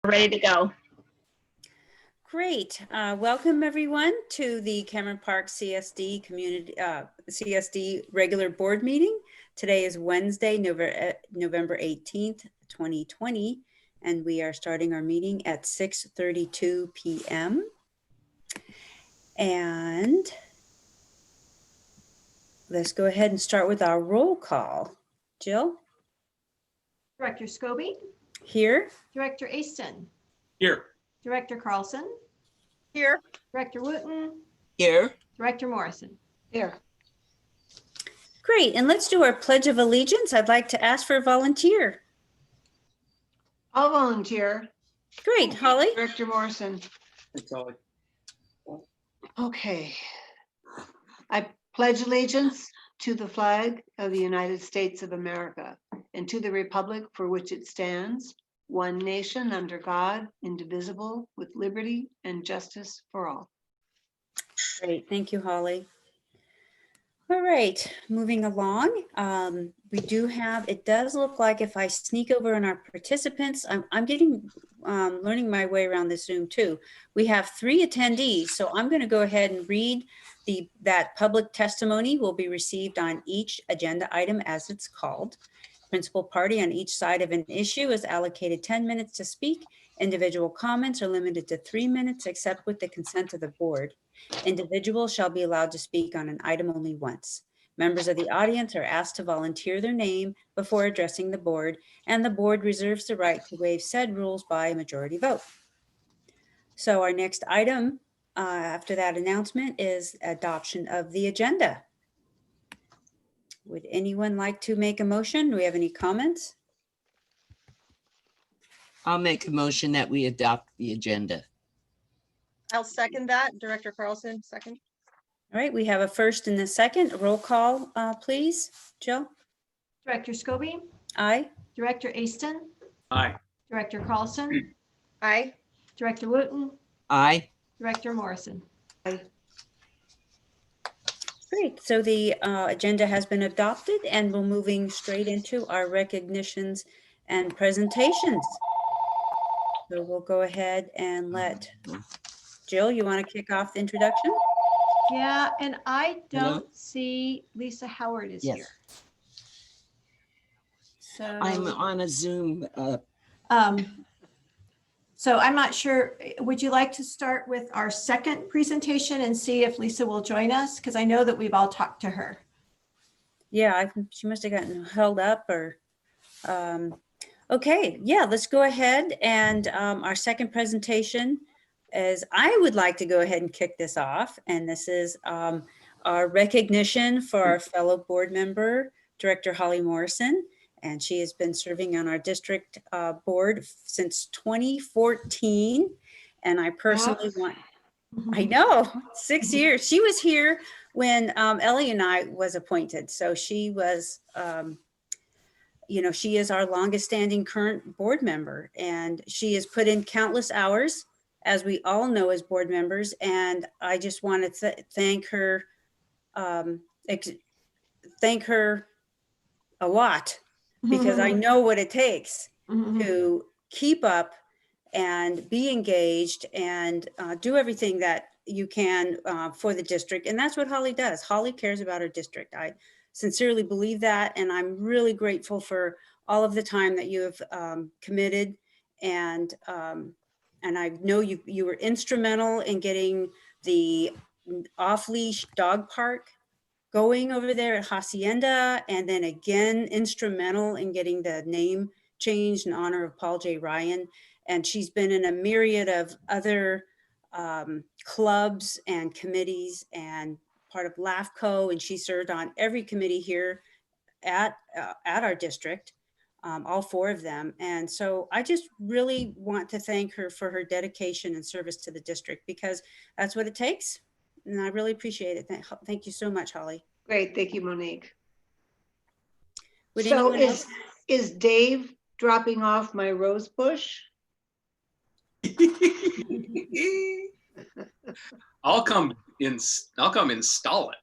Ready to go. Great. Welcome everyone to the Cameron Park CSD Community CSD regular board meeting. Today is Wednesday, November 18th, 2020, and we are starting our meeting at 6:32 p.m. And let's go ahead and start with our roll call. Jill? Director Scobie. Here. Director Easton. Here. Director Carlson. Here. Director Wooten. Here. Director Morrison. Here. Great. And let's do our Pledge of Allegiance. I'd like to ask for a volunteer. I'll volunteer. Great. Holly? Director Morrison. It's all. Okay. I pledge allegiance to the flag of the United States of America and to the republic for which it stands, one nation under God, indivisible, with liberty and justice for all. Great, thank you, Holly. All right, moving along. We do have, it does look like if I sneak over on our participants, I'm getting, learning my way around this Zoom too. We have 3 attendees, so I'm going to go ahead and read that public testimony will be received on each agenda item as it's called. Principal party on each side of an issue is allocated 10 minutes to speak. Individual comments are limited to 3 minutes, except with the consent of the board. Individuals shall be allowed to speak on an item only once. Members of the audience are asked to volunteer their name before addressing the board, and the board reserves the right to waive said rules by a majority vote. So our next item after that announcement is adoption of the agenda. Would anyone like to make a motion? Do we have any comments? I'll make a motion that we adopt the agenda. I'll second that. Director Carlson, second. All right, we have a first and a second. Roll call, please. Jill? Director Scobie. Aye. Director Easton. Aye. Director Carlson. Aye. Director Wooten. Aye. Director Morrison. Great, so the agenda has been adopted and we're moving straight into our recognitions and presentations. So we'll go ahead and let Jill, you want to kick off the introduction? Yeah, and I don't Hello? see Lisa Howard is Yes. here. So I'm on a Zoom. So I'm not sure, would you like to start with our second presentation and see if Lisa will join us? Because I know that we've all talked to her. Yeah, I think she must have gotten held up or, okay, yeah, let's go ahead. And our second presentation is, I would like to go ahead and kick this off. And this is our recognition for our fellow board member, Director Holly Morrison. And she has been serving on our district board since 2014. And I personally I know, 6 years. She was here when Ellie and I was appointed. So she was, you know, she is our longest standing current board member. And she has put in countless hours, as we all know as board members. And I just want to thank her a lot. Because I know what it takes to keep up and be engaged and do everything that you can for the district. And that's what Holly does. Holly cares about her district. I sincerely believe that. And I'm really grateful for all of the time that you have committed. And I know you were instrumental in getting the off-leash dog park going over there at Hacienda, and then again, instrumental in getting the name changed in honor of Paul J. Ryan. And she's been in a myriad of other clubs and committees and part of LAFCO, and she served on every committee here at our district, all 4 of them. And so I just really want to thank her for her dedication and service to the district, because that's what it takes. And I really appreciate it. Thank you so much, Holly. Great, thank you, Monique. Would So anyone else? is Dave dropping off my rose bush? I'll come install it.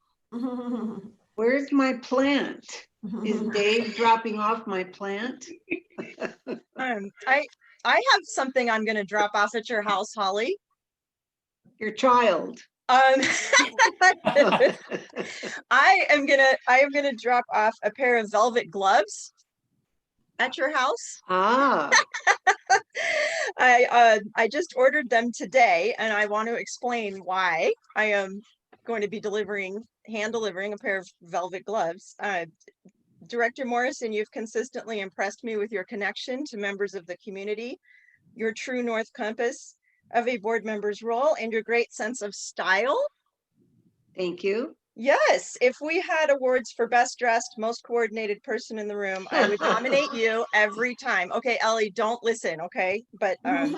Where's my plant? Is Dave dropping off my plant? I I have something I'm gonna drop off at your house, Holly. Your child. Um, I am gonna drop off a pair of velvet gloves at your house. Ah, I just ordered them today, and I want to explain why I am going to be hand delivering a pair of velvet gloves. Director Morrison, you've consistently impressed me with your connection to members of the community, your true north compass of a board member's role, and your great sense of style. thank you. Yes, if we had awards for best dressed, most coordinated person in the room, I would nominate you every time. Okay, Ellie, don't listen, okay? But and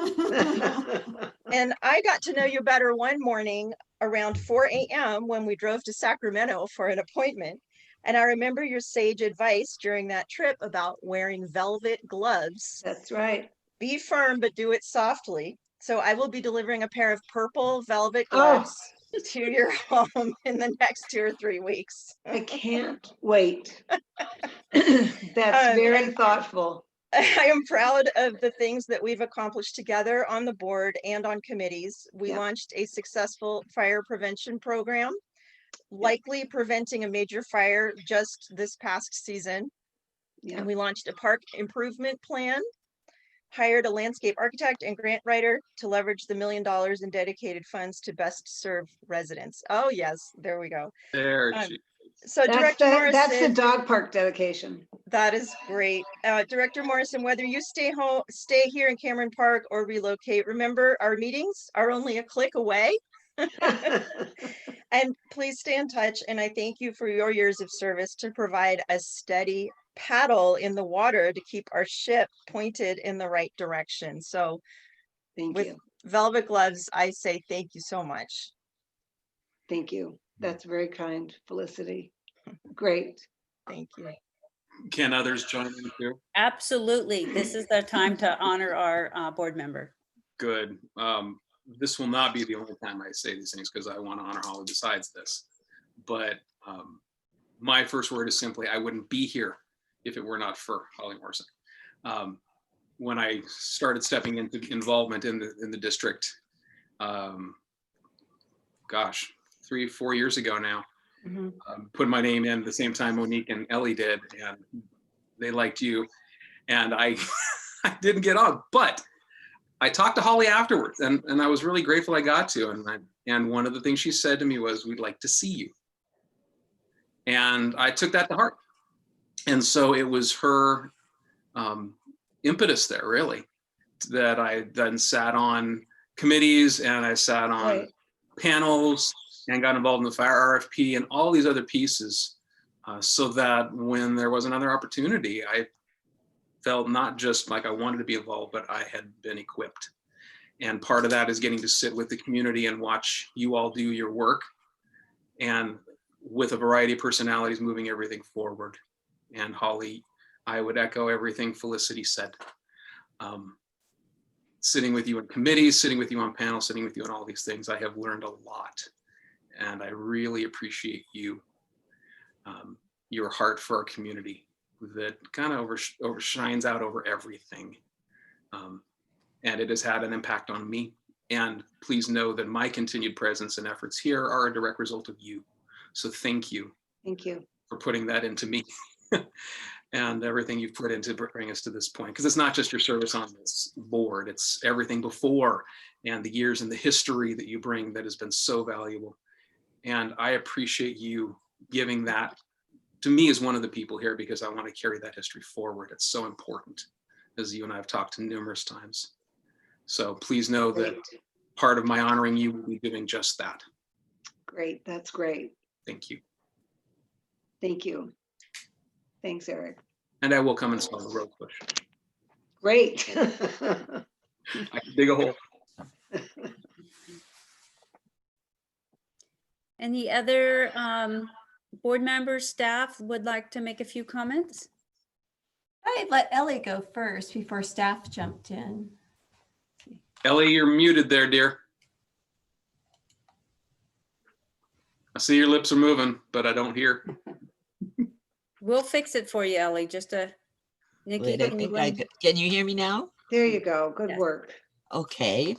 I got to know you better one morning around 4 a.m. when we drove to Sacramento for an appointment. And I remember your sage advice during that trip about wearing velvet gloves. That's right. Be firm, but do it softly. So I will be delivering a pair of purple velvet Oh. gloves to your home in the next 2 or 3 weeks. I can't wait. That's very And thoughtful. I am proud of the things that we've accomplished together on the board and on committees. We Yeah. launched a successful fire prevention program, likely preventing a major fire just this past season. Yeah. And we launched a park improvement plan, hired a landscape architect and grant writer to leverage the $1 million in dedicated funds to best serve residents. Oh yes, there we go. There Um, she. So Director Morrison. That's the dog park dedication. That is great. Director Morrison, whether you stay here in Cameron Park or relocate, remember our meetings are only a click away. And please stay in touch. And I thank you for your years of service to provide a steady paddle in the water to keep our ship pointed in the right direction. So Thank with you. velvet gloves, I say thank you so much. Thank you. That's very kind, Felicity. Great. Thank you. Can others join in too? Absolutely. This is the time to honor our board member. Good. This will not be the only time I say these things because I want to honor Holly besides this. But my first word is simply, I wouldn't be here if it were not for Holly Morrison. When I started stepping into involvement in the district, gosh, 3-4 years ago now, put my name in the same time Monique and Ellie did, and they liked you. And I didn't get on, but I talked to Holly afterwards, and I was really grateful I got to. And one of the things she said to me was, "We'd like to see you." And I took that to heart. And so it was her impetus there, really, that I then sat on committees and I sat on panels and got involved in the fire RFP and all these other pieces, so that when there was another opportunity, I felt not just like I wanted to be involved, but I had been equipped. And part of that is getting to sit with the community and watch you all do your work, and with a variety of personalities moving everything forward. And Holly, I would echo everything Felicity said. Sitting with you in committees, sitting with you on panels, sitting with you on all these things, I have learned a lot. And I really appreciate you, your heart for our community that kind of overshines out over everything. And it has had an impact on me. And please know that my continued presence and efforts here are a direct result of you. So thank you. Thank you for putting that into me and everything you've put into bring us to this point. Because it's not just your service on this board, it's everything before and the years and the history that you bring that has been so valuable. And I appreciate you giving that to me as one of the people here, because I want to carry that history forward. It's so important, as you and I have talked numerous times. So please know that part of my honoring you will be doing just that. Great. That's great. Thank you. Thank you. Thanks, Eric. And I will come and smell the rose bush. Great. I can dig a hole. Any other board members, staff would like to make a few comments? I'd let Ellie go first before staff jumped in. Ellie, you're muted there, dear. I see your lips are moving, but I don't hear. We'll fix it for you, Ellie. Just a Nikki, Wait, I can you think can you hear me now? There you go. Good Yes. work. Okay.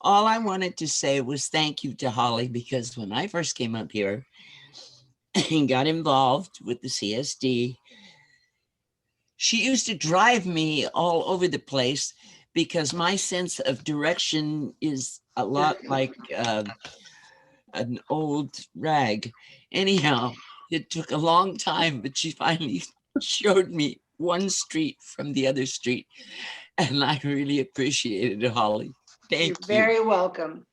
All I wanted to say was thank you to Holly, because when I first came up here and got involved with the CSD, she used to drive me all over the place because my sense of direction is a lot like an old rag. Anyhow, it took a long time, but she finally showed me one street from the other street, and I really appreciated it, Holly. You're Thank you. very welcome.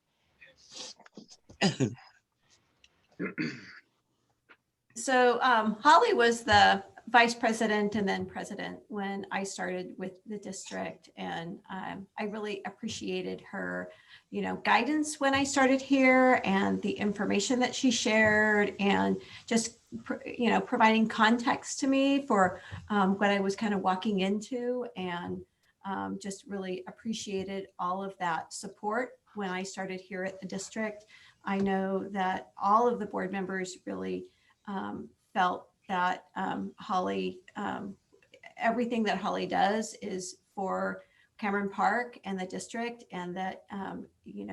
So Holly was the vice president and then president when I started with the district. And I really appreciated her, guidance when I started here and the information that she shared and just, providing context to me for what I was kind of walking into, and just really appreciated all of that support when I started here at the district. I know that all of the board members really felt that Holly, everything that Holly does is for Cameron Park and the district, and that,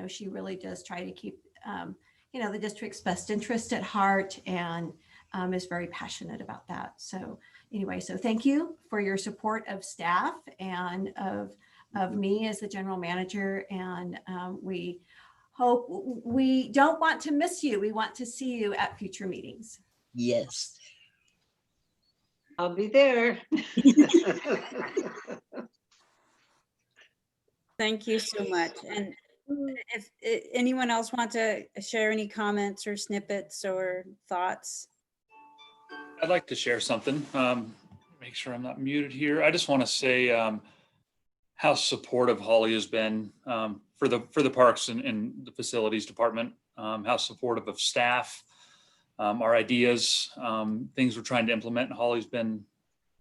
she really does try to keep, the district's best interest at heart, and is very passionate about that. So anyway, so thank you for your support of staff and of me as the general manager. And we don't want to miss you. We want to see you at future meetings. Yes. I'll be there. Thank you so much. And if anyone else want to share any comments or snippets or thoughts? I'd like to share something. Make sure I'm not muted here. I just want to say how supportive Holly has been for the parks and the facilities department. How supportive of staff, our ideas, things we're trying to implement. And Holly's been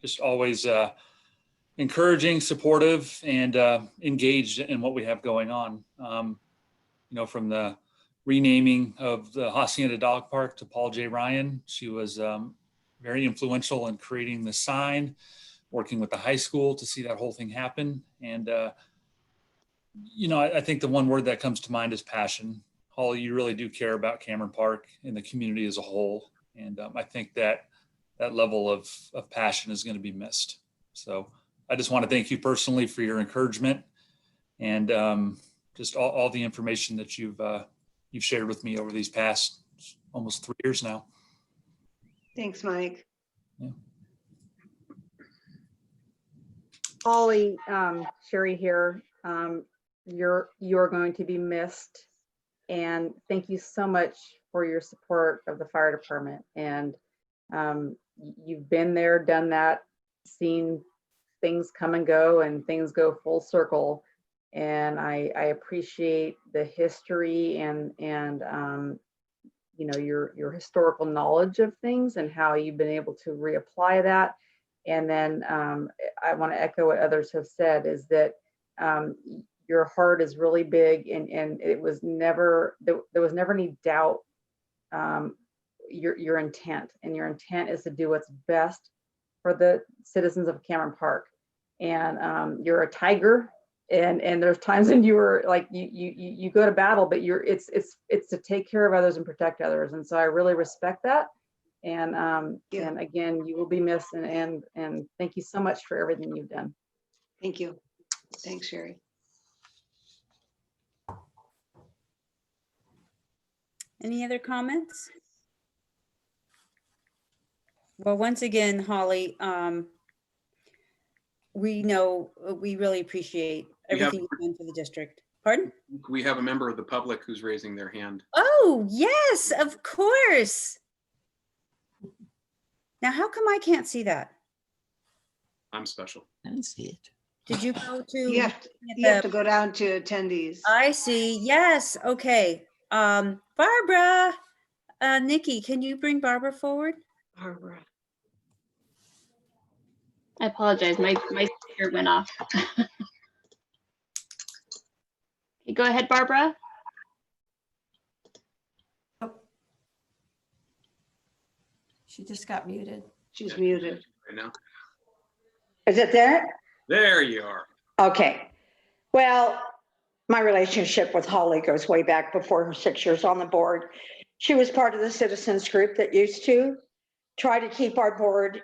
just always encouraging, supportive, and engaged in what we have going on. From the renaming of the Hacienda Dog Park to Paul J. Ryan, she was very influential in creating the sign, working with the high school to see that whole thing happen. And, I think the one word that comes to mind is passion. Holly, you really do care about Cameron Park and the community as a whole. And I think that level of passion is going to be missed. So I just want to thank you personally for your encouragement and just all the information that you've shared with me over these past almost 3 years now. Thanks, Mike. Yeah. Holly, Sherry here. You're going to be missed, and thank you so much for your support of the fire department. And you've been there, done that, seen things come and go, and things go full circle. And I appreciate the history and your historical knowledge of things and how you've been able to reapply that. And then I want to echo what others have said, is that your heart is really big, and it was never, there was never any doubt your intent, and your intent is to do what's best for the citizens of Cameron Park. And you're a tiger, and there's times when you were like, you go to battle, but it's to take care of others and protect others. And so I really respect that. And and again, you will be missed, and thank you so much for everything you've done. Thank you. Thanks, Sherry. Any other comments? Well, once again, Holly, we really appreciate everything you've done for the district. Pardon? We have a member of the public who's raising their hand. Oh, yes, of course. Now, how come I can't see that? I'm special. I didn't see it. Did you go to? You have to go down to attendees. I see. Yes. Okay. Barbara, Nikki, can you bring Barbara forward? Barbara. I apologize. My speaker went off. Okay, go ahead, Barbara. She just got muted. She's muted. Right now. Is it there? There you are. Okay. Well, my relationship with Holly goes way back before her 6 years on the board. She was part of the citizens group that used to try to keep our board,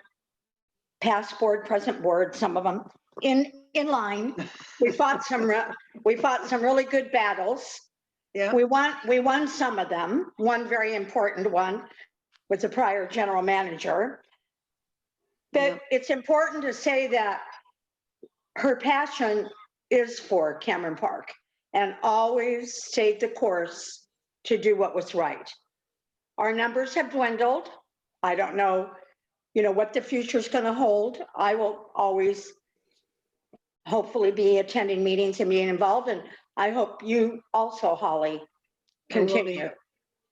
past board, present board, some of them in line. We fought some really good battles. Yeah. We won some of them. One very important one with the prior general manager. But Yeah. it's important to say that her passion is for Cameron Park and always stayed the course to do what was right. Our numbers have dwindled. I don't know, what the future's going to hold. I will always hopefully be attending meetings and being involved. And I hope you also, Holly, I will be. continue,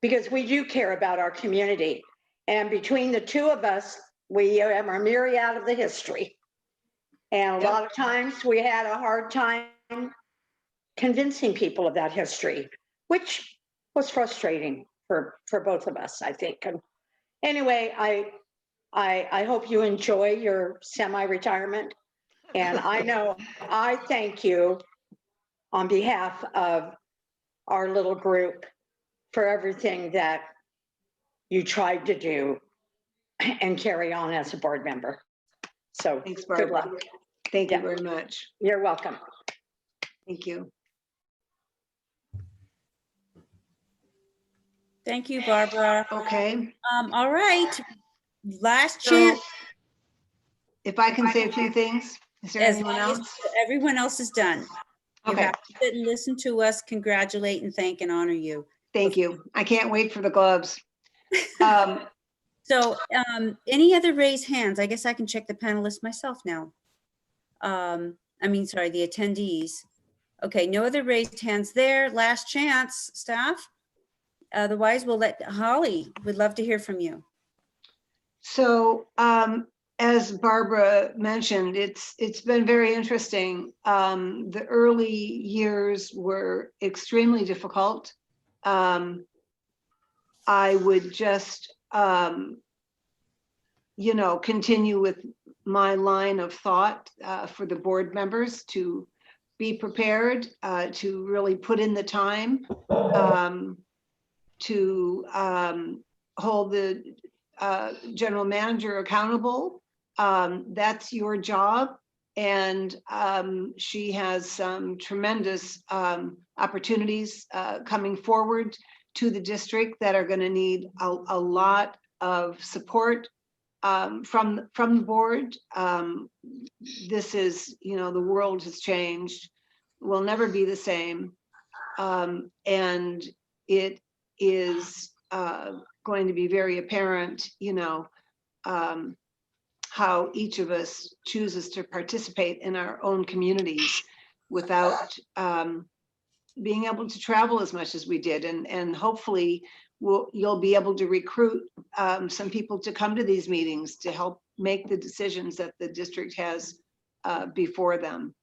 because we do care about our community. And between the two of us, we are a myriad of the history. And a Yep. lot of times we had a hard time convincing people of that history, which was frustrating for both of us, I think. And anyway, I hope you enjoy your semi-retirement. And I thank you on behalf of our little group for everything that you tried to do and carry on as a board member. So Thanks, good Barbara. luck. Thank you Yeah. very much. You're welcome. Thank you. Thank you, Barbara. Okay, All right, last so chance. if I can say a few things, is there As anyone long as else? everyone else is done. You Okay, have to sit and listen to us, congratulate and thank and honor you. thank you. I can't wait for the gloves. So any other raised hands? I guess I can check the panelists myself now. Sorry, the attendees. Okay, no other raised hands there. Last chance, staff. Otherwise, we'll let Holly, we'd love to hear from you. So as Barbara mentioned, it's been very interesting. The early years were extremely difficult. I would just, continue with my line of thought for the board members to be prepared, to really put in the time, to hold the general manager accountable. That's your job. And she has some tremendous opportunities coming forward to the district that are going to need a lot of support from the board. This is, the world has changed, will never be the same. And it is going to be very apparent, how each of us chooses to participate in our own communities without being able to travel as much as we did. And hopefully you'll be able to recruit some people to come to these meetings to help make the decisions that the district has before them.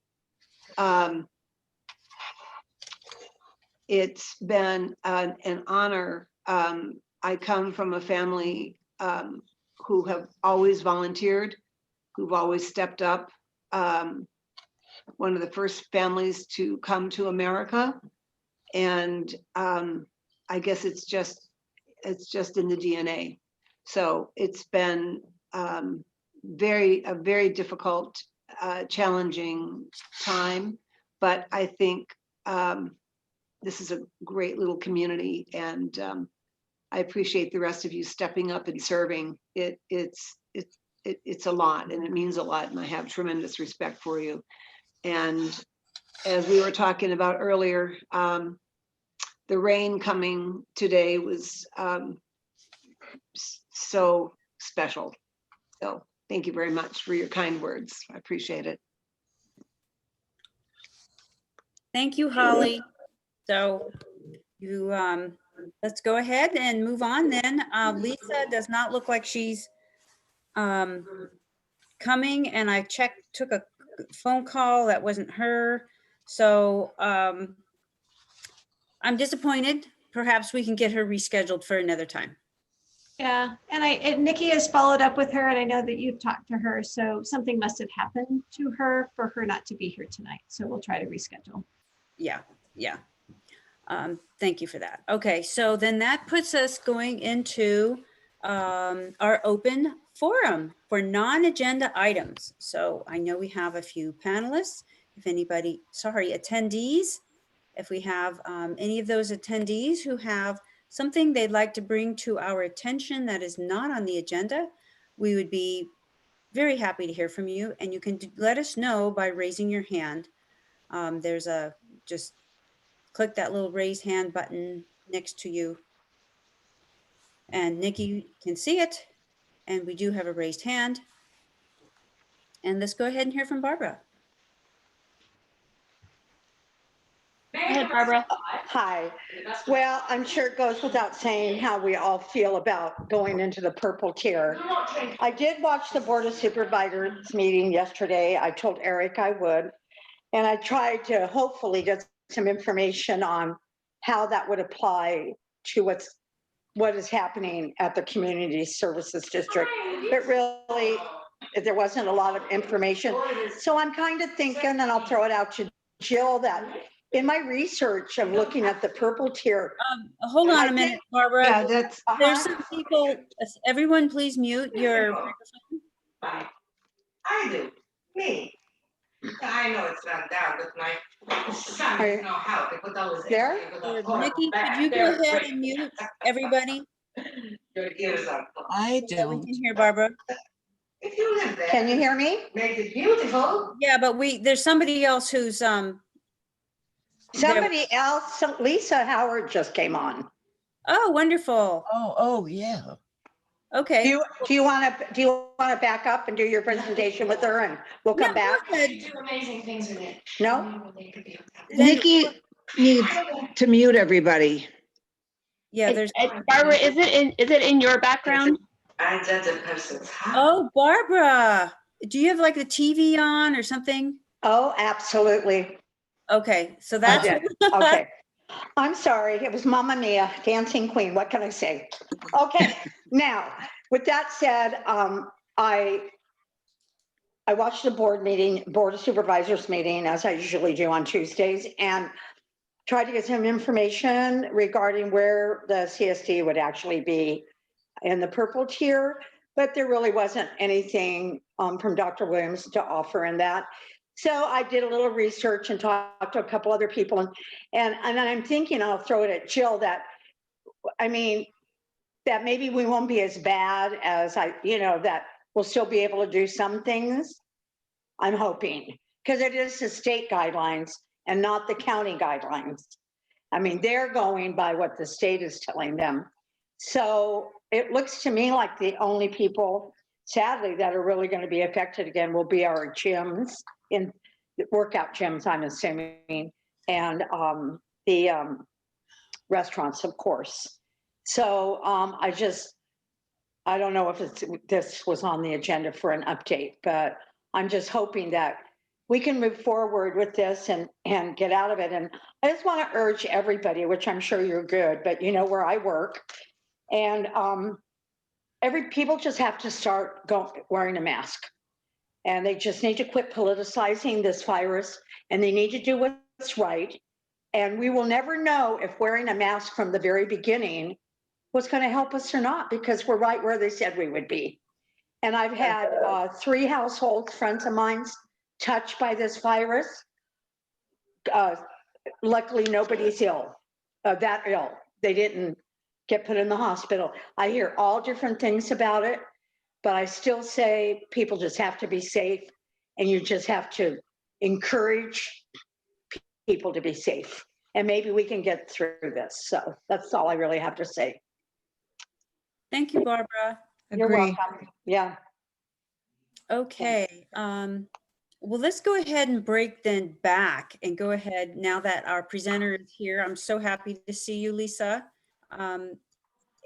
It's been an honor. I come from a family who have always volunteered, who've always stepped up. One of the first families to come to America. And I guess it's just in the DNA. So it's been a very difficult, challenging time, but I think this is a great little community, and I appreciate the rest of you stepping up and serving. It's a lot, and it means a lot, and I have tremendous respect for you. And as we were talking about earlier, the rain coming today was so special. So thank you very much for your kind words. I appreciate it. Thank you, Holly. So you, let's go ahead and move on then. Lisa does not look like she's coming, and I took a phone call, that wasn't her. So I'm disappointed. Perhaps we can get her rescheduled for another time. Yeah, and Nikki has followed up with her, and I know that you've talked to her, so something must have happened to her for her not to be here tonight. So we'll try to reschedule. Yeah, yeah. Thank you for that. Okay, so then that puts us going into our open forum for non-agenda items. So I know we have a few panelists. If anybody, sorry, attendees, if we have any of those attendees who have something they'd like to bring to our attention that is not on the agenda, we would be very happy to hear from you. And you can let us know by raising your hand. There's a, just click that little raise hand button next to you. And Nikki can see it. And we do have a raised hand. And let's go ahead and hear from Barbara. Go ahead, Barbara. Hi. Well, I'm sure it goes without saying how we all feel about going into the purple tier. I did watch the Board of Supervisors meeting yesterday. I told Eric I would. And I tried to hopefully get some information on how that would apply to what is happening at the Community Services District. But really, there wasn't a lot of information. So I'm kind of thinking, and I'll throw it out to Jill, that in my research of looking at the purple tier. Hold on a minute, Barbara. Yeah, that's, There's some people, everyone please mute your microphone. I do, me. I know it's not down, but my son Are you- didn't know how to put those. There? Nikki, could you go ahead and mute everybody? Your ears are. I We don't. can hear Barbara. If you live there. Can you hear me? Make it beautiful. Yeah, but there's somebody else who's, Somebody else, Lisa Howard just came on. oh, wonderful. Oh, yeah. Okay. Do you want to back up and do your presentation with her and we'll come Yeah, back? go ahead. Do amazing things with it. No? Nikki needs to mute everybody. Yeah, there's, Barbara, is it in your background? I judge a person's heart. oh, Barbara, do you have like the TV on or something? Oh, absolutely. Okay, so that's, Okay. I'm sorry. It was Mamma Mia, Dancing Queen. What can I say? Okay. Now, with that said, I watched the Board of Supervisors meeting, as I usually do on Tuesdays, and tried to get some information regarding where the CSD would actually be in the purple tier, but there really wasn't anything from Dr. Williams to offer in that. So I did a little research and talked to a couple other people, and I'm thinking, I'll throw it at Jill, that, I mean, that maybe we won't be as bad as that we'll still be able to do some things. I'm hoping, because it is the state guidelines and not the county guidelines. I mean, they're going by what the state is telling them. So it looks to me like the only people, sadly, that are really going to be affected again will be our gyms, in workout gyms, I'm assuming, and the restaurants, of course. So I don't know if this was on the agenda for an update, but I'm just hoping that we can move forward with this and get out of it. And I just want to urge everybody, which I'm sure you're good, but you know where I work, and people just have to start wearing a mask, and they just need to quit politicizing this virus, and they need to do what's right. And we will never know if wearing a mask from the very beginning was going to help us or not, because we're right where they said we would be. And I've had 3 households, friends of mine, touched by this virus. Luckily, nobody's that ill. They didn't get put in the hospital. I hear all different things about it, but I still say people just have to be safe, and you just have to encourage people to be safe. And maybe we can get through this. So that's all I really have to say. thank you, Barbara. You're welcome. Yeah. Okay, well, let's go ahead and break then back and go ahead now that our presenter is here. I'm so happy to see you, Lisa.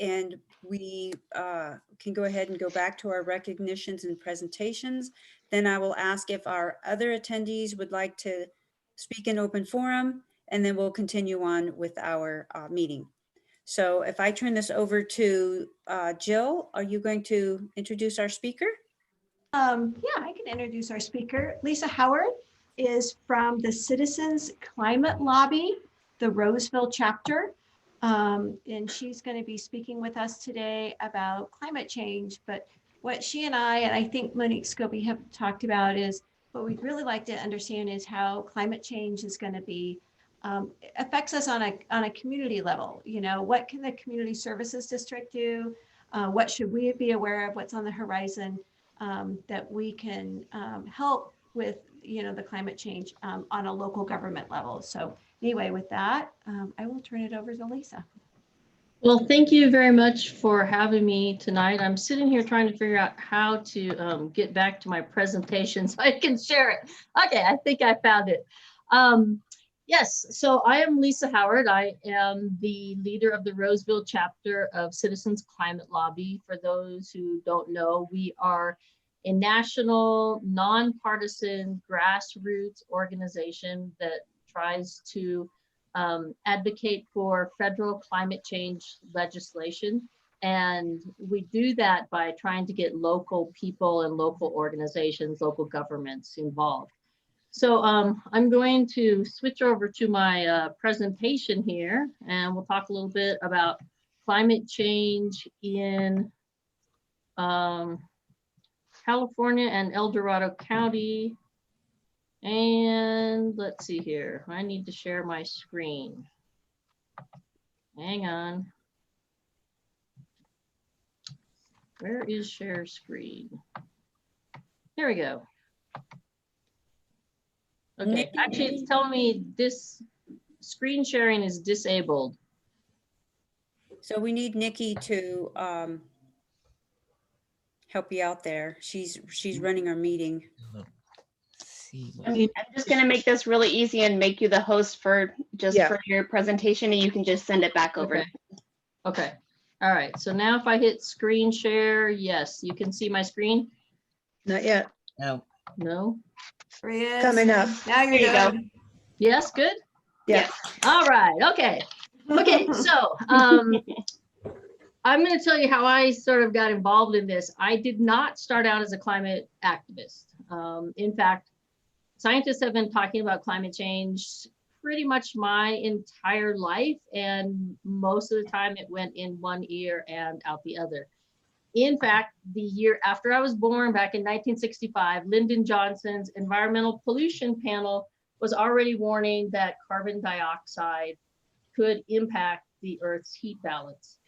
And we can go ahead and go back to our recognitions and presentations. Then I will ask if our other attendees would like to speak in open forum, and then we'll continue on with our meeting. So if I turn this over to Jill, are you going to introduce our speaker? Yeah, I can introduce our speaker. Lisa Howard is from the Citizens Climate Lobby, the Roseville chapter. And she's going to be speaking with us today about climate change. But what she and I think Monique Scobie have talked about is what we'd really like to understand is how climate change is going to be affects us on a community level. You know, what can the community services district do? What should we be aware of? What's on the horizon that we can help with, you know, the climate change on a local government level. So anyway, with that, I will turn it over to Lisa. Well, thank you very much for having me tonight. I'm sitting here trying to figure out how to get back to my presentation so I can share it. Okay, I think I found it. Yes, so I am Lisa Howard. I am the leader of the Roseville chapter of Citizens Climate Lobby. For those who don't know, we are a national, nonpartisan, grassroots organization that tries to advocate for federal climate change legislation. And we do that by trying to get local people and local organizations, local governments involved. So I'm going to switch over to my presentation here, and we'll talk a little bit about climate change in California and El Dorado County. And let's see here, I need to share my screen. Hang on. Where is share screen? Here we go. Okay, actually it's telling me this screen sharing is disabled. So we need Nikki to help you out there. She's running our meeting. I'm just going to make this really easy and make you the host for for your presentation, and you can just send it back over. Okay. Okay. All right. So now if I hit screen share, yes, you can see my screen. Not yet. No. No. Coming up. Now There you go. Yes. Good. Yeah. All right. Okay. Okay. So I'm going to tell you how I sort of got involved in this. I did not start out as a climate activist. In fact, scientists have been talking about climate change pretty much my entire life, and most of the time it went in one ear and out the other. In fact, the year after I was born, back in 1965, Lyndon Johnson's Environmental Pollution Panel was already warning that carbon dioxide could impact the Earth's heat balance.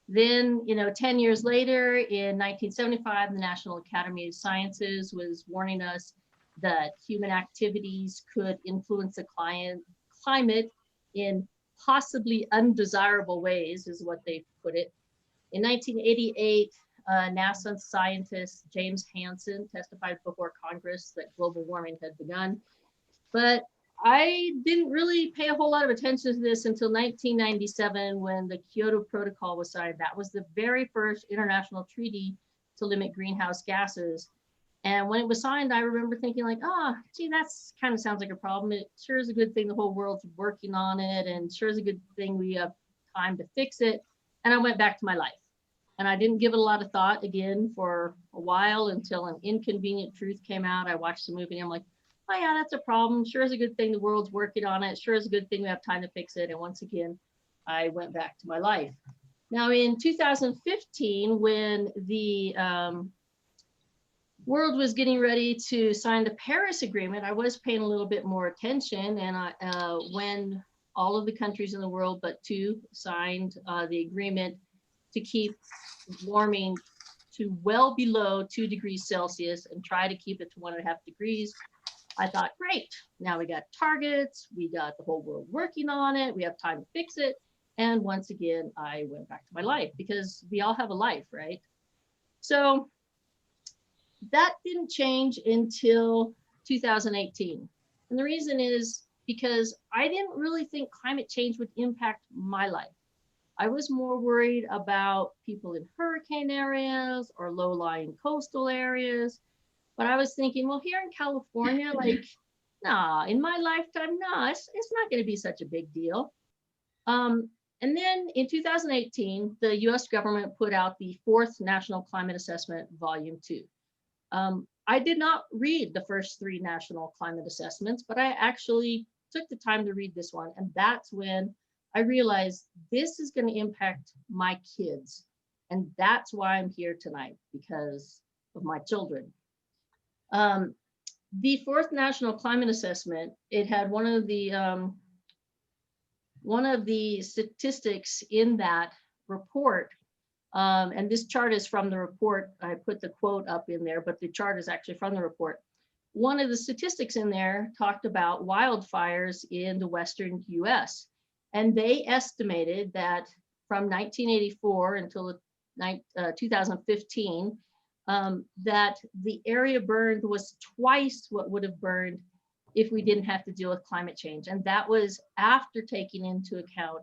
Then, 10 years later, in 1975, the National Academy of Sciences was warning us that human activities could influence the climate in possibly undesirable ways, is what they put it. In 1988, NASA scientist James Hansen testified before Congress that global warming had begun. But I didn't really pay a whole lot of attention to this until 1997, when the Kyoto Protocol was signed. That was the very first international treaty to limit greenhouse gases. And when it was signed, I remember thinking like, gee, that's kind of sounds like a problem. It sure is a good thing the whole world's working on it, and sure is a good thing we have time to fix it. And I went back to my life. And I didn't give it a lot of thought again for a while, until An Inconvenient Truth came out. I watched the movie and I'm like, oh yeah, that's a problem. Sure is a good thing the world's working on it. Sure is a good thing we have time to fix it. And once again, I went back to my life. Now in 2015, when the world was getting ready to sign the Paris Agreement, I was paying a little bit more attention. And when all of the countries in the world but 2 signed the agreement to keep warming to well below 2 degrees Celsius and try to keep it to 1.5 degrees, I thought, great, now we got targets, we got the whole world working on it, we have time to fix it. And once again, I went back to my life, because we all have a life, right? So that didn't change until 2018. And the reason is because I didn't really think climate change would impact my life. I was more worried about people in hurricane areas or low-lying coastal areas. But I was thinking, well, here in California, like, nah, in my lifetime, nah, it's not going to be such a big deal. And then in 2018, the US government put out the 4th National Climate Assessment, Volume 2. I did not read the first 3 national climate assessments, but I actually took the time to read this one. And that's when I realized this is going to impact my kids. And that's why I'm here tonight, because of my children. The 4th National Climate Assessment, it had one of the statistics in that report, and this chart is from the report. I put the quote up in there, but the chart is actually from the report. One of the statistics in there talked about wildfires in the Western US. And they estimated that from 1984 until 2015, that the area burned was twice what would have burned if we didn't have to deal with climate change. And that was after taking into account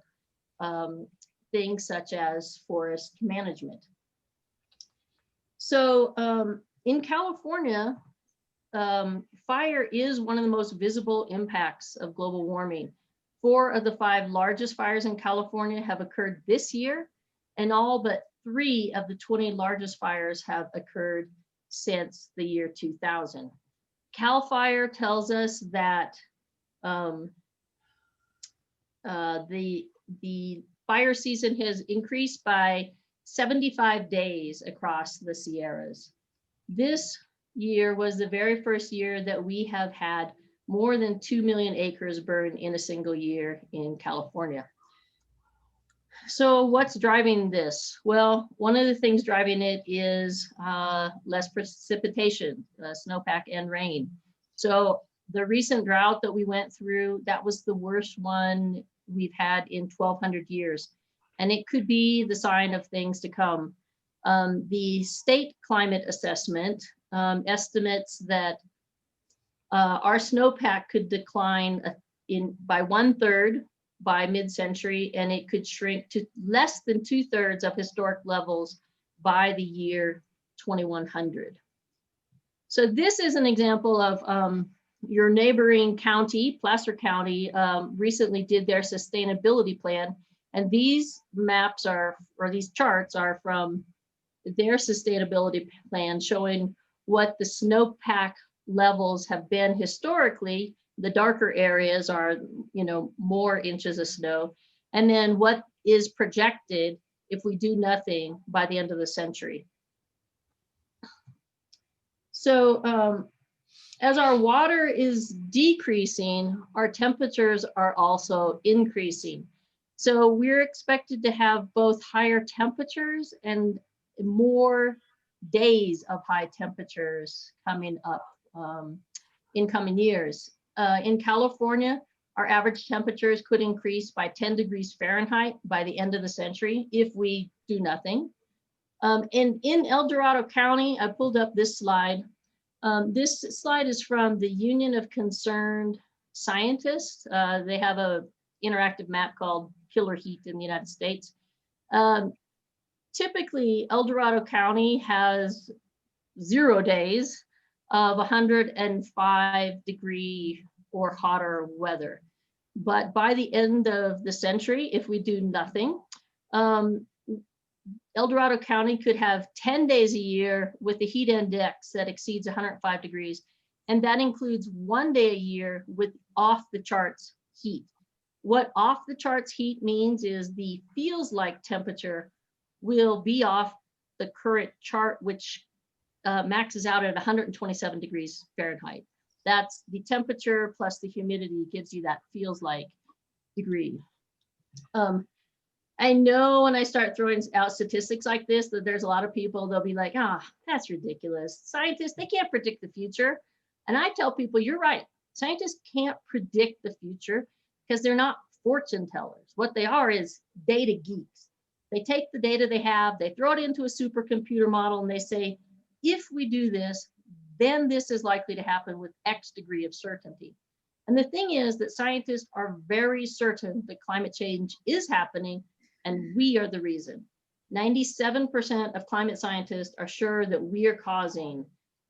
things such as forest management. So in California, fire is one of the most visible impacts of global warming. 4 of the 5 largest fires in California have occurred this year, and all but 3 of the 20 largest fires have occurred since the year 2000. CAL FIRE tells us that the fire season has increased by 75 days across the Sierras. This year was the very first year that we have had more than 2 million acres burned in a single year in California. So what's driving this? Well, one of the things driving it is less precipitation, snowpack and rain. So the recent drought that we went through, that was the worst one we've had in 1,200 years. And it could be the sign of things to come. The state climate assessment estimates that our snowpack could decline by 1/3 by mid-century, and it could shrink to less than 2/3 of historic levels by the year 2100. So this is an example of your neighboring county, Placer County, recently did their sustainability plan. And these maps are, or these charts are from their sustainability plan showing what the snowpack levels have been historically. The darker areas are, more inches of snow. And then what is projected if we do nothing by the end of the century. So as our water is decreasing, our temperatures are also increasing. So we're expected to have both higher temperatures and more days of high temperatures coming up in coming years. In California, our average temperatures could increase by 10 degrees Fahrenheit by the end of the century if we do nothing. And in El Dorado County, I pulled up this slide. This slide is from the Union of Concerned Scientists. They have an interactive map called Killer Heat in the United States. Typically, El Dorado County has 0 days of 105 degree or hotter weather. But by the end of the century, if we do nothing, El Dorado County could have 10 days a year with a heat index that exceeds 105 degrees. And that includes 1 day a year with off the charts heat. What off the charts heat means is the feels like temperature will be off the current chart, which maxes out at 127 degrees Fahrenheit. That's the temperature plus the humidity gives you that feels like degree. I know when I start throwing out statistics like this, that there's a lot of people, they'll be like, that's ridiculous. Scientists, they can't predict the future. And I tell people, you're right. Scientists can't predict the future because they're not fortune tellers. What they are is data geeks. They take the data they have, they throw it into a supercomputer model, and they say, if we do this, then this is likely to happen with X degree of certainty. And the thing is that scientists are very certain that climate change is happening, and we are the reason. 97% of climate scientists are sure that we are causing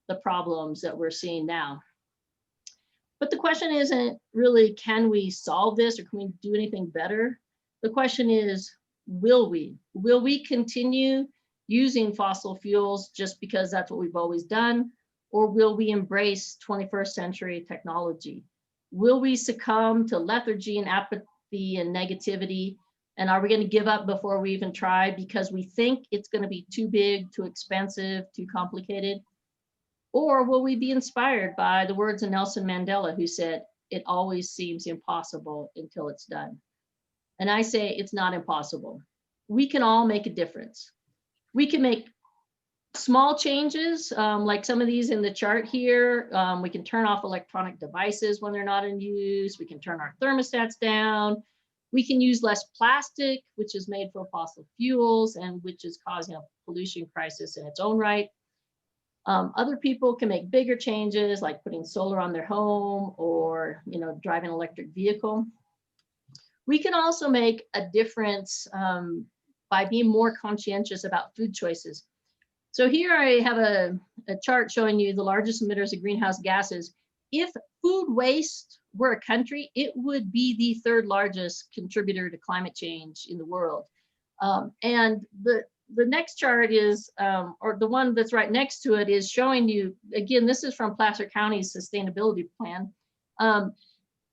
the problems that we're seeing now. But the question isn't really, can we solve this or can we do anything better? The question is, will we? Will we continue using fossil fuels just because that's what we've always done? Or will we embrace 21st century technology? Will we succumb to lethargy and apathy and negativity? And are we going to give up before we even try because we think it's going to be too big, too expensive, too complicated? Or will we be inspired by the words of Nelson Mandela, who said, "It always seems impossible until it's done." And I say it's not impossible. We can all make a difference. We can make small changes, like some of these in the chart here. We can turn off electronic devices when they're not in use. We can turn our thermostats down. We can use less plastic, which is made from fossil fuels and which is causing a pollution crisis in its own right. Other people can make bigger changes, like putting solar on their home or, driving an electric vehicle. We can also make a difference by being more conscientious about food choices. So here I have a chart showing you the largest emitters of greenhouse gases. If food waste were a country, it would be the third largest contributor to climate change in the world. And the next chart is, or the one that's right next to it, is showing you, again, this is from Placer County's sustainability plan.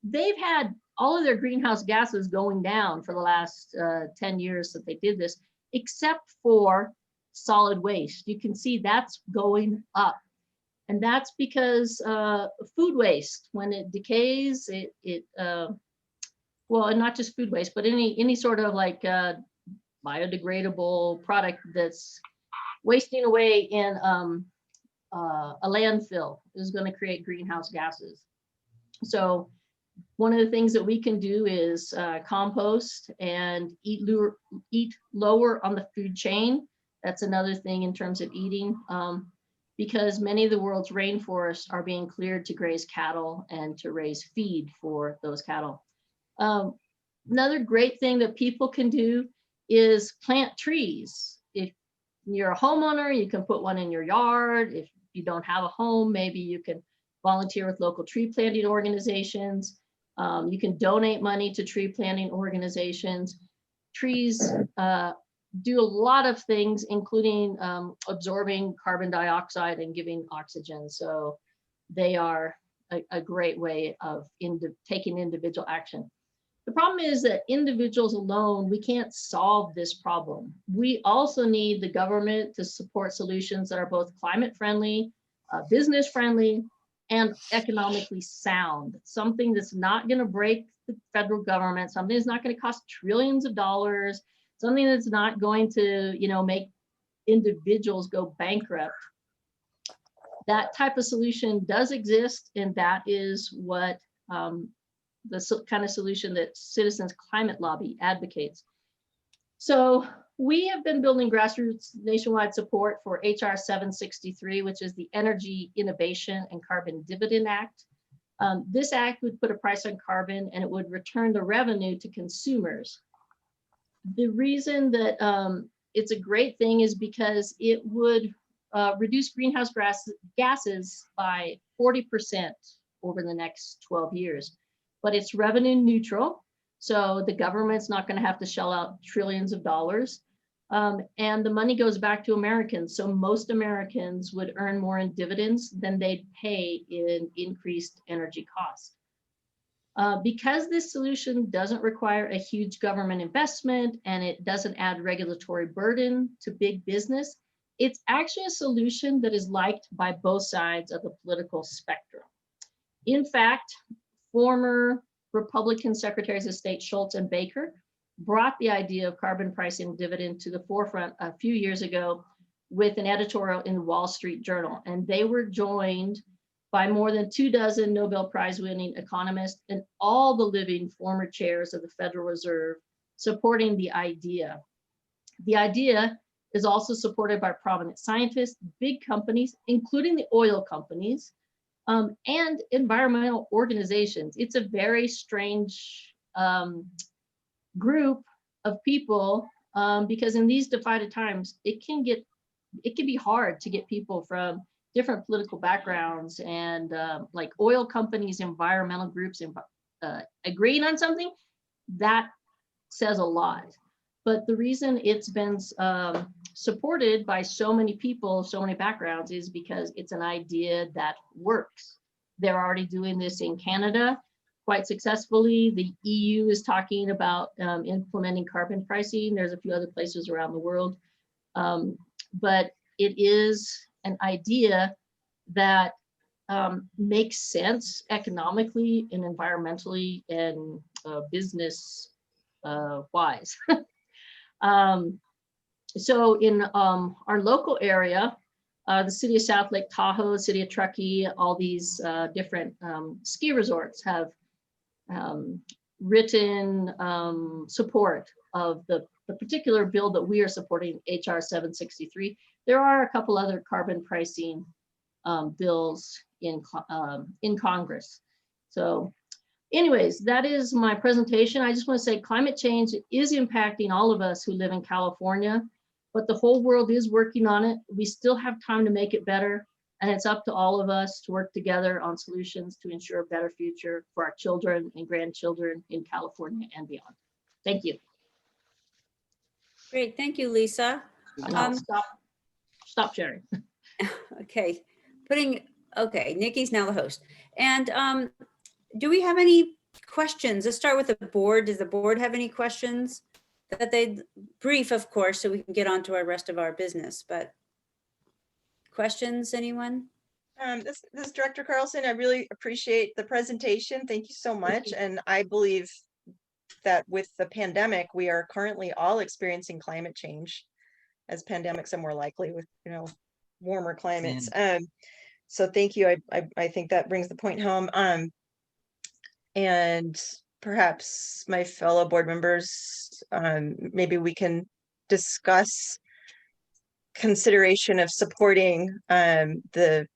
They've had all of their greenhouse gases going down for the last 10 years that they did this, except for solid waste. You can see that's going up. And that's because food waste, when it decays, well, and not just food waste, but any sort of like biodegradable product that's wasting away in a landfill is going to create greenhouse gases. So one of the things that we can do is compost and eat lower on the food chain. That's another thing in terms of eating, because many of the world's rainforests are being cleared to graze cattle and to raise feed for those cattle. Another great thing that people can do is plant trees. If you're a homeowner, you can put one in your yard. If you don't have a home, maybe you can volunteer with local tree planting organizations. You can donate money to tree planting organizations. Trees do a lot of things, including absorbing carbon dioxide and giving oxygen. So they are a great way of taking individual action. The problem is that individuals alone, we can't solve this problem. We also need the government to support solutions that are both climate friendly, business friendly, and economically sound. Something that's not going to break the federal government, something that's not going to cost trillions of dollars, something that's not going to, make individuals go bankrupt. That type of solution does exist, and that is what the kind of solution that Citizens Climate Lobby advocates. So we have been building grassroots nationwide support for HR 763, which is the Energy Innovation and Carbon Dividend Act. This act would put a price on carbon and it would return the revenue to consumers. The reason that it's a great thing is because it would reduce greenhouse gases by 40% over the next 12 years. But it's revenue neutral, so the government's not going to have to shell out trillions of dollars. And the money goes back to Americans. So most Americans would earn more in dividends than they'd pay in increased energy costs. Because this solution doesn't require a huge government investment and it doesn't add regulatory burden to big business, it's actually a solution that is liked by both sides of the political spectrum. In fact, former Republican Secretaries of State Schultz and Baker brought the idea of carbon pricing dividend to the forefront a few years ago with an editorial in the Wall Street Journal. And they were joined by more than 24 Nobel Prize winning economists and all the living former chairs of the Federal Reserve supporting the idea. The idea is also supported by prominent scientists, big companies, including the oil companies, and environmental organizations. It's a very strange group of people because in these divided times, it can be hard to get people from different political backgrounds and like oil companies, environmental groups, agreeing on something that says a lot. But the reason it's been supported by so many people, so many backgrounds, is because it's an idea that works. They're already doing this in Canada quite successfully. The EU is talking about implementing carbon pricing. There's a few other places around the world. But it is an idea that makes sense economically and environmentally and business wise. So in our local area, the city of South Lake Tahoe, city of Truckee, all these different ski resorts have written support of the particular bill that we are supporting, HR 763. There are a couple other carbon pricing bills in Congress. So anyways, that is my presentation. I just want to say climate change is impacting all of us who live in California, but the whole world is working on it. We still have time to make it better. And it's up to all of us to work together on solutions to ensure a better future for our children and grandchildren in California and beyond. Thank you. Great, thank you, Lisa. Stop sharing. Okay, okay, Nikki's now the host. And do we have any questions? Let's start with the board. Does the board have any questions that they'd brief, of course, so we can get on to our rest of our business, but questions, anyone? This is Director Carlson. I really appreciate the presentation. Thank you so much. And I believe that with the pandemic, we are currently all experiencing climate change, as pandemics are more likely with, warmer climates. So thank you. I think that brings the point home. And perhaps my fellow board members, maybe we can discuss consideration of supporting the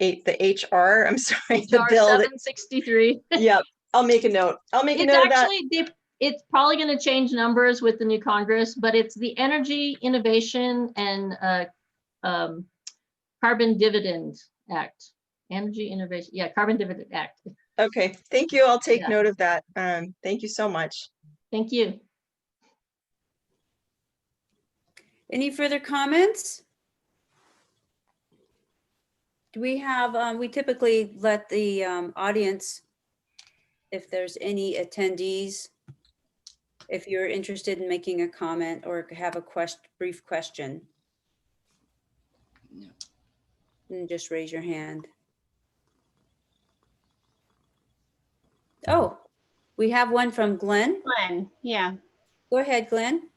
HR, I'm sorry, the bill 763. Yep, I'll make a note. I'll make a note of that. It's probably going to change numbers with the new Congress, but it's the Energy Innovation and Carbon Dividend Act. Energy Innovation, Carbon Dividend Act. Okay, thank you. I'll take note of that. Thank you so much. Thank you. Any further comments? Do we have, we typically let the audience, if there's any attendees, if you're interested in making a comment or have a brief question, then just raise your hand. Oh, we have one from Glenn. Glenn, yeah. Go ahead, Glenn.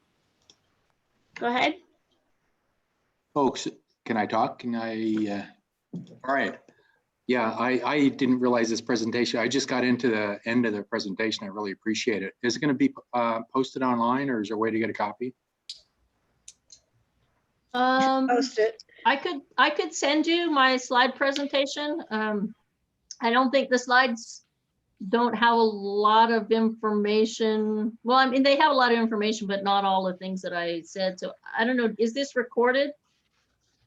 Go ahead. Folks, can I talk? Can I? All right. Yeah, I didn't realize this presentation. I just got into the end of the presentation. I really appreciate it. Is it going to be posted online, or is there a way to get a copy? Post it. I could send you my slide presentation. I don't think the slides don't have a lot of information. Well, I mean, they have a lot of information, but not all the things that I said. So I don't know, is this recorded?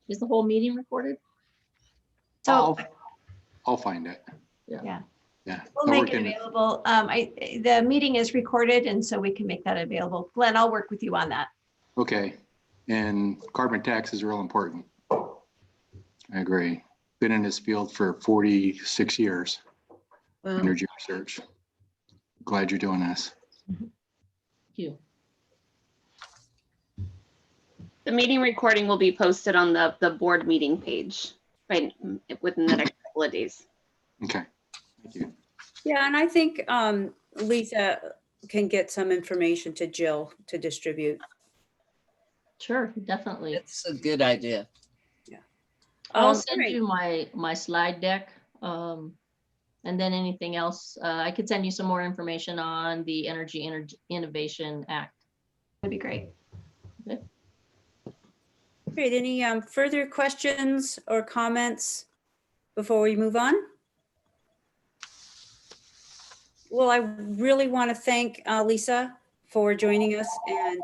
Is the whole meeting recorded? So I'll find it. Yeah. Yeah. We'll make it available. The meeting is recorded, and so we can make that available. Glenn, I'll work with you on that. Okay. And carbon tax is real important. I agree. Been in this field for 46 years. Wow. Energy research. Glad you're doing this. Thank you. The meeting recording will be posted on the board meeting page right within the next couple of days. Okay. Thank you. Yeah, and I think Lisa can get some information to Jill to distribute. Sure, definitely. It's a good idea. Yeah. I'll send you my slide deck. And then anything else, I could send you some more information on the Energy Innovation Act. That'd be great. Okay. Great. Any further questions or comments before we move on? Well, I really want to thank Lisa for joining us and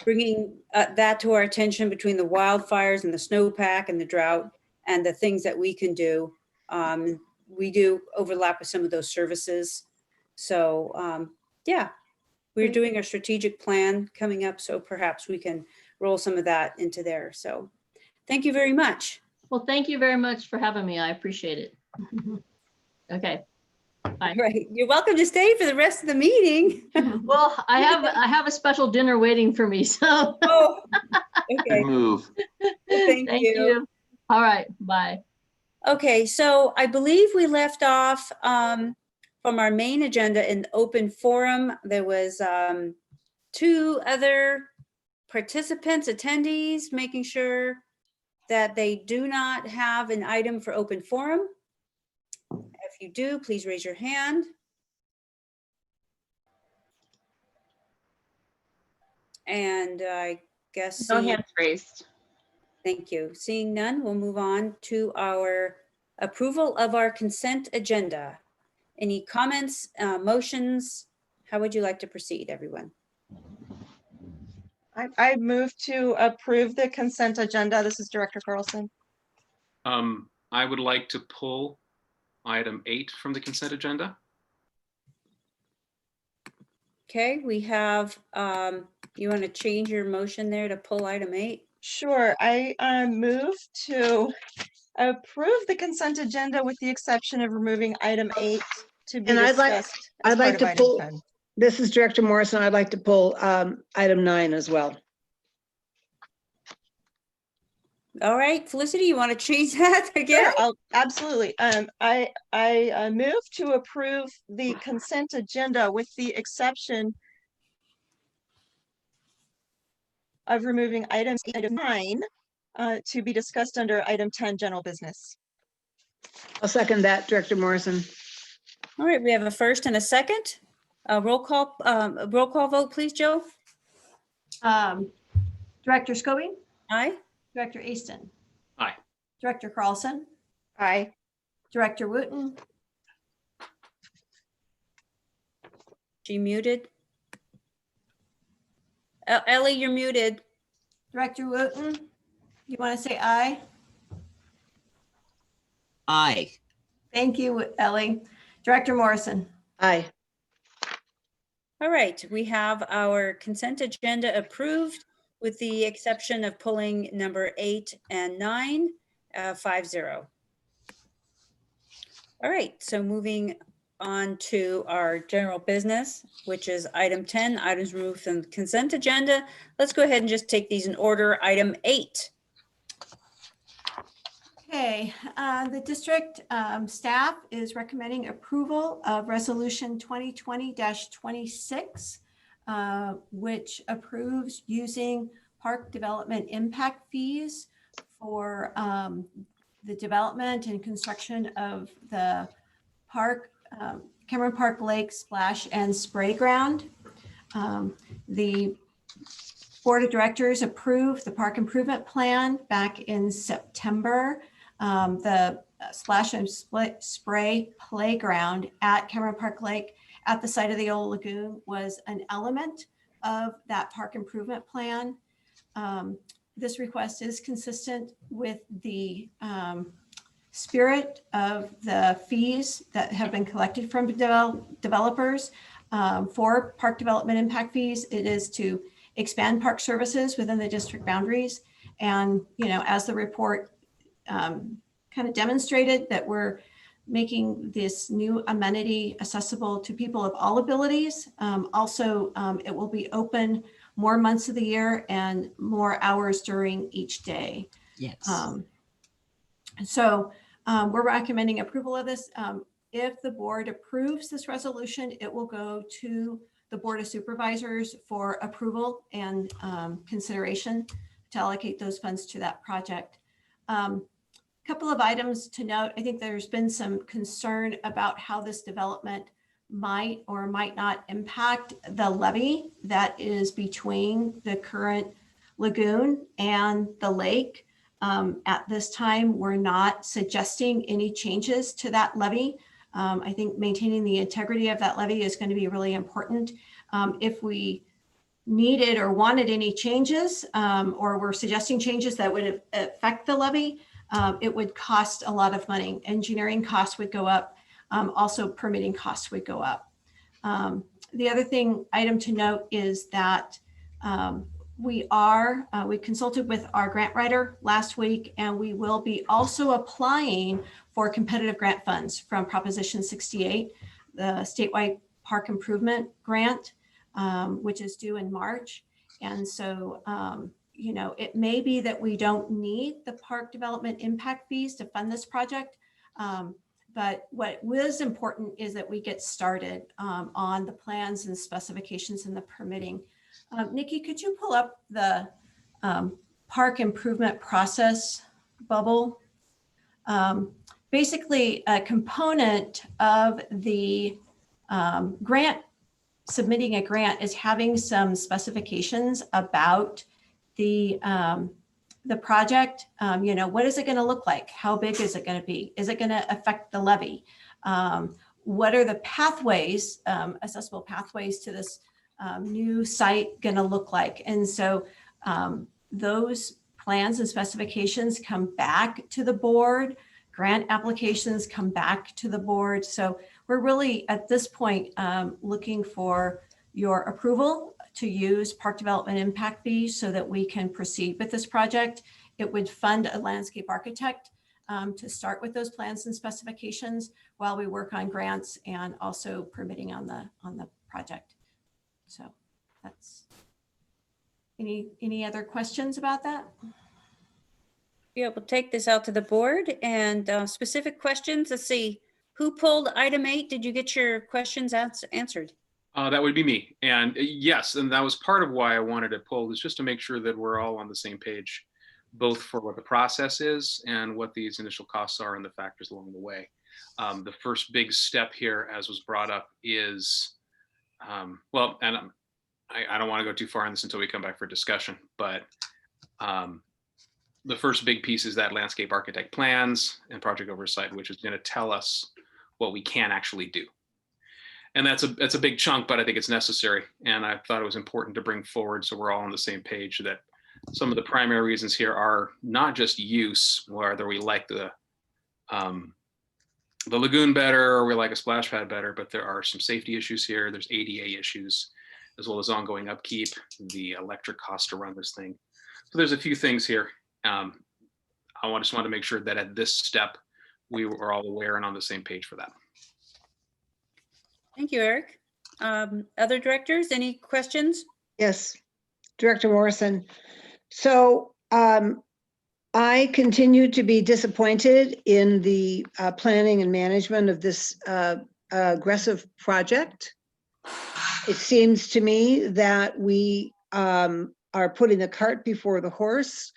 bringing that to our attention between the wildfires and the snowpack and the drought and the things that we can do. We do overlap with some of those services. So yeah, we're Great. doing a strategic plan coming up, so perhaps we can roll some of that into there. So thank you very much. Well, thank you very much for having me. I appreciate it. Okay. Bye. Right. You're welcome to stay for the rest of the meeting. Well, I have a special dinner waiting for me, so. Oh, Good okay. move. Thank you. All right, bye. Okay, so I believe we left off from our main agenda in open forum. There was 2 other participants, attendees, making sure that they do not have an item for open forum. If you do, please raise your hand. And I guess. No hands raised. Thank you. Seeing none, we'll move on to our approval of our consent agenda. Any comments, motions? How would you like to proceed, everyone? I move to approve the consent agenda. This is Director Carlson. I would like to pull item 8 from the consent agenda. Okay, we have, you want to change your motion there to pull item 8? Sure, I move to approve the consent agenda with the exception of removing item 8 to be And discussed. as I'd part like of to item pull, 10. this is Director Morrison. I'd like to pull item 9 as well. All right, Felicity, you want to change that again? Sure, absolutely. I move to approve the consent agenda with the exception of removing item 9 to be discussed under item 10, general business. I'll second that, Director Morrison. All right, we have a first and a second. Roll call vote, please, Joe. Director Scobie, Aye. Director Easton. Aye. Director Carlson, Aye. Director Wooten, She muted. Ellie, you're muted. Director Wooten, you want to say aye? Aye. Thank you, Ellie. Director Morrison. Aye. All right, we have our consent agenda approved with the exception of pulling number 8 and 9, 5-0. All right, so moving on to our general business, which is item 10, items removed from the consent agenda. Let's go ahead and just take these in order. Item 8. Okay, the district staff is recommending approval of resolution 2020-26, which approves using park development impact fees for the development and construction of the park, Cameron Park Lake Splash and Spray Ground. The Board of Directors approved the park improvement plan back in September. The Splash and Spray Playground at Cameron Park Lake at the site of the old lagoon was an element of that park improvement plan. This request is consistent with the spirit of the fees that have been collected from developers for park development impact fees. It is to expand park services within the district boundaries. And, you know, as the report kind of demonstrated, that we're making this new amenity accessible to people of all abilities. Also, it will be open more months of the year and more hours during each day. Yes. So we're recommending approval of this. If the board approves this resolution, it will go to the Board of Supervisors for approval and consideration to allocate those funds to that project. Couple of items to note. I think there's been some concern about how this development might or might not impact the levee that is between the current lagoon and the lake. At this time, we're not suggesting any changes to that levee. I think maintaining the integrity of that levee is going to be really important. If we needed or wanted any changes, or were suggesting changes that would affect the levee, it would cost a lot of money. Engineering costs would go up. Also permitting costs would go up. The other item to note is that we consulted with our grant writer last week, and we will be also applying for competitive grant funds from Proposition 68, the statewide park improvement grant, which is due in March. And so, you know, it may be that we don't need the park development impact fees to fund this project. But what was important is that we get started on the plans and specifications and the permitting. Nikki, could you pull up the park improvement process bubble? Basically, a component of the grant, submitting a grant, is having some specifications about the project. You know, what is it going to look like? How big is it going to be? Is it going to affect the levee? What are the pathways, accessible pathways to this new site going to look like? And so those plans and specifications come back to the board. Grant applications come back to the board. So we're really at this point looking for your approval to use park development impact fees so that we can proceed with this project. It would fund a landscape architect to start with those plans and specifications while we work on grants and also permitting on the project. So that's any other questions about that? Yeah, we'll take this out to the board and specific questions. Let's see, who pulled item 8? Did you get your questions answered? That would be me. And yes, and that was part of why I wanted to pull, is just to make sure that we're all on the same page, both for what the process is and what these initial costs are and the factors along the way. The first big step here, as was brought up, is, well, and I don't want to go too far on this until we come back for discussion, but the first big piece is that landscape architect plans and project oversight, which is going to tell us what we can actually do. And that's a big chunk, but I think it's necessary. And I thought it was important to bring forward so we're all on the same page, that some of the primary reasons here are not just use, whether we like the lagoon better or we like a splash pad better, but there are some safety issues here. There's ADA issues, as well as ongoing upkeep, the electric cost to run this thing. So there's a few things here. I just want to make sure that at this step, we were all aware and on the same page for that. Thank you, Eric. Other directors, any questions? Yes, Director Morrison. So I continue to be disappointed in the planning and management of this aggressive project. It seems to me that we are putting the cart before the horse,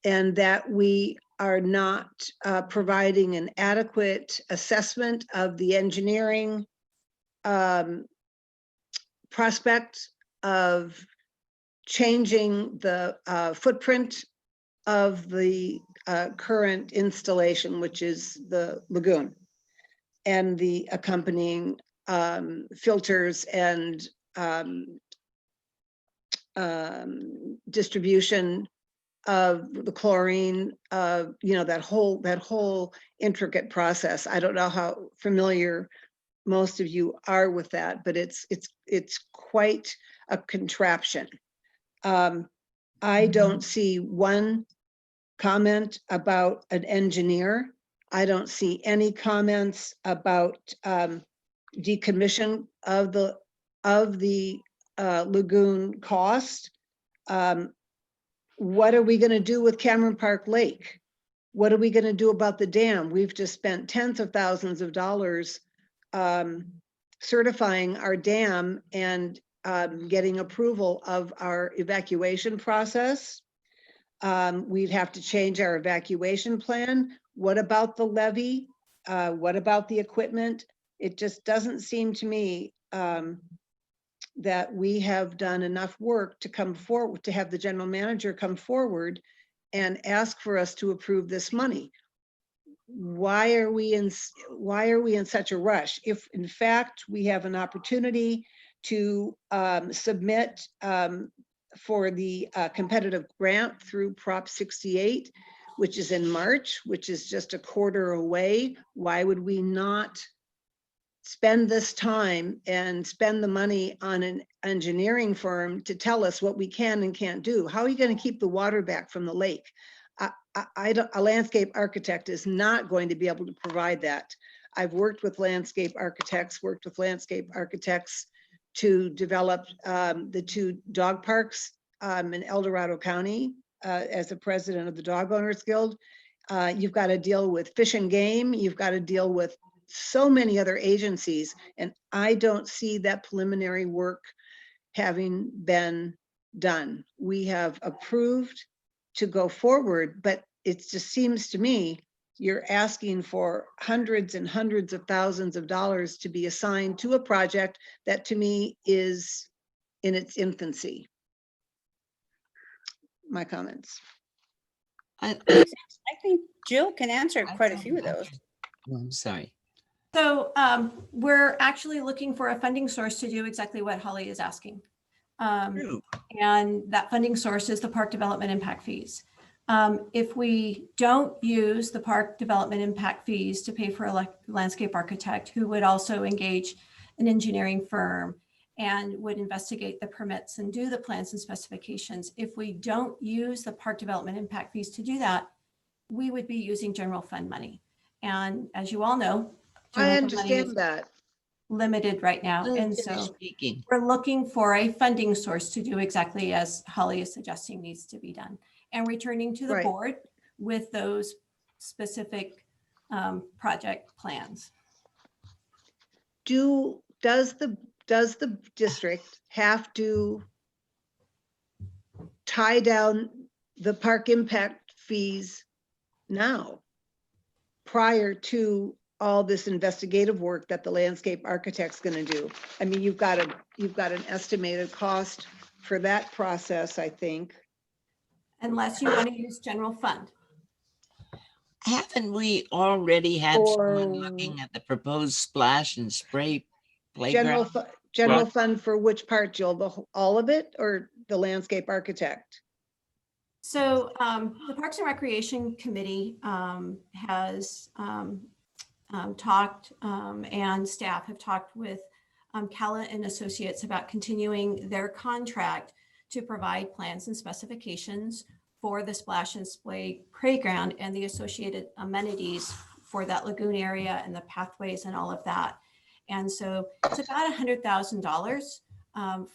and that we are not providing an adequate assessment of the engineering prospect of changing the footprint of the current installation, which is the lagoon, and the accompanying filters and distribution of the chlorine, you know, that whole intricate process. I don't know how familiar most of you are with that, but it's quite a contraption. I don't see one comment about an engineer. I don't see any comments about decommission of the lagoon cost. What are we going to do with Cameron Park Lake? What are we going to do about the dam? We've just spent tens of thousands of dollars certifying our dam and getting approval of our evacuation process. We'd have to change our evacuation plan. What about the levee? What about the equipment? It just doesn't seem to me that we have done enough work to come forward, to have the general manager come forward and ask for us to approve this money. Why are we in such a rush? If in fact we have an opportunity to submit for the competitive grant through Prop 68, which is in March, which is just a quarter away, why would we not spend this time and spend the money on an engineering firm to tell us what we can and can't do. How are you going to keep the water back from the lake? A landscape architect is not going to be able to provide that. I've worked with landscape architects to develop the 2 dog parks in El Dorado County as the president of the Dog Owners Guild. You've got to deal with Fish and Game. You've got to deal with so many other agencies. And I don't see that preliminary work having been done. We have approved to go forward, but it just seems to me you're asking for hundreds and hundreds of thousands of dollars to be assigned to a project that to me is in its infancy. My comments. I think Jill can answer quite a few of those. Oh, I'm sorry. So we're actually looking for a funding source to do exactly what Holly is asking. And that funding source is the park development impact fees. If we don't use the park development impact fees to pay for a landscape architect who would also engage an engineering firm and would investigate the permits and do the plans and specifications, if we don't use the park development impact fees to do that, we would be using general fund money. And as you all know, I understand that. Limited right now. And so we're looking for a funding source to do exactly as Holly is suggesting needs to be done, and returning to the board with those specific project plans. Does the district have to tie down the park impact fees now prior to all this investigative work that the landscape architect's going to do? I mean, you've got an estimated cost for that process, I think. Unless you want to use general fund. Haven't we already had someone looking at the proposed splash and spray playground? General fund for which part, Jill? All of it, or the landscape architect? So the Parks and Recreation Committee has talked, and staff have talked with Calla and Associates about continuing their contract to provide plans and specifications for the splash and splay playground and the associated amenities for that lagoon area and the pathways and all of that. And so it's about $100,000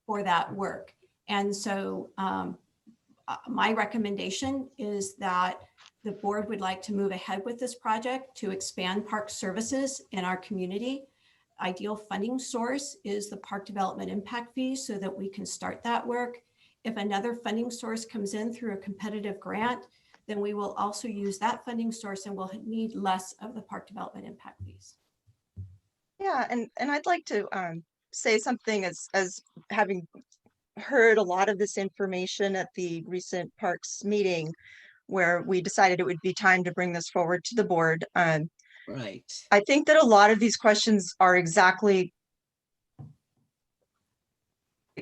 for that work. And so my recommendation is that the board would like to move ahead with this project to expand park services in our community. Ideal funding source is the park development impact fee so that we can start that work. If another funding source comes in through a competitive grant, then we will also use that funding source and we'll need less of the park development impact fees. Yeah, and I'd like to say something as having heard a lot of this information at the recent parks meeting where we decided it would be time to bring this forward to the board. Right. I think that a lot of these questions are exactly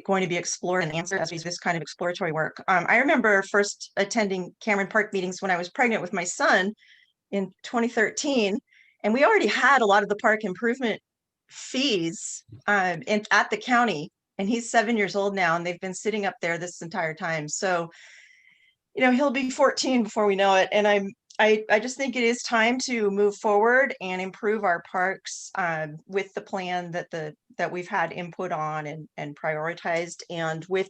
going to be explored and answered as we do this kind of exploratory work. I remember first attending Cameron Park meetings when I was pregnant with my son in 2013, and we already had a lot of the park improvement fees at the county, and he's 7 years old now, and they've been sitting up there this entire time. So, you know, he'll be 14 before we know it. And I just think it is time to move forward and improve our parks with the plan that we've had input on and prioritized, and with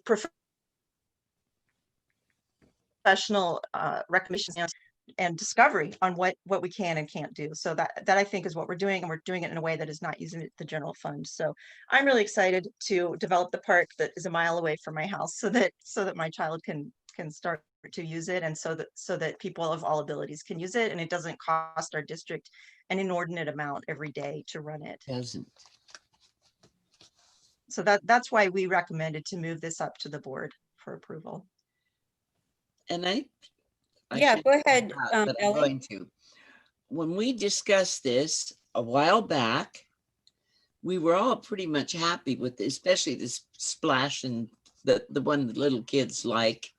professional recommendations and discovery on what we can and can't do. So that I think is what we're doing, and we're doing it in a way that is not using the general fund. So I'm really excited to develop the park that is a mile away from my house so that my child can start to use it, and so that people of all abilities can use it, and it doesn't cost our district an inordinate amount every day to run it. Doesn't. So that's why we recommended to move this up to the board for approval. And I Yeah, go ahead, but I'm Ellie. going to. When we discussed this a while back, we were all pretty much happy with this, especially this splash and the one the little kids like.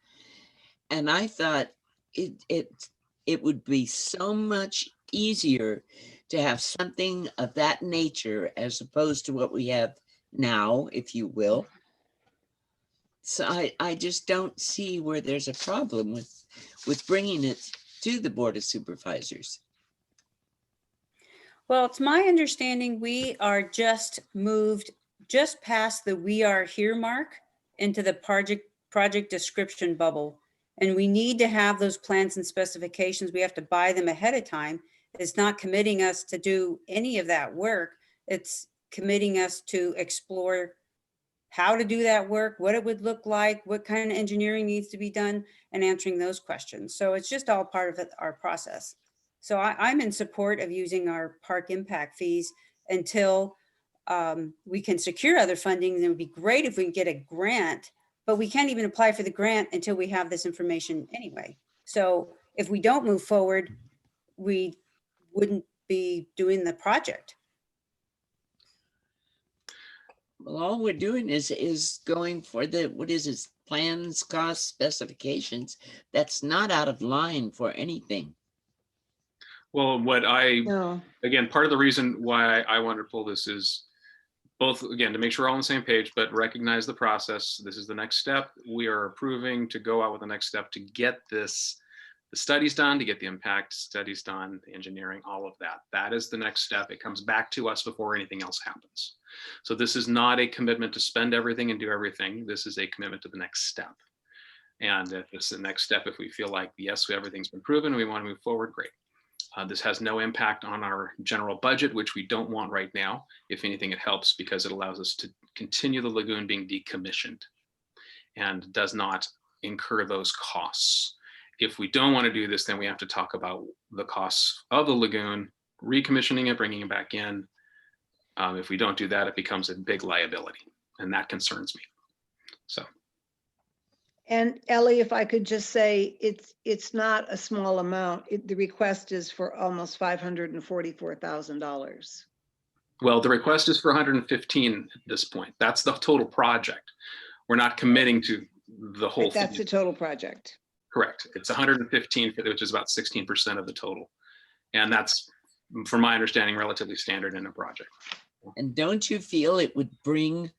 And I thought it would be so much easier to have something of that nature as opposed to what we have now, if you will. So I just don't see where there's a problem with bringing it to the Board of Supervisors. Well, it's my understanding we are just past the "we are here" mark into the project description bubble. And we need to have those plans and specifications. We have to buy them ahead of time. It's not committing us to do any of that work. It's committing us to explore how to do that work, what it would look like, what kind of engineering needs to be done, and answering those questions. So it's just all part of our process. So I'm in support of using our park impact fees until we can secure other funding. And it would be great if we can get a grant, but we can't even apply for the grant until we have this information anyway. So if we don't move forward, we wouldn't be doing the project. Well, all we're doing is going for the, what is it, plans, costs, specifications. That's not out of line for anything. Well, again, part of the reason why I wanted to pull this is both, again, to make sure we're all on the same page, but recognize the process. This is the next step. We are approving to go out with the next step to get the studies done, to get the impact studies done, the engineering, all of that. That is the next step. It comes back to us before anything else happens. So this is not a commitment to spend everything and do everything. This is a commitment to the next step. And if it's the next step, if we feel like, yes, everything's been proven, we want to move forward, great. This has no impact on our general budget, which we don't want right now. If anything, it helps because it allows us to continue the lagoon being decommissioned and does not incur those costs. If we don't want to do this, then we have to talk about the costs of the lagoon, recommissioning it, bringing it back in. If we don't do that, it becomes a big liability, and that concerns me. So. And Ellie, if I could just say, it's not a small amount. The request is for almost $544,000. Well, the request is for 115 at this point. That's the total project. We're not committing to the whole thing. That's the total project. Correct. It's 115, which is about 16% of the total. And that's, from my understanding, relatively standard in a project. And don't you feel it would bring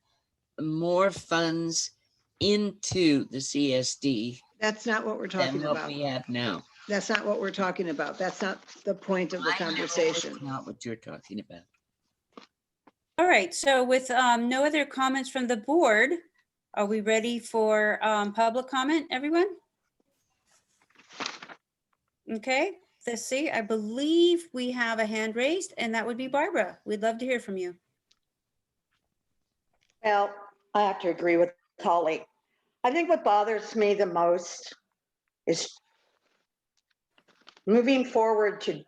more funds into the CSD? That's not what we're talking than what about. we have now. That's not what we're talking about. That's not the point of the conversation. That's not what you're talking about. All right, so with no other comments from the board, are we ready for public comment, everyone? Okay, let's see. I believe we have a hand raised, and that would be Barbara. We'd love to hear from you. Well, I have to agree with Holly. I think what bothers me the most is moving forward to,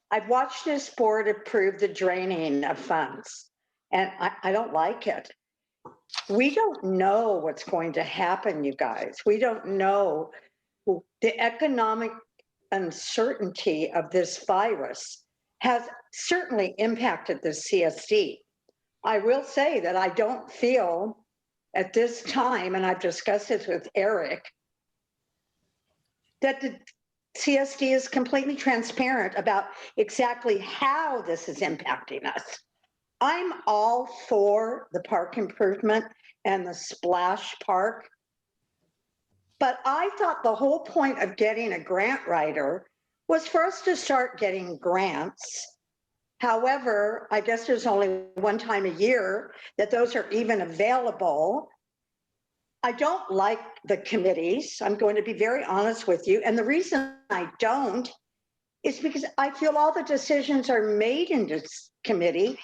I've watched this board approve the draining of funds, and I don't like it. We don't know what's going to happen, you guys. We don't know the economic uncertainty of this virus has certainly impacted the CSD. I will say that I don't feel at this time, and I've discussed this with Eric, that the CSD is completely transparent about exactly how this is impacting us. I'm all for the park improvement and the splash park, but I thought the whole point of getting a grant writer was for us to start getting grants. However, I guess there's only one time a year that those are even available. I don't like the committees. I'm going to be very honest with you. And the reason I don't is because I feel all the decisions are made in this committee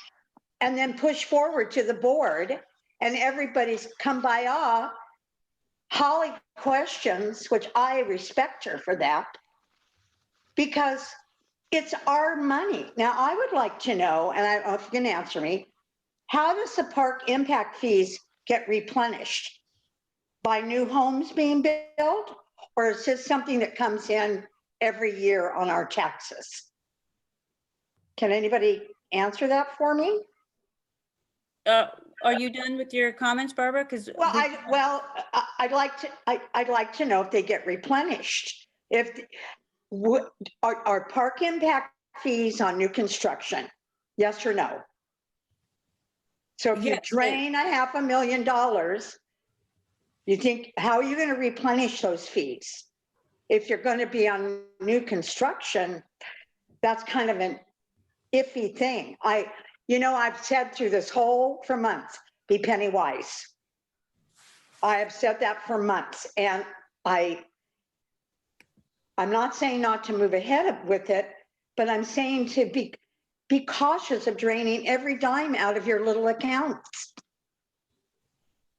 and then pushed forward to the board, and everybody's come by Holly questions, which I respect her for that, because it's our money. Now, I would like to know, and I don't know if you can answer me, how does the park impact fees get replenished? By new homes being built? Or is this something that comes in every year on our taxes? Can anybody answer that for me? Are you done with your comments, Barbara? Because I'd like to know if they get replenished. If our park impact fees on new construction? Yes or no? So if you Yes, drain $500,000, you think, how are you going to replenish those fees? If you're going to be on new construction, that's kind of an iffy thing. I've said through this whole for months, be penny wise. I have said that for months, and I'm not saying not to move ahead with it, but I'm saying to be cautious of draining every dime out of your little accounts.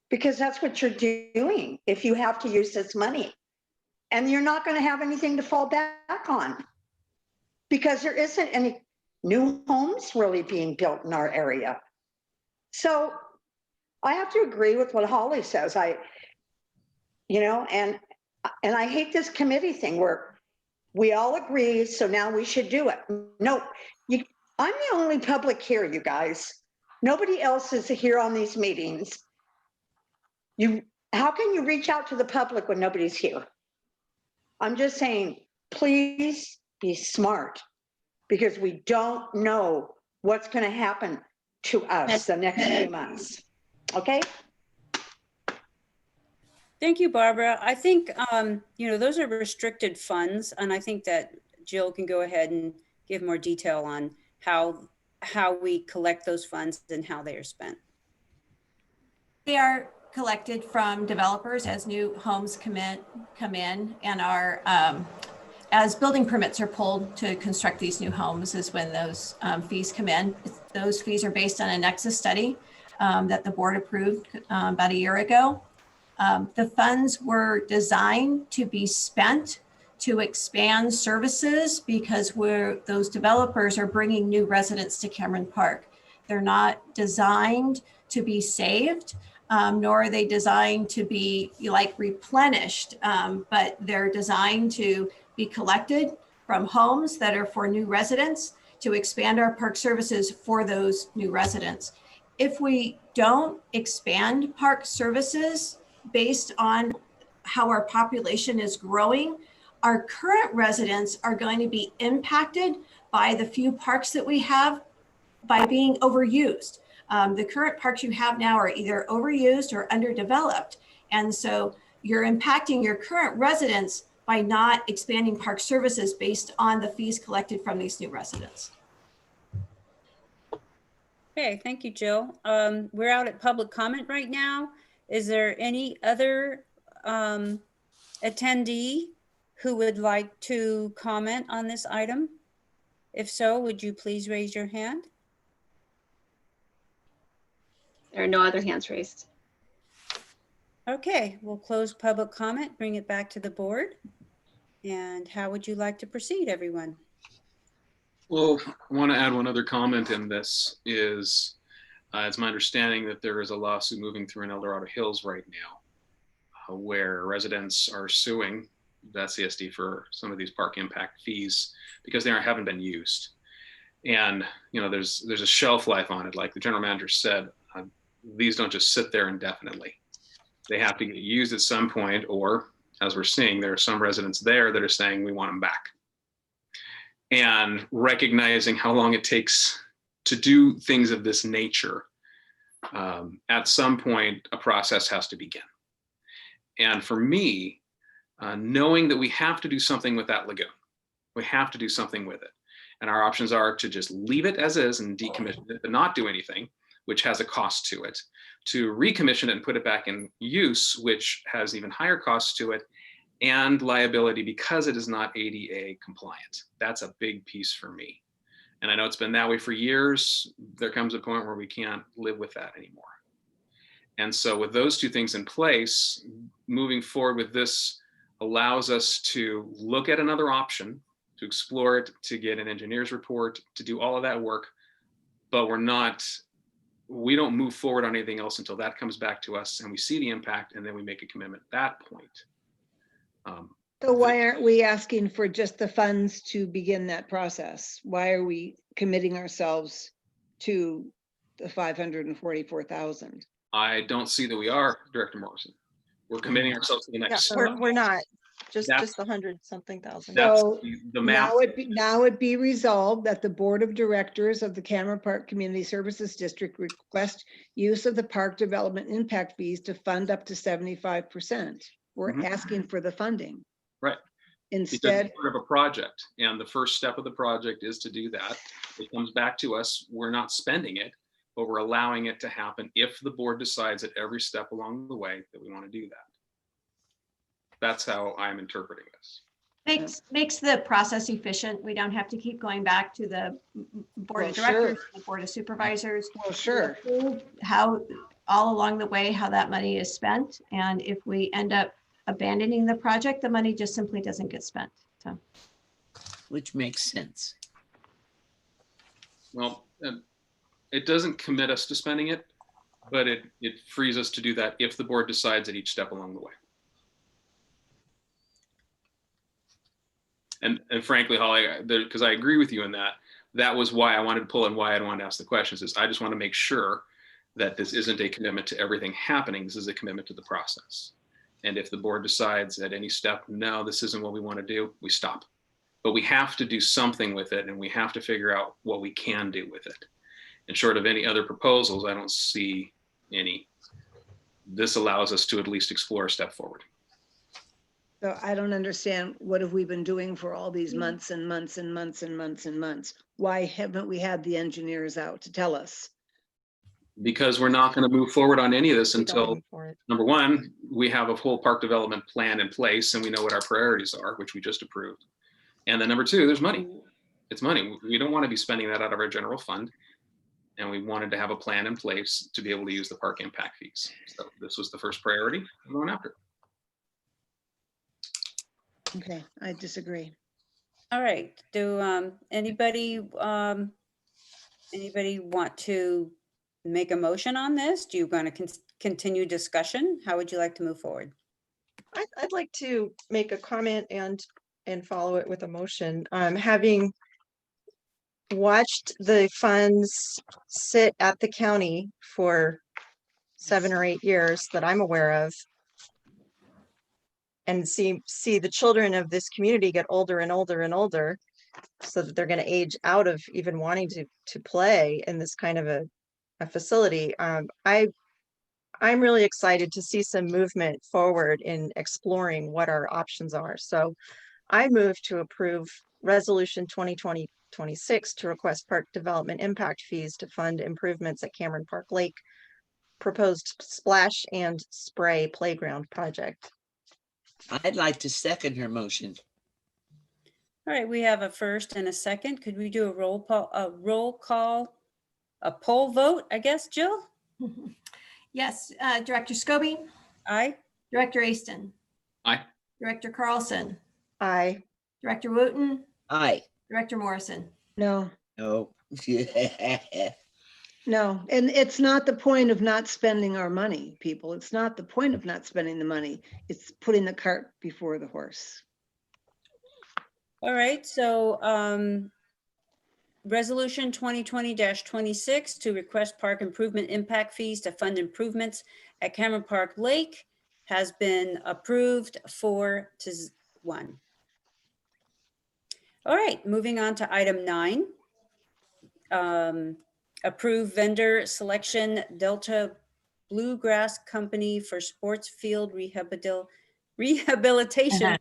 Because that's what you're doing if you have to use this money. And you're not going to have anything to fall back on because there isn't any new homes really being built in our area. So I have to agree with what Holly says. And I hate this committee thing where we all agree, so now we should do it. No, I'm the only public here, you guys. Nobody else is here on these meetings. How can you reach out to the public when nobody's here? I'm just saying, please be smart because we don't know what's going to happen to us the next few months. Okay? Thank you, Barbara. I think, those are restricted funds, and I think that Jill can go ahead and give more detail on how we collect those funds and how they are spent. They are collected from developers as new homes come in and are, as building permits are pulled to construct these new homes is when those fees come in. Those fees are based on a Nexus study that the board approved about a year ago. The funds were designed to be spent to expand services because those developers are bringing new residents to Cameron Park. They're not designed to be saved, nor are they designed to be like replenished, but they're designed to be collected from homes that are for new residents to expand our park services for those new residents. If we don't expand park services based on how our population is growing, our current residents are going to be impacted by the few parks that we have by being overused. The current parks you have now are either overused or underdeveloped. And so you're impacting your current residents by not expanding park services based on the fees collected from these new residents. Okay, thank you, Jill. We're out at public comment right now. Is there any other attendee who would like to comment on this item? If so, would you please raise your hand? There are no other hands raised. Okay, we'll close public comment, bring it back to the board. And how would you like to proceed, everyone? Well, I want to add one other comment in this is, it's my understanding that there is a lawsuit moving through in El Dorado Hills right now where residents are suing the CSD for some of these park impact fees because they haven't been used. And, there's a shelf life on it. Like the general manager said, these don't just sit there indefinitely. They have to get used at some point, or as we're seeing, there are some residents there that are saying we want them back. And recognizing how long it takes to do things of this nature, at some point, a process has to begin. And for me, knowing that we have to do something with that lagoon, we have to do something with it. And our options are to just leave it as is and decommission it, but not do anything, which has a cost to it, to recommission it and put it back in use, which has even higher costs to it, and liability because it is not ADA compliant. That's a big piece for me. And I know it's been that way for years. There comes a point where we can't live with that anymore. And so with those two things in place, moving forward with this allows us to look at another option, to explore it, to get an engineer's report, to do all of that work, but we don't move forward on anything else until that comes back to us and we see the impact and then we make a commitment at that point. So why aren't we asking for just the funds to begin that process? Why are we committing ourselves to the 544,000? I don't see that we are, Director Morrison. We're committing ourselves to the next. Yeah, we're not. Just That's- the 100-something thousand. That's So the math. now it be resolved that the Board of Directors of the Cameron Park Community Services District request use of the park development impact fees to fund up to 75%. We're Mhm. asking for the funding. Right. Because Instead, it's part of a project, and the first step of the project is to do that. It comes back to us, we're not spending it, but we're allowing it to happen if the board decides at every step along the way that we want to do that. That's how I'm interpreting this. Makes the process efficient. We don't have to keep going back to the board of Well, sure. directors, the board of supervisors. well, sure. How, all along the way, how that money is spent. And if we end up abandoning the project, the money just simply doesn't get spent. So, Which makes sense. Well, it doesn't commit us to spending it, but it frees us to do that if the board decides at each step along the way. And frankly, Holly, because I agree with you in that, that was why I wanted to pull and why I wanted to ask the questions is I just want to make sure that this isn't a commitment to everything happening. This is a commitment to the process. And if the board decides at any step, no, this isn't what we want to do, we stop. But we have to do something with it, and we have to figure out what we can do with it. And short of any other proposals, I don't see any. This allows us to at least explore a step forward. So I don't understand, what have we been doing for all these months and months and months and months and months? Why haven't we had the engineers out to tell us? Because we're not going to move forward on any of this We don't until, move for it. number one, we have a full park development plan in place and we know what our priorities are, which we just approved. And then number two, there's money. It's money. We don't want to be spending that out of our general fund. And we wanted to have a plan in place to be able to use the park impact fees. So this was the first priority. We're going after it. Okay, I disagree. All right, do anybody want to make a motion on this? Do you want to continue discussion? How would you like to move forward? I'd like to make a comment and follow it with a motion. Having watched the funds sit at the county for 7 or 8 years that I'm aware of, and see the children of this community get older and older and older, so that they're going to age out of even wanting to play in this kind of a facility. I'm really excited to see some movement forward in exploring what our options are. So I move to approve Resolution 2020-26 to request park development impact fees to fund improvements at Cameron Park Lake proposed splash and spray playground project. I'd like to second her motion. All right, we have a first and a second. Could we do a roll call, a poll vote, I guess, Jill? yes, Director Scobie, Aye. Director Aston, Aye. Director Carlson, Aye. Director Wooten, Aye. Director Morrison. No, No. no, and it's not the point of not spending our money, people. It's not the point of not spending the money. It's putting the cart before the horse. All right, so Resolution 2020-26 to request park improvement impact fees to fund improvements at Cameron Park Lake has been approved 4-1. All right, moving on to item 9. Approve vendor selection Delta Bluegrass Company for sports field rehabilitation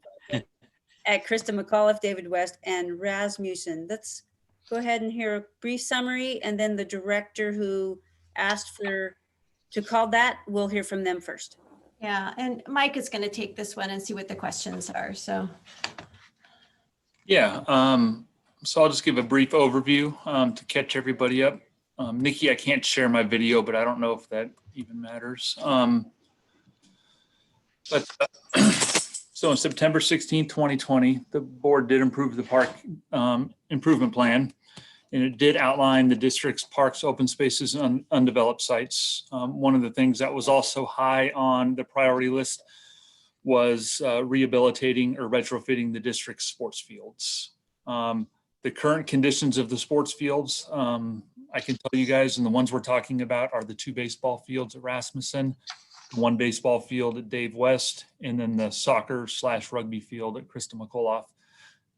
at Krista McAuliffe, David West, and Rasmussen. Let's go ahead and hear a brief summary, and then the director who asked to call that, we'll hear from them first. Yeah, and Mike is going to take this one and see what the questions are. So, Yeah, so I'll just give a brief overview to catch everybody up. Nikki, I can't share my video, but I don't know if that even matters. So on September 16, 2020, the board did approve the park improvement plan, and it did outline the district's parks, open spaces, and undeveloped sites. One of the things that was also high on the priority list was rehabilitating or retrofitting the district's sports fields. The current conditions of the sports fields, I can tell you guys, and the ones we're talking about are the 2 baseball fields at Rasmussen one baseball field at Dave West, and then the soccer/rugby field at Krista McCullough.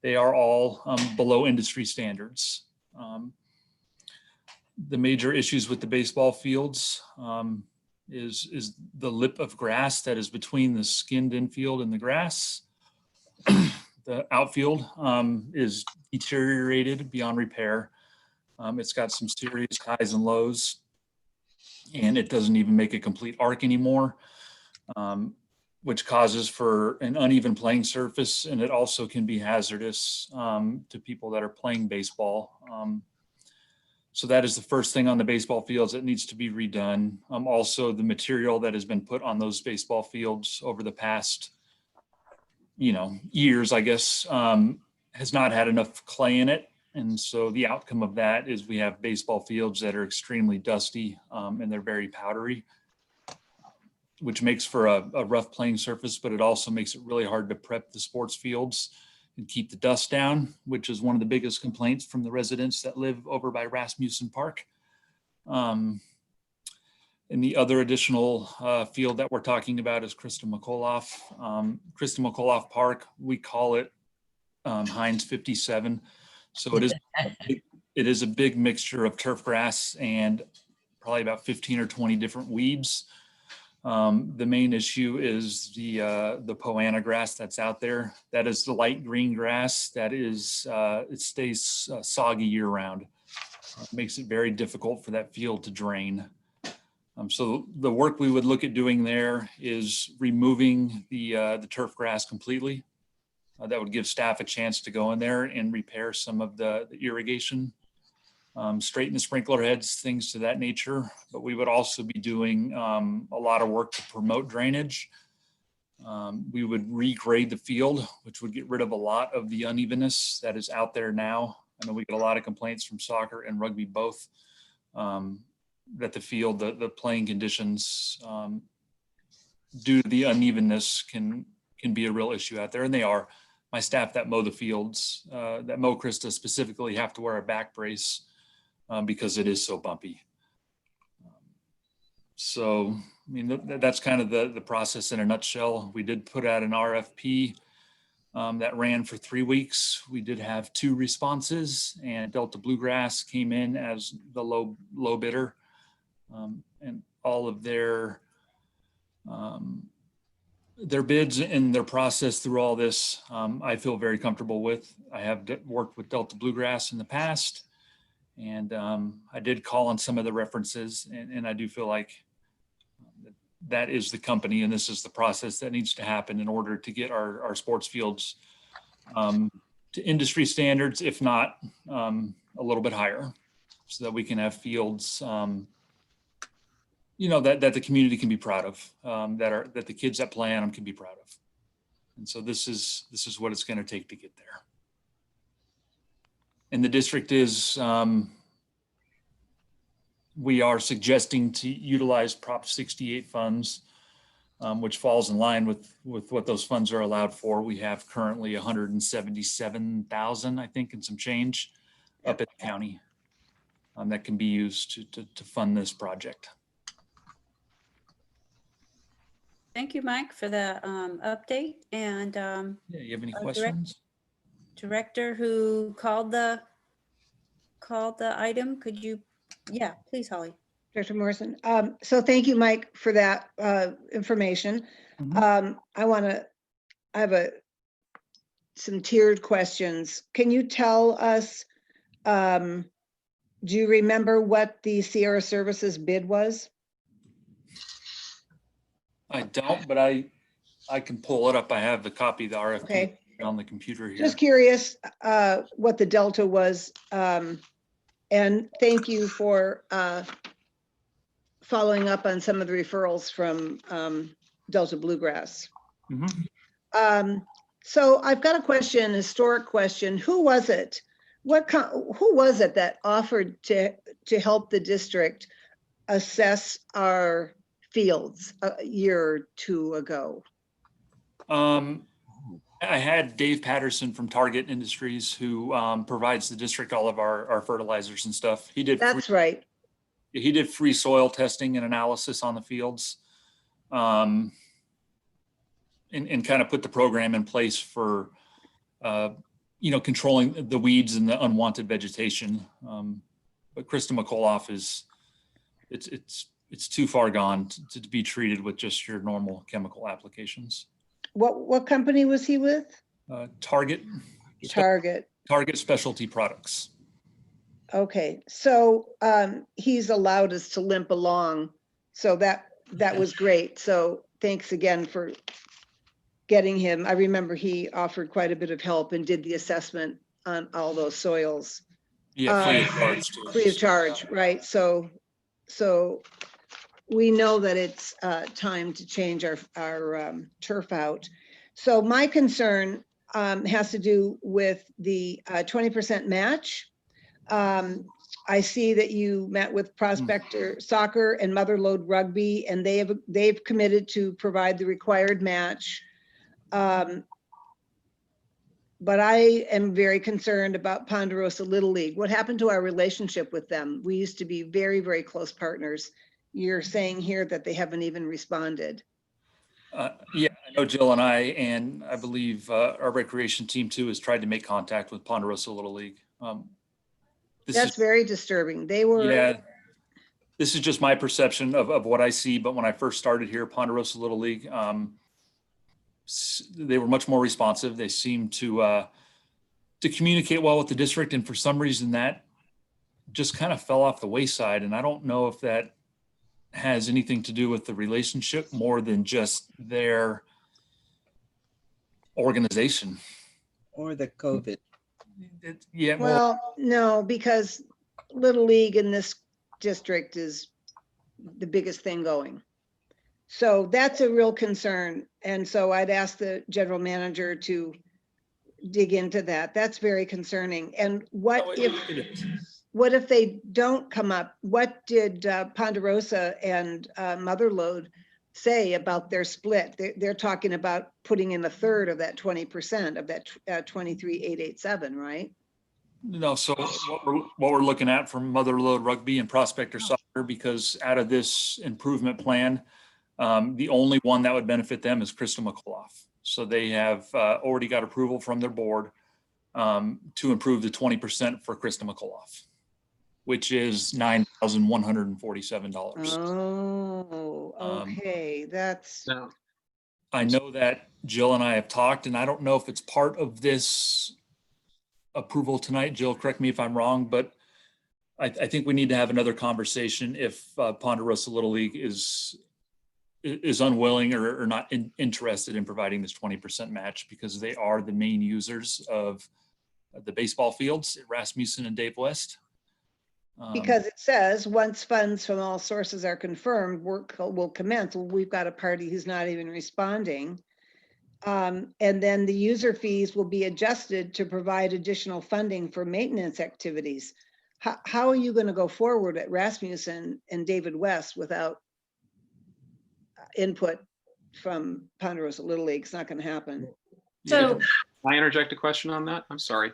They are all below industry standards. The major issues with the baseball fields is the lip of grass that is between the skinned infield and the grass. The outfield is deteriorated beyond repair. It's got some serious highs and lows, and it doesn't even make a complete arc anymore, which causes for an uneven playing surface, and it also can be hazardous to people that are playing baseball. So that is the first thing on the baseball fields that needs to be redone. Also, the material that has been put on those baseball fields over the past, years, I guess, has not had enough clay in it. And so the outcome of that is we have baseball fields that are extremely dusty and they're very powdery, which makes for a rough playing surface, but it also makes it really hard to prep the sports fields and keep the dust down, which is one of the biggest complaints from the residents that live over by Rasmussen Park. And the other additional field that we're talking about is Krista McCullough. Krista McCullough Park, we call it Heinz 57. So it is a big mixture of turf grass and probably about 15 or 20 different weeds. The main issue is the poana grass that's out there. That is the light green grass that is, it stays soggy year round. It makes it very difficult for that field to drain. So the work we would look at doing there is removing the turf grass completely. That would give staff a chance to go in there and repair some of the irrigation, straighten the sprinkler heads, things to that nature. But we would also be doing a lot of work to promote drainage. We would regrade the field, which would get rid of a lot of the unevenness that is out there now. I know we get a lot of complaints from soccer and rugby both, that the field, the playing conditions due to the unevenness can be a real issue out there, and they are. My staff that mow the fields, that mow Krista specifically, have to wear a back brace because it is so bumpy. So, I mean, that's kind of the process in a nutshell. We did put out an RFP that ran for 3 weeks. We did have 2 responses, and Delta Bluegrass came in as the low bidder, and all of their bids and their process through all this, I feel very comfortable with. I have worked with Delta Bluegrass in the past, and I did call on some of the references, and I do feel like that is the company, and this is the process that needs to happen in order to get our sports fields to industry standards, if not a little bit higher, so that we can have fields that the community can be proud of, that the kids that play on them can be proud of. And so this is what it's going to take to get there. And the district is, we are suggesting to utilize Prop 68 funds, which falls in line with what those funds are allowed for. We have currently 177,000, I think, and some change up at the county that can be used to fund this project. Thank you, Mike, for the update. And yeah, you have any questions? Director who called the item, could you? Yeah, please, Holly. Director Morrison. So thank you, Mike, for that information. Mhm. I have some tiered questions. Can you tell us, do you remember what the Sierra Services bid was? I don't, but I can pull it up. I have the copy of the RFP Okay. on the computer here. Just curious what the delta was. And thank you for following up on some of the referrals from Delta Bluegrass. Mhm. So I've got a question, a historic question. Who was it? Who was it that offered to help the district assess our fields a year or 2 ago? I had Dave Patterson from Target Industries, who provides the district all of our fertilizers and stuff. He did. That's right. He did free soil testing and analysis on the fields. and kind of put the program in place for, controlling the weeds and the unwanted vegetation. But Krista McColoff it's too far gone to be treated with just your normal chemical applications. What company was he with? Target Specialty Products. Okay, so he's allowed us to limp along. So that was great. So thanks again for getting him. I remember he offered quite a bit of help and did the assessment on all those soils. Yeah, free of charge too. Free of charge, right? So we know that it's time to change our turf out. So my concern has to do with the 20% match. I see that you met with Prospector Soccer and Motherlode Rugby, and they've committed to provide the required match. But I am very concerned about Ponderosa Little League. What happened to our relationship with them? We used to be very, very close partners. You're saying here that they haven't even responded. Yeah, I know Jill and I believe our recreation team too has tried to make contact with Ponderosa Little League. That's very disturbing. They were. Yeah, this is just my perception of what I see. But when I first started here, Ponderosa Little League, they were much more responsive. They seemed to communicate well with the district, and for some reason that just kind of fell off the wayside. And I don't know if that has anything to do with the relationship more than just their organization or the COVID. Yeah. Well, no, because Little League in this district is the biggest thing going. So that's a real concern. And so I'd ask the general manager to dig into that. That's very concerning. And what if they don't come up? What did Ponderosa and Motherlode say about their split? They're talking about putting in a third of that 20% of that 23,887, right? No, so what we're looking at from Motherlode Rugby and Prospector Soccer, because out of this improvement plan, the only one that would benefit them is Krista McColoff. So they have already got approval from their board to improve the 20% for Krista McColoff, which is $9,147. Oh, okay. That's. No. I know that Jill and I have talked, and I don't know if it's part of this approval tonight. Jill, correct me if I'm wrong, but I think we need to have another conversation if Ponderosa Little League is unwilling or not interested in providing this 20% match, because they are the main users of the baseball fields at Rasmussen and Dave West. Because it says, once funds from all sources are confirmed, work will commence. Well, we've got a party who's not even responding. And then the user fees will be adjusted to provide additional funding for maintenance activities. How are you going to go forward at Rasmussen and David West without input from Ponderosa Little League? It's not going to happen. So, Can I interject a question on that? I'm sorry.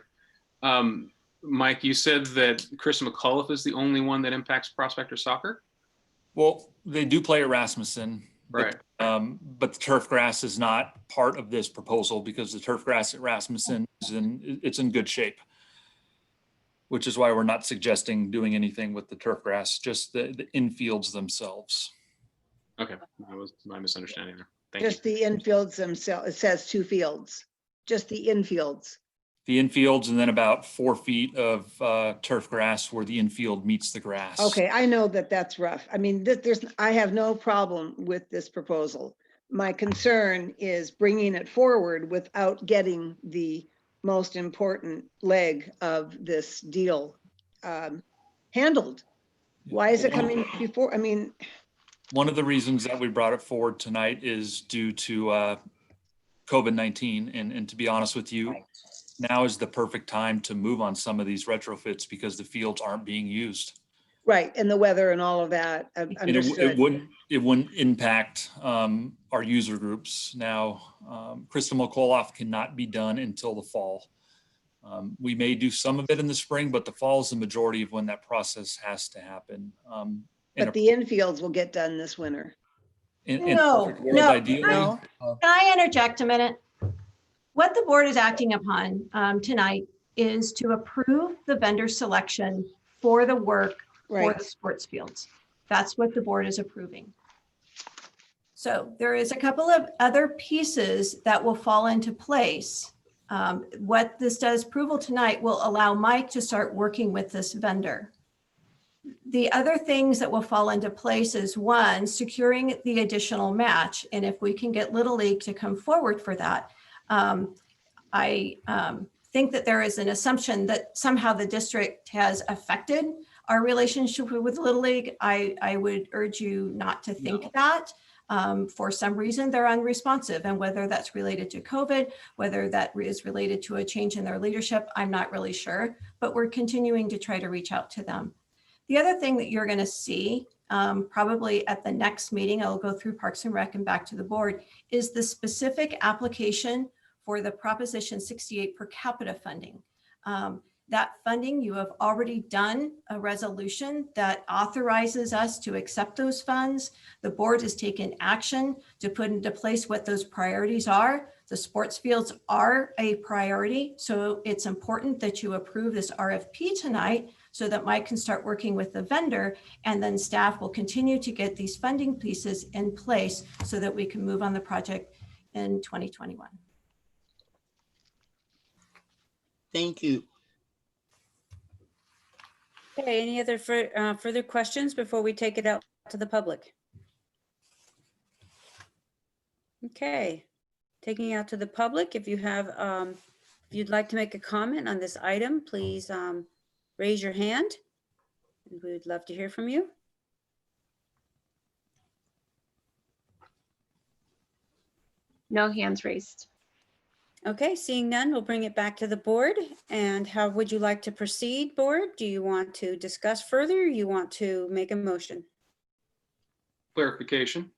Mike, you said that Krista McCullough is the only one that impacts Prospector Soccer? Well, they do play at Rasmussen, right? But the turf grass is not part of this proposal, because the turf grass at Rasmussen it's in good shape, which is why we're not suggesting doing anything with the turf grass, just the infields themselves. Okay, that was my misunderstanding there. Thank you. Just the infields themselves. It says 2 fields, just the infields. The infields, and then about 4 feet of turf grass where the infield meets the grass. Okay, I know that that's rough. I mean, I have no problem with this proposal. My concern is bringing it forward without getting the most important leg of this deal handled. Why is it coming before? I mean, one of the reasons that we brought it forward tonight is due to COVID-19, and to be honest with you, now is the perfect time to move on some of these retrofits because the fields aren't being used. Right, and the weather and all of that. Understood. It wouldn't impact our user groups. Now, Krista McColoff cannot be done until the fall. We may do some of it in the spring, but the fall is the majority of when that process has to happen. But the infields will get done this winter. in No, perfect world, no. ideally. No? Can I interject a minute? What the board is acting upon tonight is to approve the vendor selection for the work for Right. the sports fields. That's what the board is approving. So there is a couple of other pieces that will fall into place. What this does, approval tonight will allow Mike to start working with this vendor. The other things that will fall into place is one, securing the additional match. And if we can get Little League to come forward for that, I think that there is an assumption that somehow the district has affected our relationship with Little League. I would urge you not to think that. For some reason, they're unresponsive, and whether that's related to COVID, whether that is related to a change in their leadership, I'm not really sure, but we're continuing to try to reach out to them. The other thing that you're going to see probably at the next meeting, I'll go through Parks and Rec and back to the board, is the specific application for the Proposition 68 per capita funding. That funding, you have already done a resolution that authorizes us to accept those funds. The board has taken action to put into place what those priorities are. The sports fields are a priority, so it's important that you approve this RFP tonight so that Mike can start working with the vendor, and then staff will continue to get these funding pieces in place so that we can move on the project in 2021. Thank you. Okay, any other further questions before we take it out to the public? Okay, taking it out to the public. If you have, if you'd like to make a comment on this item, please raise your hand. And we would love to hear from you. No hands raised. Okay, seeing none, we'll bring it back to the board. And how would you like to proceed, board? Do you want to discuss further? Or you want to make a motion? Clarification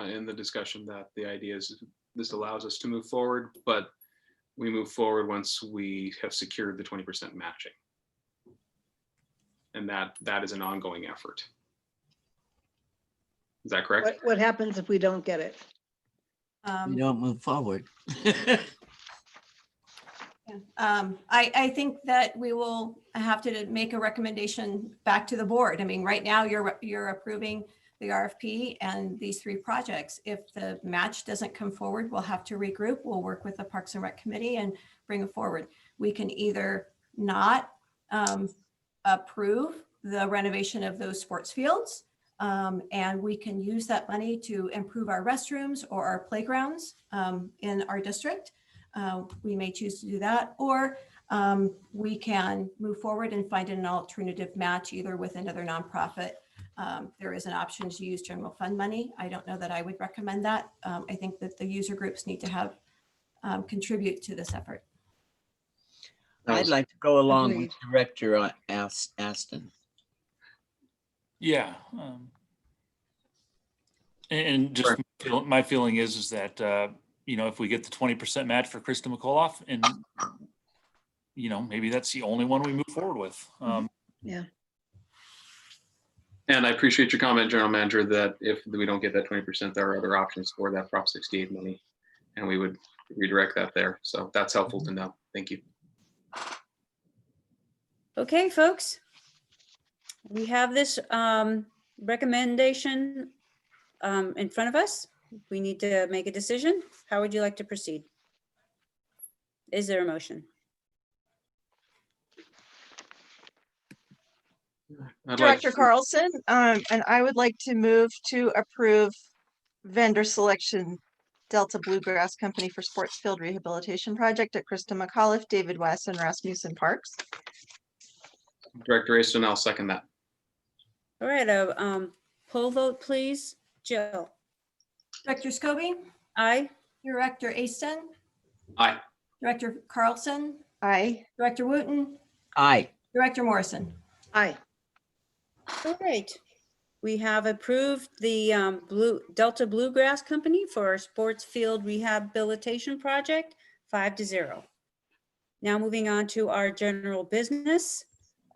in the discussion that the idea is this allows us to move forward, but we move forward once we have secured the 20% matching. And that is an ongoing effort. Is that correct? What happens if we don't get it? We don't move forward. I think that we will have to make a recommendation back to the board. I mean, right now you're approving the RFP and these 3 projects. If the match doesn't come forward, we'll have to regroup. We'll work with the Parks and Rec committee and bring it forward. We can either not approve the renovation of those sports fields, and we can use that money to improve our restrooms or our playgrounds in our district. We may choose to do that, or we can move forward and find an alternative match either with another nonprofit. There is an option to use general fund money. I don't know that I would recommend that. I think that the user groups need to have contribute to this effort. I'd like to go along Agreed. with Director Aston. Yeah. And just my feeling is that, you know, if we get the 20% match for Krista McAuliffe, and, you know, maybe that's the only one we move forward with. Yeah. And I appreciate your comment, General Manager, that if we don't get that 20%, there are other options for that Prop 68 money, and we would redirect that there. So that's helpful to know. Thank you. Okay, folks. We have this recommendation in front of us. We need to make a decision. How would you like to proceed? Is there a motion? Director Carlson, and I would like to move to approve vendor selection Delta Bluegrass Company for Sports Field Rehabilitation Project at Krista McAuliffe, David West, and Rasmussen Parks. Director Aston, I'll second that. All right, poll vote, please. Jill? Director Scobie? Aye. Director Aston? Aye. Director Carlson? Aye. Director Wooten? Aye. Director Morrison? Aye. All right. We have approved the Delta Bluegrass Company for our sports field rehabilitation project, 5-0. Now moving on to our general business.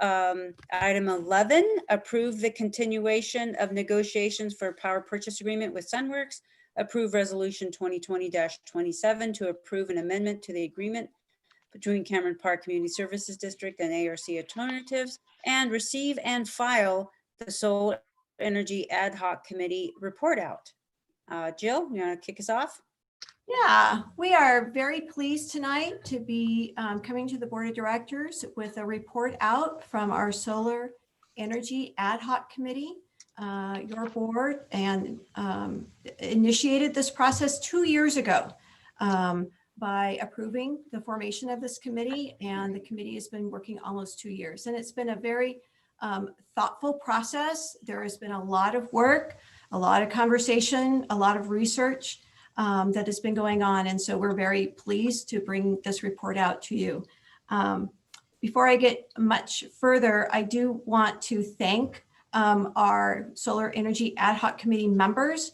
Item 11, approve the continuation of negotiations for power purchase agreement with Sunworks. Approve resolution 2020-27 to approve an amendment to the agreement between Cameron Park Community Services District and ARC Alternatives, and receive and file the Solar Energy Ad Hoc Committee report out. Jill, you want to kick us off? Yeah, we are very pleased tonight to be coming to the Board of Directors with a report out from our Solar Energy Ad Hoc Committee. Your board and initiated this process 2 years ago by approving the formation of this committee, and the committee has been working almost 2 years. And it's been a very thoughtful process. There has been a lot of work, a lot of conversation, a lot of research that has been going on. And so we're very pleased to bring this report out to you. Before I get much further, I do want to thank our Solar Energy Ad Hoc Committee members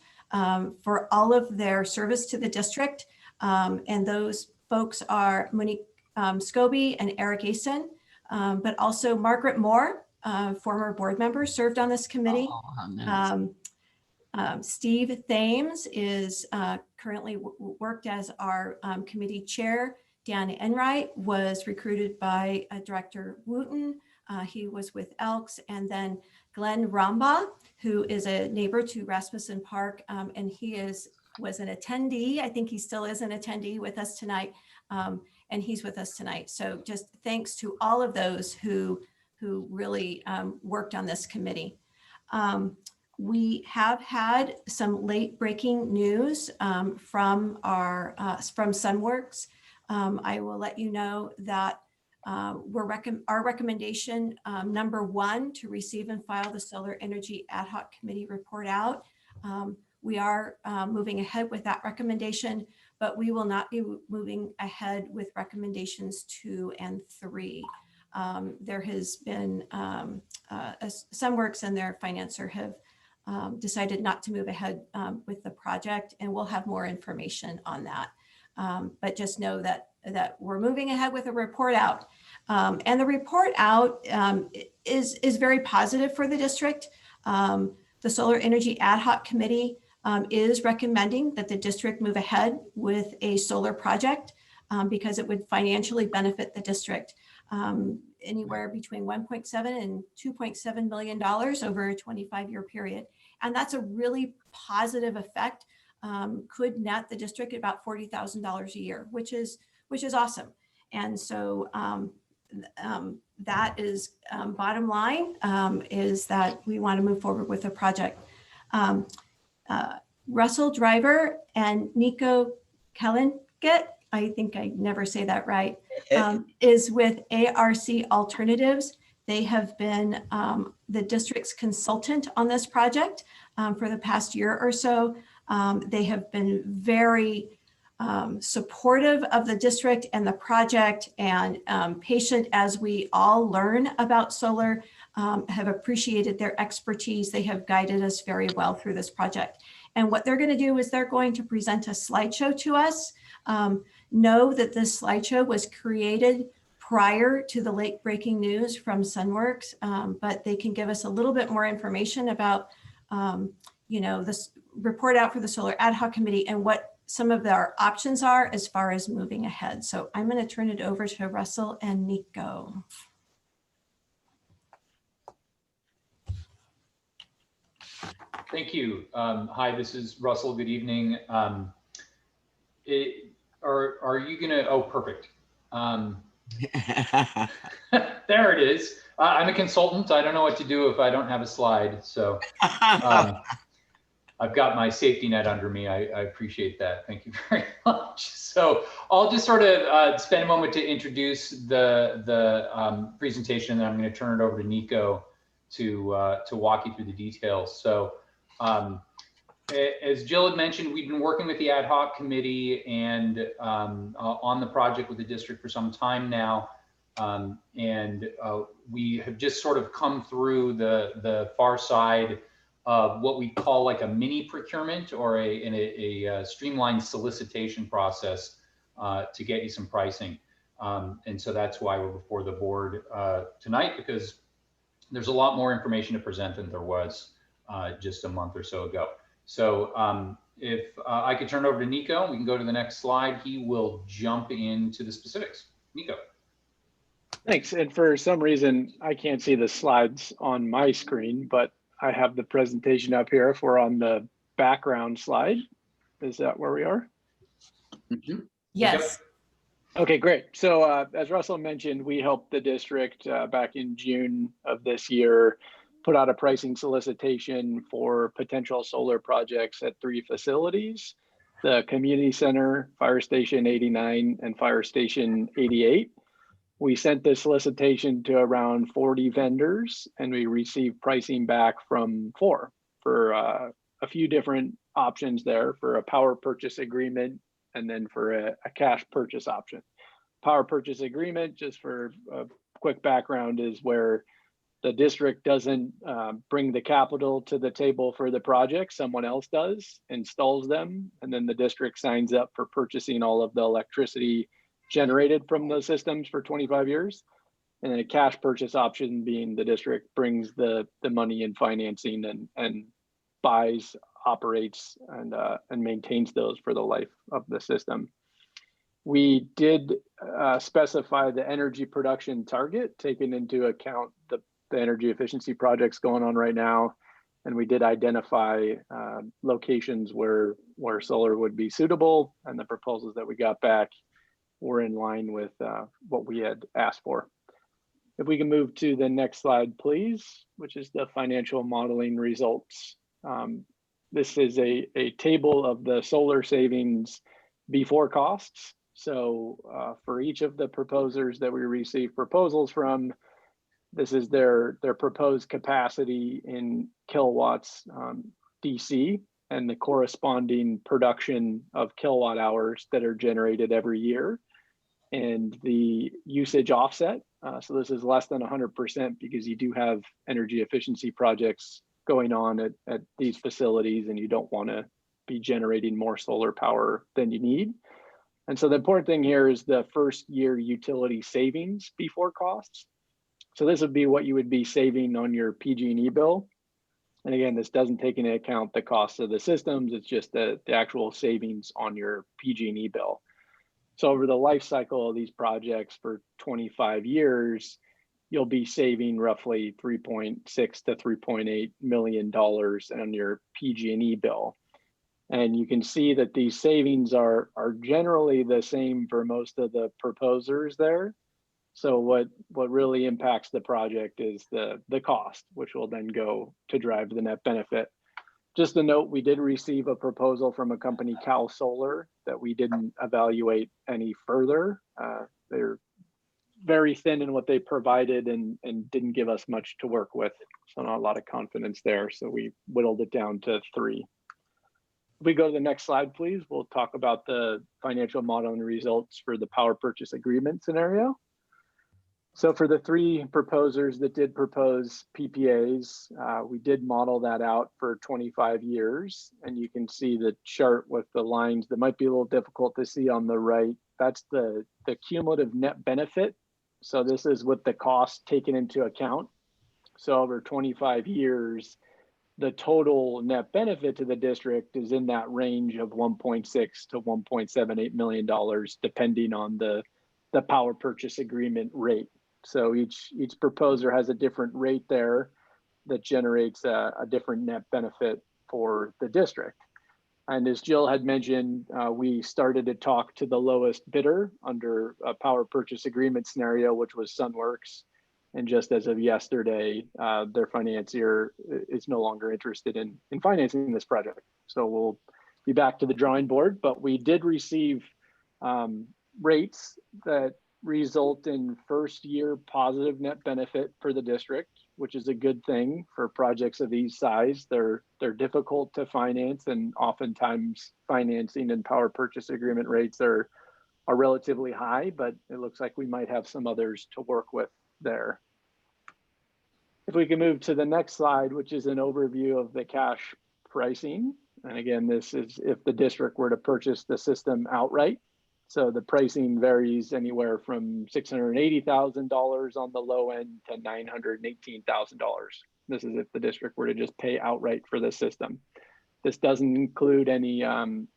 for all of their service to the district. And those folks are Monique Scobie and Eric Asen, but also Margaret Moore, former board member, served on this committee. Oh, nice. Steve Thames is currently worked as our committee chair. Dan Enright was recruited by Director Wooten. He was with Elks. And then Glenn Ramba, who is a neighbor to Rasmussen Park, and he was an attendee. I think he still is an attendee with us tonight, and he's with us tonight. So just thanks to all of those who really worked on this committee. We have had some late breaking news from Sunworks. I will let you know that our recommendation number 1 to receive and file the Solar Energy Ad Hoc Committee report out. We are moving ahead with that recommendation, but we will not be moving ahead with recommendations 2 and 3. There has been Sunworks and their financer have decided not to move ahead with the project, and we'll have more information on that. But just know that we're moving ahead with a report out. And the report out is very positive for the district. The Solar Energy Ad Hoc Committee is recommending that the district move ahead with a solar project because it would financially benefit the district anywhere between $1.7 and $2.7 million over a 25-year period. And that's a really positive effect. Could net the district about $40,000 a year, which is awesome. And so that is bottom line is that we want to move forward with the project. Russell Driver and Nico Kellenget, I think I never say that right, is with ARC Alternatives. They have been the district's consultant on this project for the past year or so. They have been very supportive of the district and the project, and patient as we all learn about solar, have appreciated their expertise. They have guided us very well through this project. And what they're going to do is they're going to present a slideshow to us. Know that this slideshow was created prior to the late breaking news from Sunworks, but they can give us a little bit more information about this report out for the Solar Ad Hoc Committee and what some of our options are as far as moving ahead. So I'm going to turn it over to Russell and Nico. Thank you. Hi, this is Russell. Good evening. Are you gonna, oh, perfect. There it is. I'm a consultant. I don't know what to do if I don't have a slide. So I've got my safety net under me. I appreciate that. Thank you very much. So I'll just sort of spend a moment to introduce the presentation, and then I'm going to turn it over to Nico to walk you through the details. So as Jill had mentioned, we've been working with the ad hoc committee and on the project with the district for some time now. And we have just sort of come through the far side of what we call like a mini procurement or a streamlined solicitation process to get you some pricing. And so that's why we're before the board tonight, because there's a lot more information to present than there was just a month or so ago. So if I could turn over to Nico, we can go to the next slide. He will jump into the specifics. Nico. Thanks. And for some reason, I can't see the slides on my screen, but I have the presentation up here. If we're on the background slide, is that where we are? Mm-hmm. Yes. Okay, great. So as Russell mentioned, we helped the district back in June of this year put out a pricing solicitation for potential solar projects at 3 facilities: the community center, Fire Station 89, and Fire Station 88. We sent this solicitation to around 40 vendors, and we received pricing back from 4 for a few different options there, for a power purchase agreement and then for a cash purchase option. Power purchase agreement, just for a quick background, is where the district doesn't bring the capital to the table for the project. Someone else does, installs them, and then the district signs up for purchasing all of the electricity generated from those systems for 25 years. And then a cash purchase option being the district brings the money in financing and buys, operates, and maintains those for the life of the system. We did specify the energy production target, taking into account the energy efficiency projects going on right now. And we did identify locations where solar would be suitable, and the proposals that we got back were in line with what we had asked for. If we can move to the next slide, please, which is the financial modeling results. This is a table of the solar savings before costs. So for each of the proposers that we receive proposals from, this is their proposed capacity in kilowatts DC, and the corresponding production of kilowatt hours that are generated every year, and the usage offset. So this is less than 100% because you do have energy efficiency projects going on at these facilities, and you don't want to be generating more solar power than you need. And so the important thing here is the first year utility savings before costs. So this would be what you would be saving on your PG&E bill. And again, this doesn't take into account the cost of the systems. It's just the actual savings on your PG&E bill. So over the life cycle of these projects for 25 years, you'll be saving roughly $3.6 to $3.8 million on your PG&E bill. And you can see that these savings are generally the same for most of the proposers there. So what really impacts the project is the cost, which will then go to drive the net benefit. Just a note, we did receive a proposal from a company, Cal Solar, that we didn't evaluate any further. They're very thin in what they provided and didn't give us much to work with. So not a lot of confidence there. So we whittled it down to 3. If we go to the next slide, please, we'll talk about the financial modeling results for the power purchase agreement scenario. So for the 3 proposers that did propose PPAs, we did model that out for 25 years. And you can see the chart with the lines that might be a little difficult to see on the right. That's the cumulative net benefit. So this is with the cost taken into account. So over 25 years, the total net benefit to the district is in that range of $1.6 to $1.78 million, depending on the power purchase agreement rate. So each proposer has a different rate there that generates a different net benefit for the district. And as Jill had mentioned, we started to talk to the lowest bidder under a power purchase agreement scenario, which was Sunworks. And just as of yesterday, their financier is no longer interested in financing this project. So we'll be back to the drawing board, but we did receive rates that result in first year positive net benefit for the district, which is a good thing for projects of these size. They're difficult to finance, and oftentimes financing and power purchase agreement rates are relatively high, but it looks like we might have some others to work with there. If we can move to the next slide, which is an overview of the cash pricing. And again, this is if the district were to purchase the system outright. So the pricing varies anywhere from $680,000 on the low end to $918,000. This is if the district were to just pay outright for the system. This doesn't include any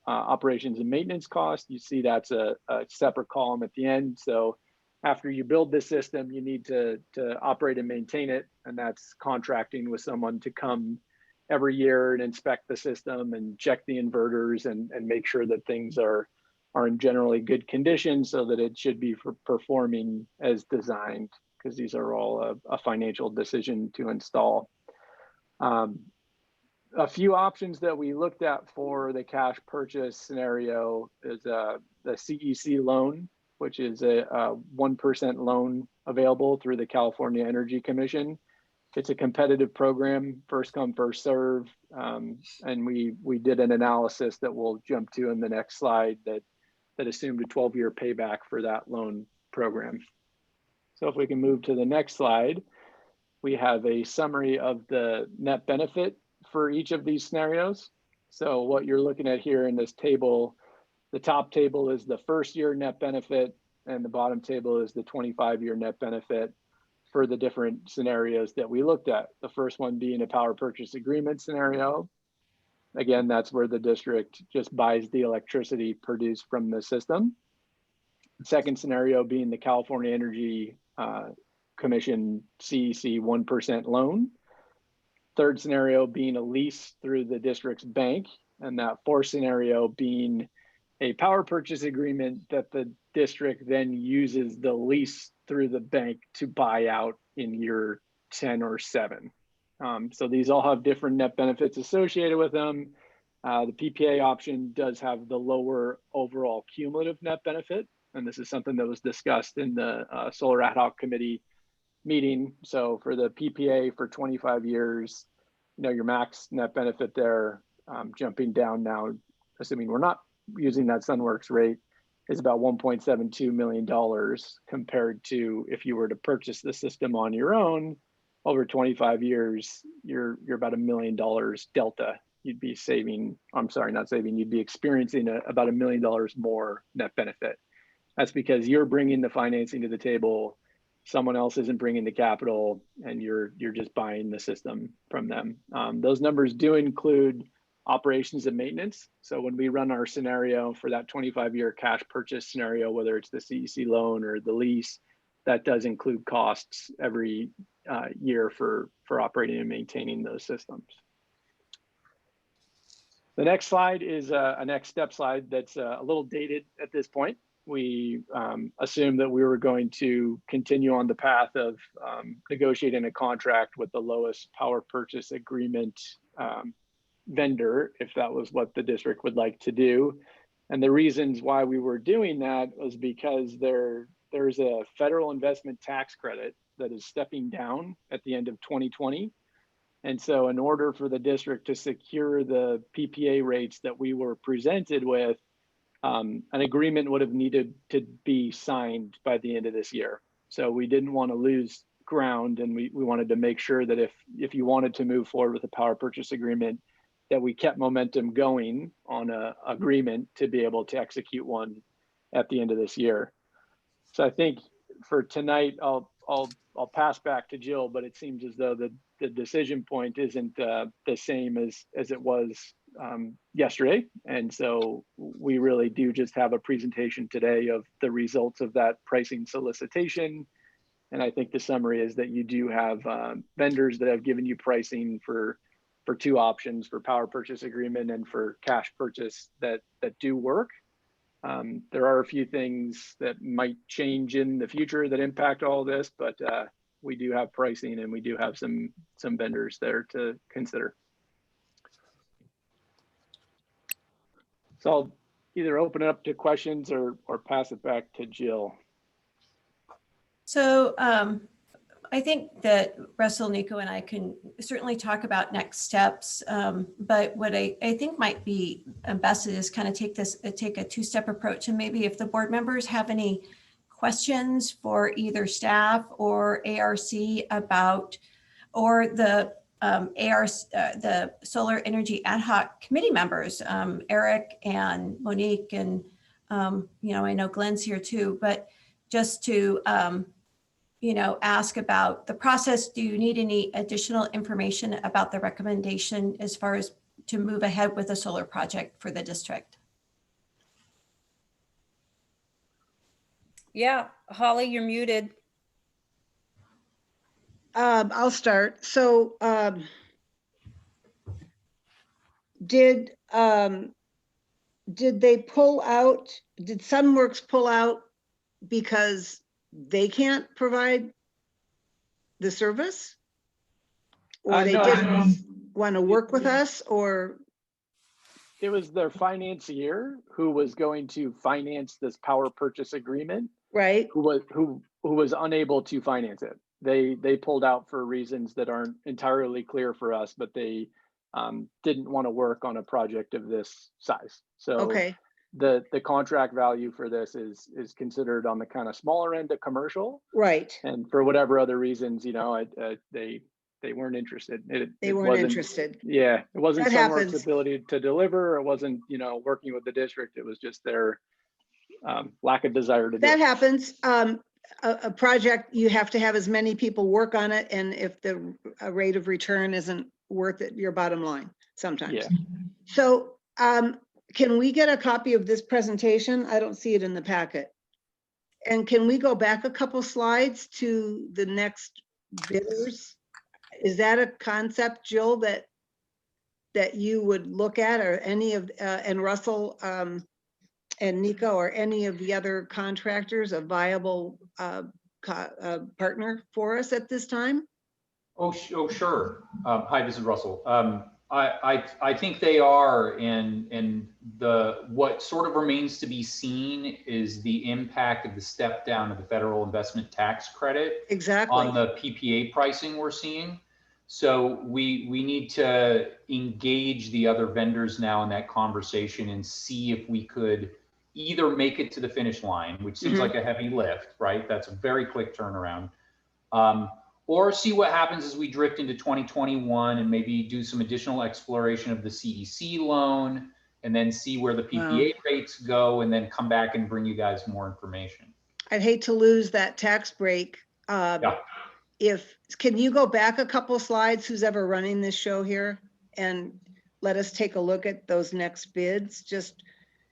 operations and maintenance costs. You see that's a separate column at the end. So after you build the system, you need to operate and maintain it. And that's contracting with someone to come every year and inspect the system and check the inverters and make sure that things are in generally good condition so that it should be performing as designed, because these are all a financial decision to install. A few options that we looked at for the cash purchase scenario is the CEC loan, which is a 1% loan available through the California Energy Commission. It's a competitive program, first come, first serve. And we did an analysis that we'll jump to in the next slide that assumed a 12-year payback for that loan program. So if we can move to the next slide, we have a summary of the net benefit for each of these scenarios. So what you're looking at here in this table, the top table is the first year net benefit, and the bottom table is the 25-year net benefit for the different scenarios that we looked at. The first one being a power purchase agreement scenario. Again, that's where the district just buys the electricity produced from the system. The second scenario being the California Energy Commission CEC 1% loan. Third scenario being a lease through the district's bank. And that fourth scenario being a power purchase agreement that the district then uses the lease through the bank to buy out in year 10 or 7. So these all have different net benefits associated with them. The PPA option does have the lower overall cumulative net benefit. And this is something that was discussed in the Solar Ad Hoc Committee meeting. So for the PPA for 25 years, your max net benefit there, jumping down now, assuming we're not using that Sunworks rate, is about $1.72 million compared to if you were to purchase the system on your own over 25 years, you're about $1 million delta. You'd be saving, I'm sorry, not saving, you'd be experiencing about $1 million more net benefit. That's because you're bringing the financing to the table, someone else isn't bringing the capital, and you're just buying the system from them. Those numbers do include operations and maintenance. So when we run our scenario for that 25-year cash purchase scenario, whether it's the CEC loan or the lease, that does include costs every year for operating and maintaining those systems. The next slide is a next step slide that's a little dated at this point. We assumed that we were going to continue on the path of negotiating a contract with the lowest power purchase agreement vendor, if that was what the district would like to do. And the reasons why we were doing that was because there's a federal investment tax credit that is stepping down at the end of 2020. And so in order for the district to secure the PPA rates that we were presented with, an agreement would have needed to be signed by the end of this year. So we didn't want to lose ground, and we wanted to make sure that if you wanted to move forward with a power purchase agreement, that we kept momentum going on an agreement to be able to execute one at the end of this year. So I think for tonight, I'll pass back to Jill, but it seems as though the decision point isn't the same as it was yesterday. And so we really do just have a presentation today of the results of that pricing solicitation. And I think the summary is that you do have vendors that have given you pricing for two options, for power purchase agreement and for cash purchase, that do work. There are a few things that might change in the future that impact all this, but we do have pricing and we do have some vendors there to consider. So I'll either open it up to questions or pass it back to Jill. So I think that Russell, Nico, and I can certainly talk about next steps. But what I think might be best is kind of take a two-step approach. And maybe if the board members have any questions for either staff or ARC about, or the Solar Energy Ad Hoc Committee members, Eric and Monique and I know Glenn's here too, but just to, ask about the process. Do you need any additional information about the recommendation as far as to move ahead with a solar project for the district? Yeah, Holly, you're muted. I'll start. So did they pull out, did Sunworks pull out because they can't provide the service? Or they No, didn't want to work with us, or? it was their financier who was going to finance this power purchase agreement, Right. who was unable to finance it. They pulled out for reasons that aren't entirely clear for us, but they didn't want to work on a project of this size. So Okay. the contract value for this is considered on the kind of smaller end of commercial. Right. And for whatever other reasons, they weren't interested. They it weren't wasn't interested. Yeah, it wasn't That Sunworks' happens. ability to deliver. It wasn't, working with the district. It was just their lack of desire to do That it. happens. A project, you have to have as many people work on it, and if the rate of return isn't worth it, your bottom line sometimes. Yeah. So can we get a copy of this presentation? I don't see it in the packet. And can we go back a couple slides to the next bidders? Is that a concept, Jill, that you would look at, or any of, and Russell and Nico, or any of the other contractors, a viable partner for us at this time? Oh, sure. Hi, this is Russell. I think they are, and what sort of remains to be seen is the impact of the step down of the federal investment tax credit on the PPA pricing we're seeing. So we need to engage the other vendors now in that conversation and see if we could either make it to the finish line, which seems like a heavy lift, right? That's a very quick turnaround. Or see what happens as we drift into 2021 and maybe do some additional exploration of the CEC loan, and then see where the PPA rates go, and then come back and bring you guys more information. I'd hate to lose that tax break. Can you go back a couple slides, who's ever running this show here, and let us take a look at those next bids? Just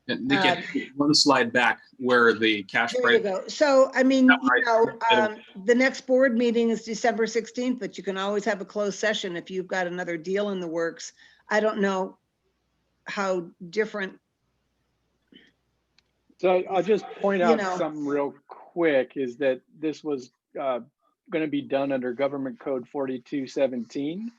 Nikki, one slide back where the cash there price. you go. So, I mean, the next board meeting is December 16th, but you can always have a closed session if you've got another deal in the works. I don't know how different. So I'll just point out something real quick, is that this was going to be done under Government Code 4217,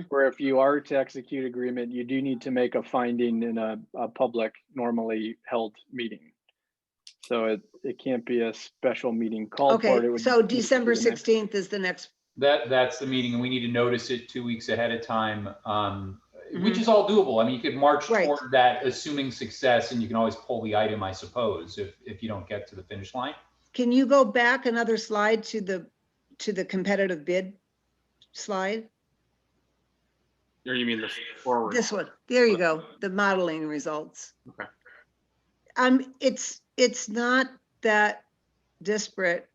where if you are to execute agreement, you do need to make a finding in a public, normally held meeting. So it can't be a special meeting called for it. Okay, so December 16th is the next. That's the meeting, and we need to notice it 2 weeks ahead of time, which is all doable. I mean, you could march toward that, assuming success, and you can always pull the item, I suppose, if you don't get to the finish line. Can you go back another slide to the competitive bid slide? Or you mean the forward? This one. There you go. The modeling results. Okay. It's not that disparate.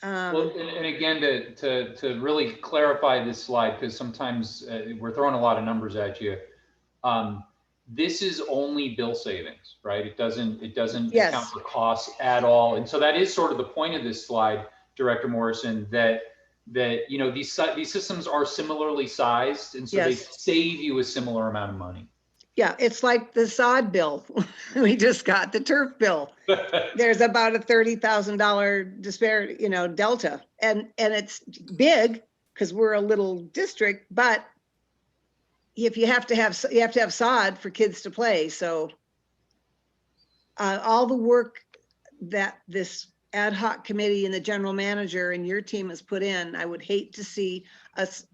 Well, and again, to really clarify this slide, because sometimes we're throwing a lot of numbers at you. This is only bill savings, right? It doesn't account for costs at all. And so that is sort of the point of this slide, Director Morrison, that these systems are similarly sized, and so they save you a similar amount of money. Yeah, it's like the sod bill we just got, the turf bill. There's about a $30,000 disparity, delta, and it's big because we're a little district, but if you have to have sod for kids to play. So all the work that this ad hoc committee and the general manager and your team has put in, I would hate to see us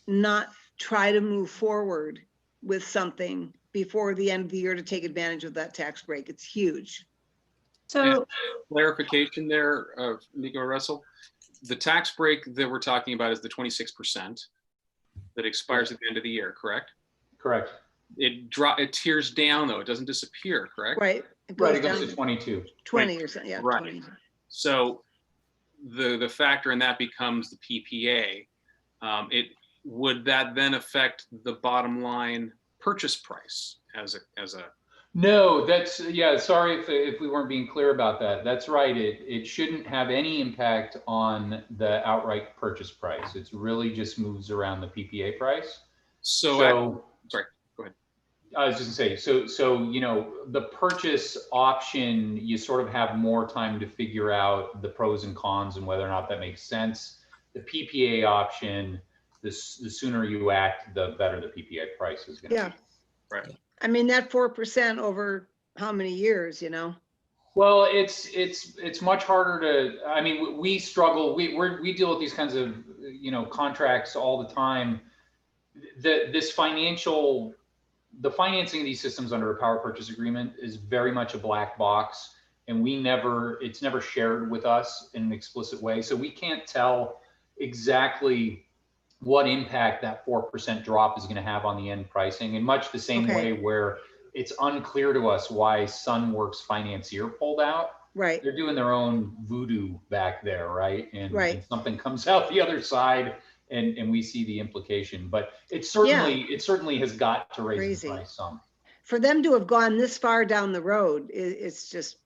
not try to move forward with something before the end of the year to take advantage of that tax break. It's huge. So clarification there, Nico Russell, the tax break that we're talking about is the 26% that expires at the end of the year, correct? Correct. It tears down though, it doesn't disappear, correct? Right. Right, it goes to 22. 20 or something, yeah, Right. 20. So the factor in that becomes the PPA. It would that then affect the bottom line purchase price as a No, that's, yeah, sorry if we weren't being clear about that. That's right. It shouldn't have any impact on the outright purchase price. It's really just moves around the PPA price. sorry, go ahead. I was just gonna say, so, you know, the purchase option, you sort of have more time to figure out the pros and cons and whether or not that makes sense. The PPA option, the sooner you act, the better the PPA price is gonna Yeah. be. Right. I mean, that 4% over how many years, you know? Well, it's much harder to, I mean, we struggle, we deal with these kinds of, you know, contracts all the time. The financing of these systems under a power purchase agreement is very much a black box, and it's never shared with us in an explicit way. So we can't tell exactly what impact that 4% drop is going to have on the end pricing, in much the same way where it's unclear to us why Sunworks Financier pulled out. Right. They're doing their own voodoo back there, right? And something comes out the other side, and we see the implication. But it certainly has got to raise the price some. For them to have gone this far down the road, it's just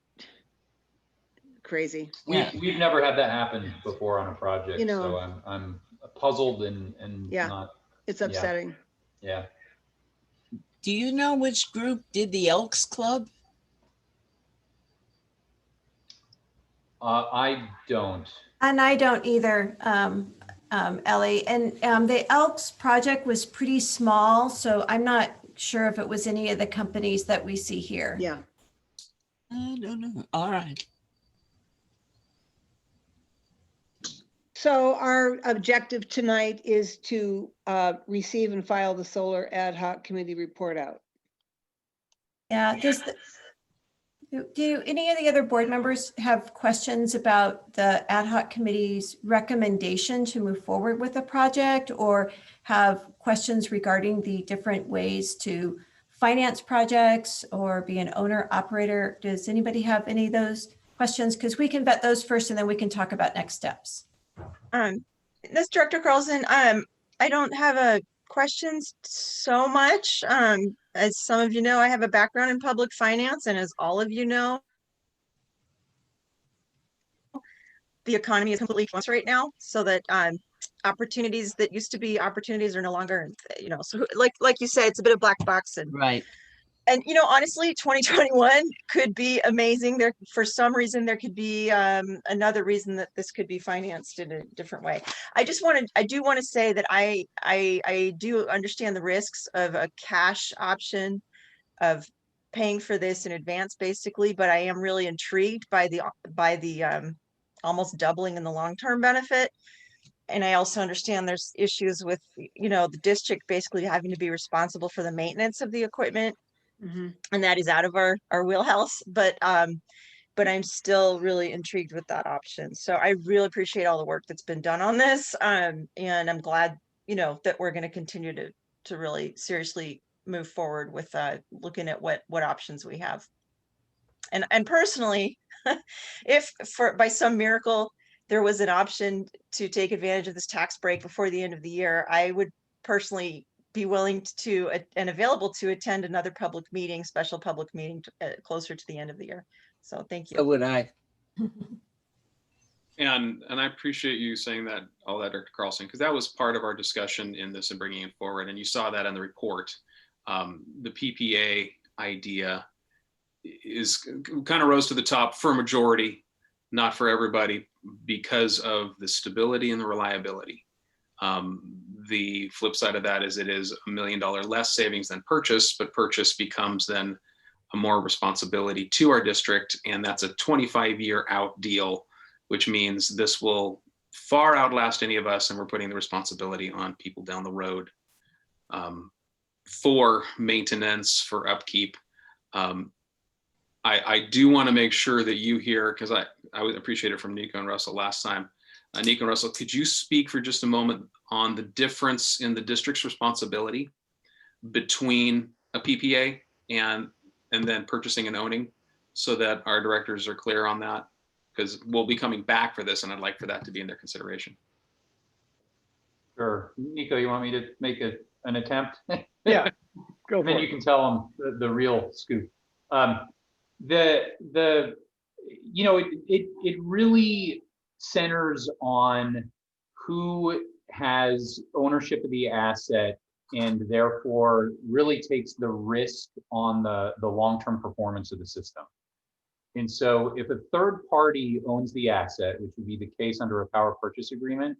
crazy. We've never had that happen before on a project, You know, so I'm puzzled and not. It's upsetting. Yeah. Do you know which group did the Elks Club? I don't. And I don't either, Ellie. And the Elks project was pretty small, so I'm not sure if it was any of the companies that we see here. Yeah. I don't know. All right. So our objective tonight is to receive and file the solar ad hoc committee report out. Yeah. Do any of the other board members have questions about the ad hoc committee's recommendation to move forward with the project, or have questions regarding the different ways to finance projects or be an owner operator? Does anybody have any of those questions? Because we can vet those first and then we can talk about next steps. This Director Carlson, I don't have questions so much. As some of you know, I have a background in public finance, and as all of you know, the economy is completely fluid right now, so that opportunities that used to be opportunities are no longer, you know, so like you said, it's a bit of black box. And and you know, honestly, 2021 could be amazing. There, for some reason, there could be another reason that this could be financed in a different way. I do want to say that I do understand the risks of a cash option of paying for this in advance, basically, but I am really intrigued by the almost doubling in the long-term benefit. And I also understand there's issues with, you know, the district basically having to be responsible for the maintenance of the equipment. And that is out of our wheelhouse, but I'm still really intrigued with that option. So I really appreciate all the work that's been done on this. And I'm glad, you know, that we're going to continue to really seriously move forward with looking at what options we have. And personally, if by some miracle there was an option to take advantage of this tax break before the end of the year, I would personally be willing to and available to attend another public meeting, special public meeting closer to the end of the year. So thank you. So would I. And I appreciate you saying all that, Dr. Carlson, because that was part of our discussion in this and bringing it forward. And you saw that in the report. The PPA idea is kind of rose to the top for a majority, not for everybody, because of the stability and the reliability. The flip side of that is it is $1 million less savings than purchase, but purchase becomes then a more responsibility to our district. And that's a 25-year out deal, which means this will far outlast any of us. And we're putting the responsibility on people down the road for maintenance, for upkeep. I do want to make sure that you hear, because I would appreciate it from Nico and Russell last time. Nico and Russell, could you speak for just a moment on the difference in the district's responsibility between a PPA and then purchasing and owning? so that our directors are clear on that, because we'll be coming back for this, and I'd like for that to be in their consideration. Sure. Nico, you want me to make an attempt? Yeah, go And then for you it. can tell them the real scoop. It really centers on who has ownership of the asset and therefore really takes the risk on the long-term performance of the system. And so if a third party owns the asset, which would be the case under a power purchase agreement,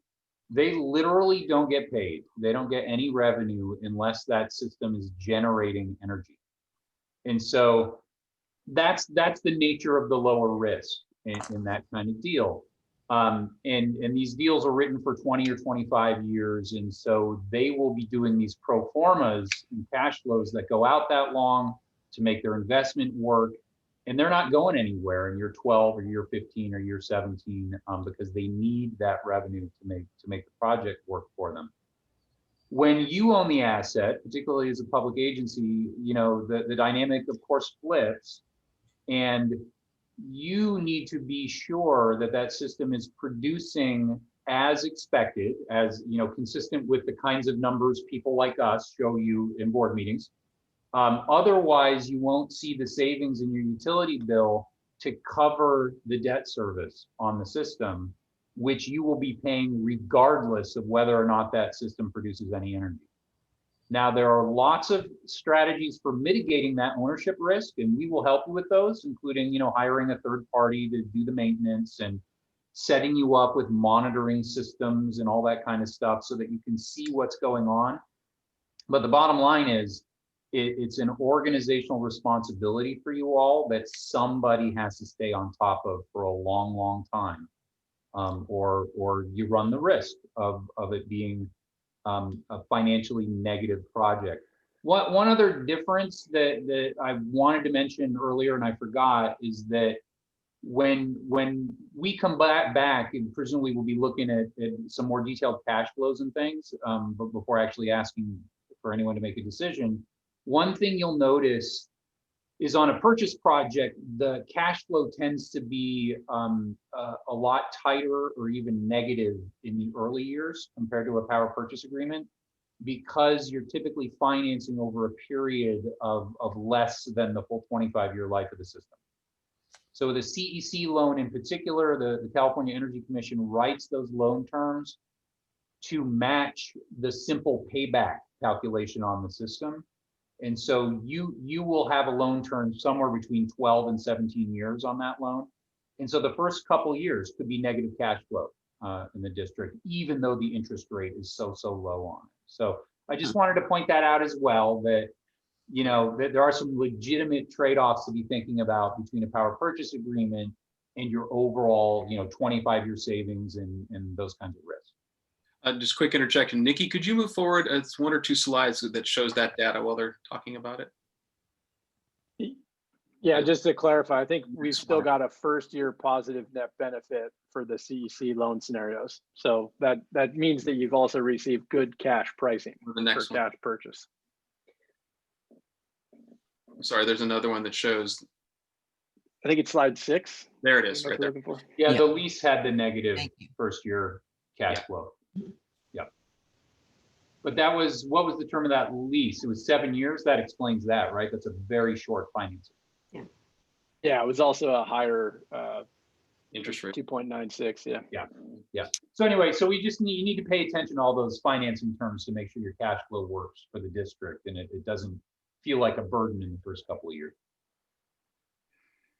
they literally don't get paid. They don't get any revenue unless that system is generating energy. And so that's the nature of the lower risk in that kind of deal. And these deals are written for 20 or 25 years. And so they will be doing these pro formas and cash flows that go out that long to make their investment work. And they're not going anywhere in year 12 or year 15 or year 17 because they need that revenue to make the project work for them. When you own the asset, particularly as a public agency, the dynamic of course flips, and you need to be sure that that system is producing as expected, as consistent with the kinds of numbers people like us show you in board meetings. Otherwise, you won't see the savings in your utility bill to cover the debt service on the system, which you will be paying regardless of whether or not that system produces any energy. Now, there are lots of strategies for mitigating that ownership risk, and we will help you with those, including hiring a third party to do the maintenance and setting you up with monitoring systems and all that kind of stuff so that you can see what's going on. But the bottom line is, it's an organizational responsibility for you all that somebody has to stay on top of for a long, long time, or you run the risk of it being a financially negative project. One other difference that I wanted to mention earlier and I forgot is that when we come back, and presumably we'll be looking at some more detailed cash flows and things, but before actually asking for anyone to make a decision, one thing you'll notice is on a purchase project, the cash flow tends to be a lot tighter or even negative in the early years compared to a power purchase agreement, because you're typically financing over a period of less than the full 25-year life of the system. So the CEC loan in particular, the California Energy Commission writes those loan terms to match the simple payback calculation on the system. And so you will have a loan term somewhere between 12 and 17 years on that loan. And so the first couple of years could be negative cash flow in the district, even though the interest rate is so low on it. So I just wanted to point that out as well, that that there are some legitimate trade-offs to be thinking about between a power purchase agreement and your overall 25-year savings and those kinds of risks. Just quick interjection. Nikki, could you move forward? It's one or two slides that shows that data while they're talking about it. Yeah, just to clarify, I think we've still got a first year positive net benefit for the CEC loan scenarios. So that means that you've also received good cash pricing for cash purchase. I'm sorry, there's another one that shows. I think it's slide 6. There it is, right there. Yeah, the lease had the negative first year cash flow. Yeah. But that was, what was the term of that lease? It was 7 years. That explains that, right? That's a very short financing. Yeah, it was also a higher interest rate, 2.96. Yeah. So anyway, so you need to pay attention to all those financing terms to make sure your cash flow works for the district and it doesn't feel like a burden in the first couple of years.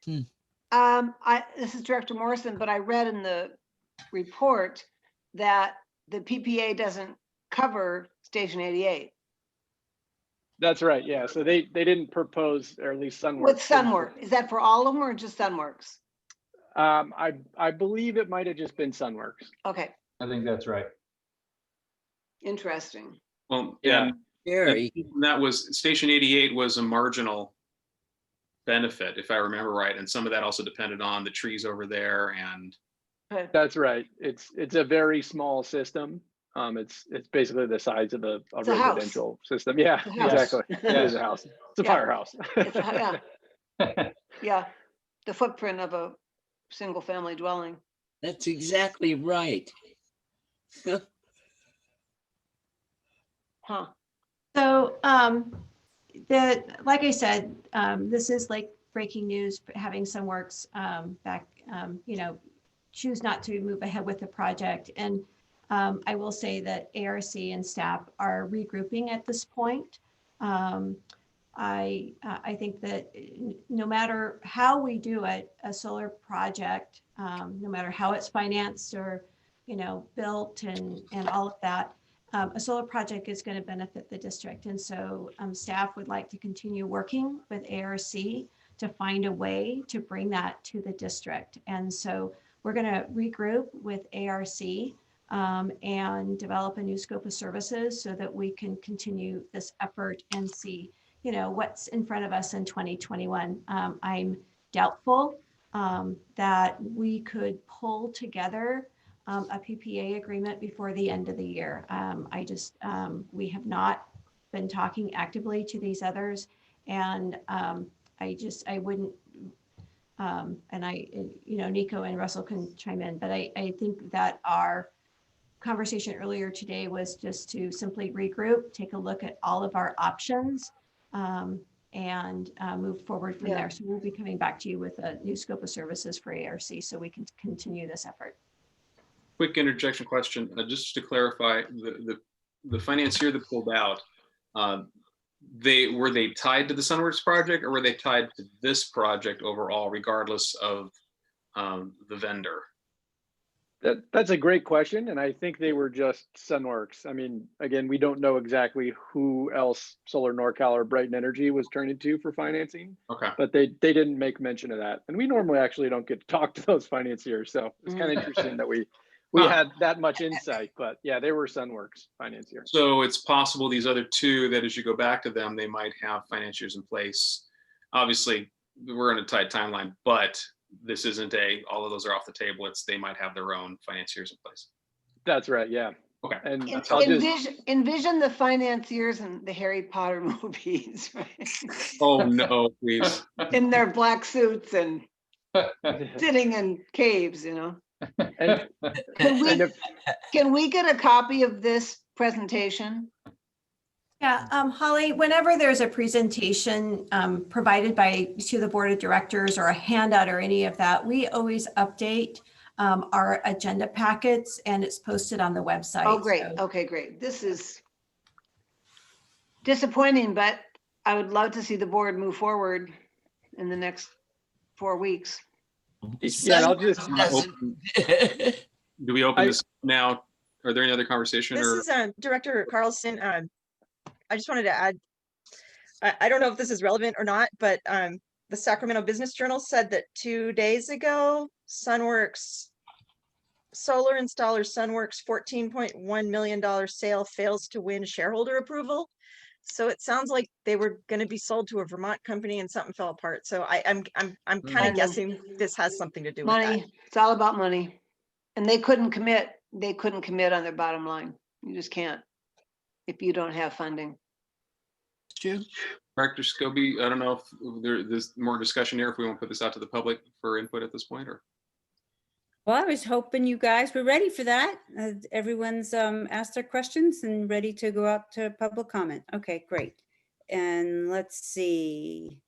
This is Director Morrison, but I read in the report that the PPA doesn't cover Station 88. That's right. Yeah. So they didn't propose, or at least Sunworks. With Sunworks, is that for all of them or just Sunworks? I believe it might have just been Sunworks. Okay. I think that's right. Interesting. Well, yeah. And that was Station 88 was a marginal benefit, if I remember right, and some of that also depended on the trees over there. And that's right. It's a very small system. It's basically the size of a residential system. Yeah, exactly. It is a house. It's a firehouse. Yeah. the footprint of a single family dwelling. That's exactly right. Huh. So, like I said, this is like breaking news, having Sunworks back, choose not to move ahead with the project. And I will say that ARC and staff are regrouping at this point. I think that no matter how we do it, a solar project, no matter how it's financed or, built and all of that, a solar project is going to benefit the district. And so staff would like to continue working with ARC to find a way to bring that to the district. And so we're going to regroup with ARC and develop a new scope of services so that we can continue this effort and see, what's in front of us in 2021. I'm doubtful that we could pull together a PPA agreement before the end of the year. We have not been talking actively to these others, and I wouldn't, Nico and Russell can chime in, but I think that our conversation earlier today was just to simply regroup, take a look at all of our options, and move forward from there. So we'll be coming back to you with a new scope of services for ARC so we can continue this effort. Quick interjection question, just to clarify, the financier that pulled out, were they tied to the Sunworks project, or were they tied to this project overall, regardless of the vendor? That's a great question, and I think they were just Sunworks. I mean, again, we don't know exactly who else Solar NorCal or Brighton Energy was turning to for financing. Okay. But they didn't make mention of that, and we normally actually don't get to talk to those financiers, so it's kind of interesting that we had that much insight. But yeah, they were Sunworks financiers. So it's possible these other two, that as you go back to them, they might have financiers in place. Obviously, we're in a tight timeline, but this isn't all of those are off the table. They might have their own financiers in place. That's right. Yeah. Okay. And envision the financiers in the Harry Potter movies, right? Oh no, please. In their black suits and sitting in caves, And can we get a copy of this presentation? Yeah, Holly, whenever there's a presentation provided to the board of directors or a handout or any of that, we always update our agenda packets, and it's posted on the website. Oh, great. So. Okay, great. This is disappointing, but I would love to see the board move forward in the next 4 weeks. Yeah, I'll just. Do we open this now? Are there any other conversation? This is Director Carlson. I just wanted to add, I don't know if this is relevant or not, but the Sacramento Business Journal said that 2 days ago, Sunworks, solar installer Sunworks $14.1 million sale fails to win shareholder approval. So it sounds like they were going to be sold to a Vermont company and something fell apart. So I'm kind of guessing this has something to do with money. that. It's all about money, and they couldn't commit. They couldn't commit on their bottom line. You just can't if you don't have funding. True. Director Scobie, I don't know if there's more discussion here, if we want to put this out to the public for input at this point, or. Well, I was hoping you guys were ready for that. Everyone's asked their questions and ready to go out to public comment. Okay, great. And let's see.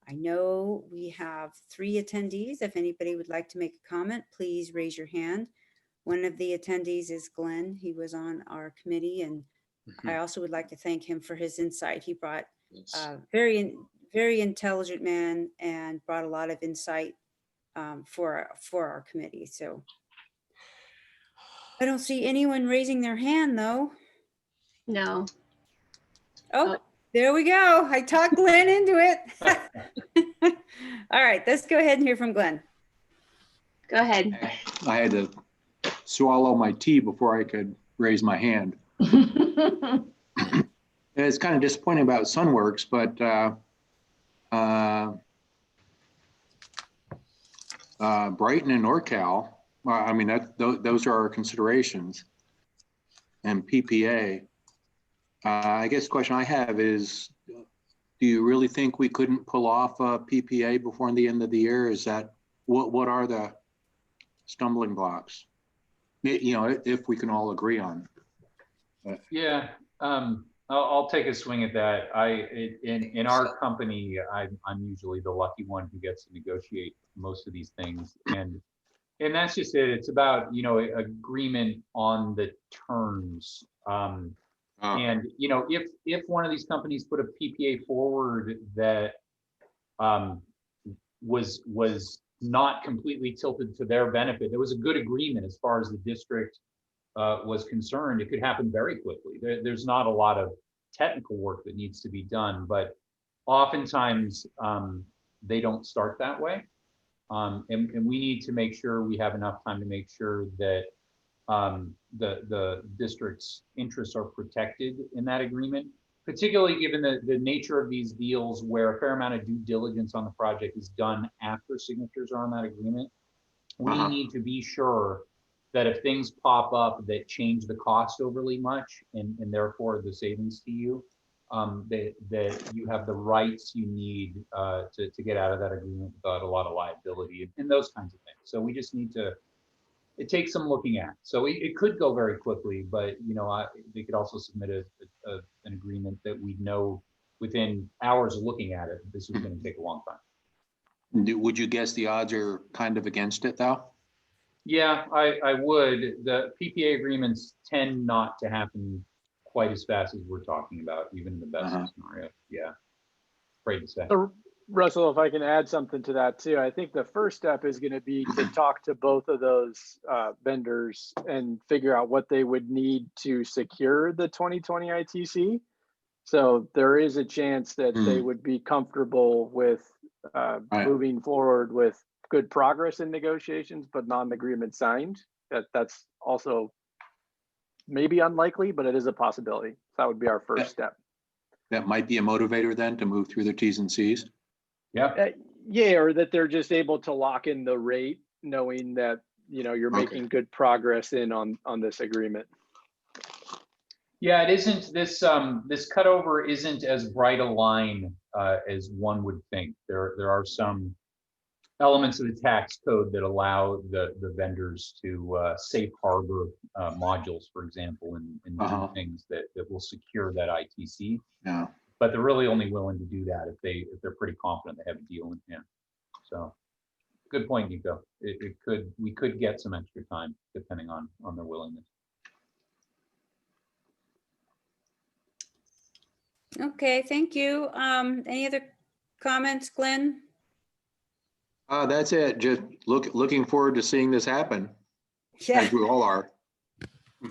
I know we have 3 attendees. If anybody would like to make a comment, please raise your hand. One of the attendees is Glenn. He was on our committee, and I also would like to thank him for his insight. He brought very intelligent man and brought a lot of insight for our committee. So I don't see anyone raising their hand though. No. Oh, there we go. I talked Glenn into it. All right, let's go ahead and hear from Glenn. Go ahead. I had to swallow my tea before I could raise my hand. It's kind of disappointing about Sunworks, but Brighton and NorCal, I mean, those are our considerations. And PPA, I guess the question I have is, Do you really think we couldn't pull off a PPA before the end of the year? Is that, what are the stumbling blocks? You know, if we can all agree on. Yeah, I'll take a swing at that. In our company, I'm usually the lucky one who gets to negotiate most of these things, and that's just it. It's about, you know, agreement on the terms. And you know, if one of these companies put a PPA forward that was not completely tilted to their benefit, there was a good agreement as far as the district was concerned, it could happen very quickly. There's not a lot of technical work that needs to be done, but oftentimes they don't start that way. And we need to make sure we have enough time to make sure that the district's interests are protected in that agreement, particularly given the nature of these deals where a fair amount of due diligence on the project is done after signatures are on that agreement. We need to be sure that if things pop up that change the cost overly much and therefore the savings to you, that you have the rights you need to get out of that agreement without a lot of liability and those kinds of things. So we just need to, it takes some looking at. So it could go very quickly, but you know, they could also submit an agreement that we know within hours of looking at it, this is going to take a long time. Would you guess the odds are kind of against it though? Yeah, I would. The PPA agreements tend not to happen quite as fast as we're talking about, even in the best scenario. Yeah, afraid to say. So, Russell, if I can add something to that too, I think the first step is going to be to talk to both of those vendors and figure out what they would need to secure the 2020 ITC. So there is a chance that they would be comfortable with moving forward with good progress in negotiations, but not an agreement signed. That's also maybe unlikely, but it is a possibility. So that would be our first step. That might be a motivator then to move through the T's and C's. Yeah. Yeah, or that they're just able to lock in the rate, knowing that, you know, you're making good progress on this agreement. Yeah, it isn't this this cutover isn't as bright a line as one would think. There are some elements of the tax code that allow the vendors to safe harbor modules, for example, and do things that will secure that ITC. Yeah. But they're really only willing to do that if they're pretty confident they have a deal in hand. So, good point, Nico. We could get some extra time depending on their willingness. Okay, thank you. Any other comments, Glenn? That's it. Just looking forward to seeing this happen. Yeah. As we all are.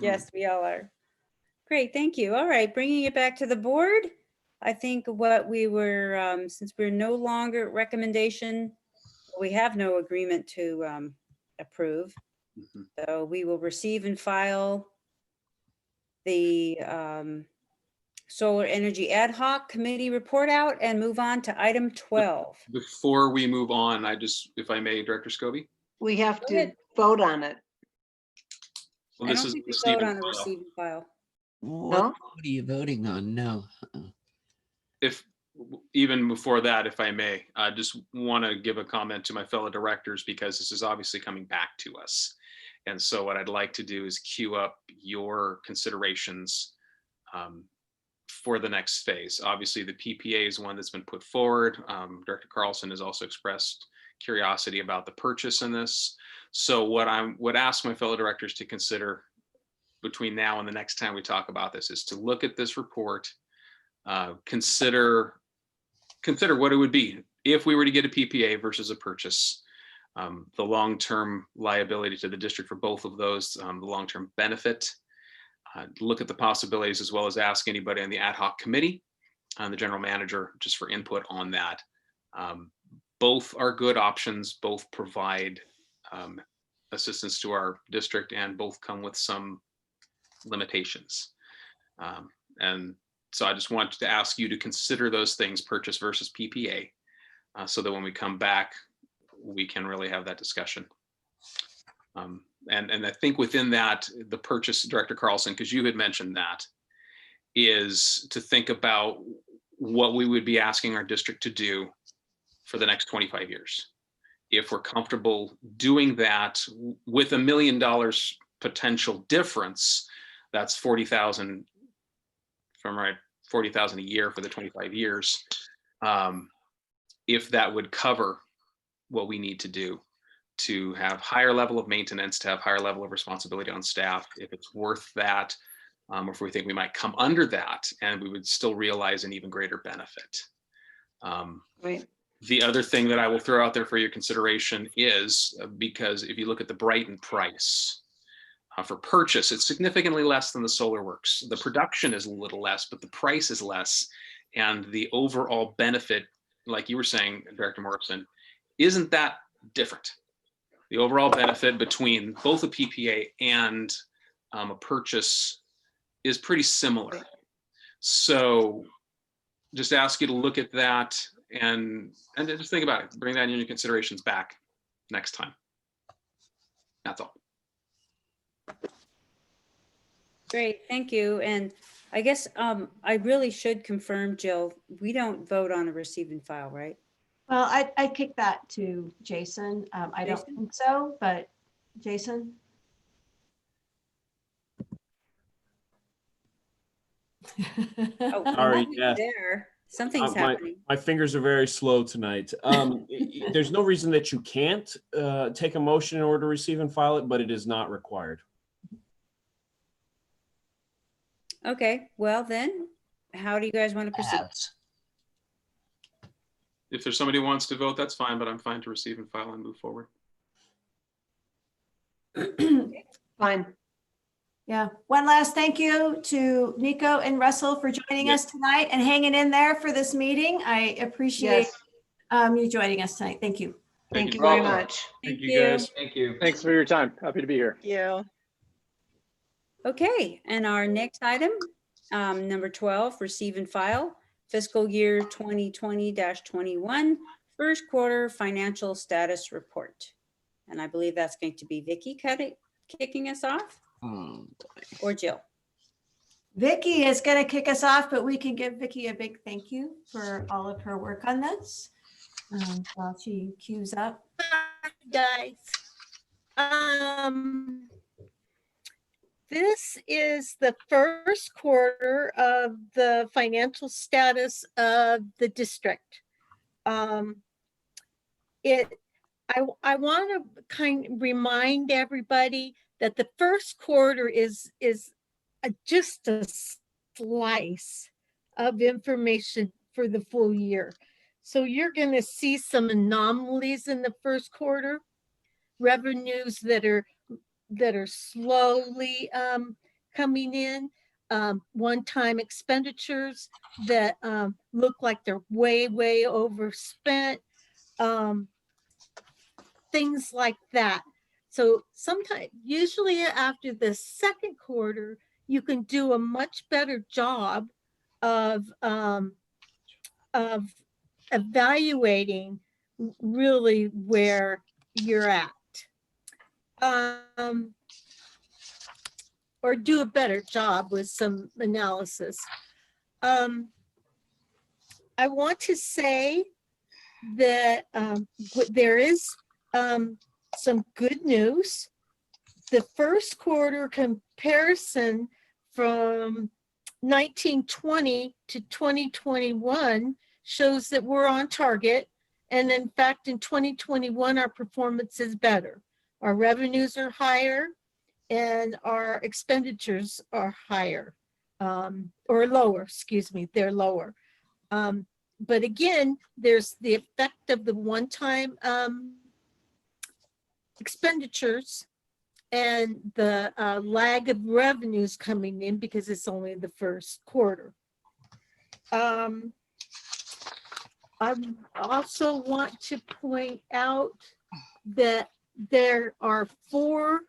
Yes, we all are. Great, thank you. All right, bringing it back to the board. I think what we were, since we're no longer at recommendation, we have no agreement to approve. So we will receive and file the Solar Energy Ad Hoc Committee report out and move on to item 12. Before we move on, if I may, Director Scobie? We have to vote on it. Well, I this don't is think we receive vote and on the file. receive and file. What are you voting on? No. If even before that, if I may, I just want to give a comment to my fellow directors because this is obviously coming back to us. And so what I'd like to do is queue up your considerations for the next phase. Obviously, the PPA is one that's been put forward. Director Carlson has also expressed curiosity about the purchase in this. So what I would ask my fellow directors to consider between now and the next time we talk about this is to look at this report, consider what it would be if we were to get a PPA versus a purchase, the long-term liability to the district for both of those, the long-term benefit, look at the possibilities as well as ask anybody on the ad hoc committee and the general manager just for input on that. Both are good options, both provide assistance to our district and both come with some limitations. And so I just want to ask you to consider those things, purchase versus PPA, so that when we come back, we can really have that discussion. And I think within that, the purchase, Director Carlson, because you had mentioned that, is to think about what we would be asking our district to do for the next 25 years. If we're comfortable doing that with $1 million potential difference, that's 40,000, if I'm right, 40,000 a year for the 25 years. If that would cover what we need to do to have higher level of maintenance, to have higher level of responsibility on staff, if it's worth that, or if we think we might come under that and we would still realize an even greater benefit. Right. The other thing that I will throw out there for your consideration is, because if you look at the Brighton price for purchase, it's significantly less than the Solar Works. The production is a little less, but the price is less. And the overall benefit, like you were saying, Director Morrison, isn't that different. The overall benefit between both a PPA and a purchase is pretty similar. So just ask you to look at that and just think about it. Bring that in your considerations back next time. That's all. Great, thank you. And I guess I really should confirm, Jill, we don't vote on a receive and file, right? Well, I kick that to Jason. I don't think so, but Jason? Oh, Sorry, I'm yeah. there. Something's My happening. fingers are very slow tonight. There's no reason that you can't take a motion in order to receive and file it, but it is not required. Okay, well then, how do you guys want to proceed? If there's somebody who wants to vote, that's fine, but I'm fine to receive and file and move forward. Fine. Yeah. One last thank you to Nico and Russell for joining us tonight and hanging in there for this meeting. I appreciate you joining us tonight. Thank you. Thank you very much. Thank you, guys. Thank you. Thanks for your time. Happy to be here. Yeah. Okay, and our next item, number 12, receive and file fiscal year 2020-21 first quarter financial status report. And I believe that's going to be Vicki kicking us off, or Jill. Vicki is going to kick us off, but we can give Vicki a big thank you for all of her work on this. While she queues up. Guys, this is the first quarter of the financial status of the district. I want to kind of remind everybody that the first quarter is just a slice of information for the full year. So you're going to see some anomalies in the first quarter, revenues that are slowly coming in, one-time expenditures that look like they're way overspent, things like that. So sometimes, usually after the second quarter, you can do a much better job of evaluating really where you're at. Or do a better job with some analysis. I want to say that there is some good news. The first quarter comparison from 1920 to 2021 shows that we're on target. And in fact, in 2021, our performance is better. Our revenues are higher and our expenditures are higher, or lower, excuse me, they're lower. But again, there's the effect of the one-time expenditures and the lag of revenues coming in because it's only the first quarter. I also want to point out that there are 4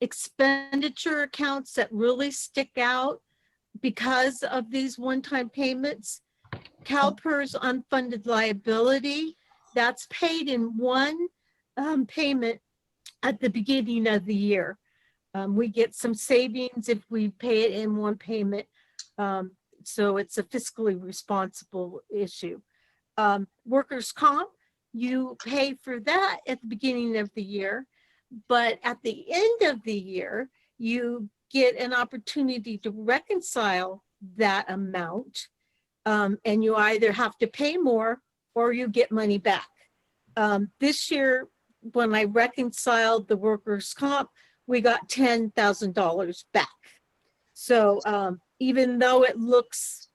expenditure accounts that really stick out because of these one-time payments. CalPERS unfunded liability, that's paid in one payment at the beginning of the year. We get some savings if we pay it in one payment. So it's a fiscally responsible issue. Workers' comp, you pay for that at the beginning of the year, but at the end of the year, you get an opportunity to reconcile that amount. And you either have to pay more or you get money back. This year, when I reconciled the workers' comp, we got $10,000 back. So even though it looks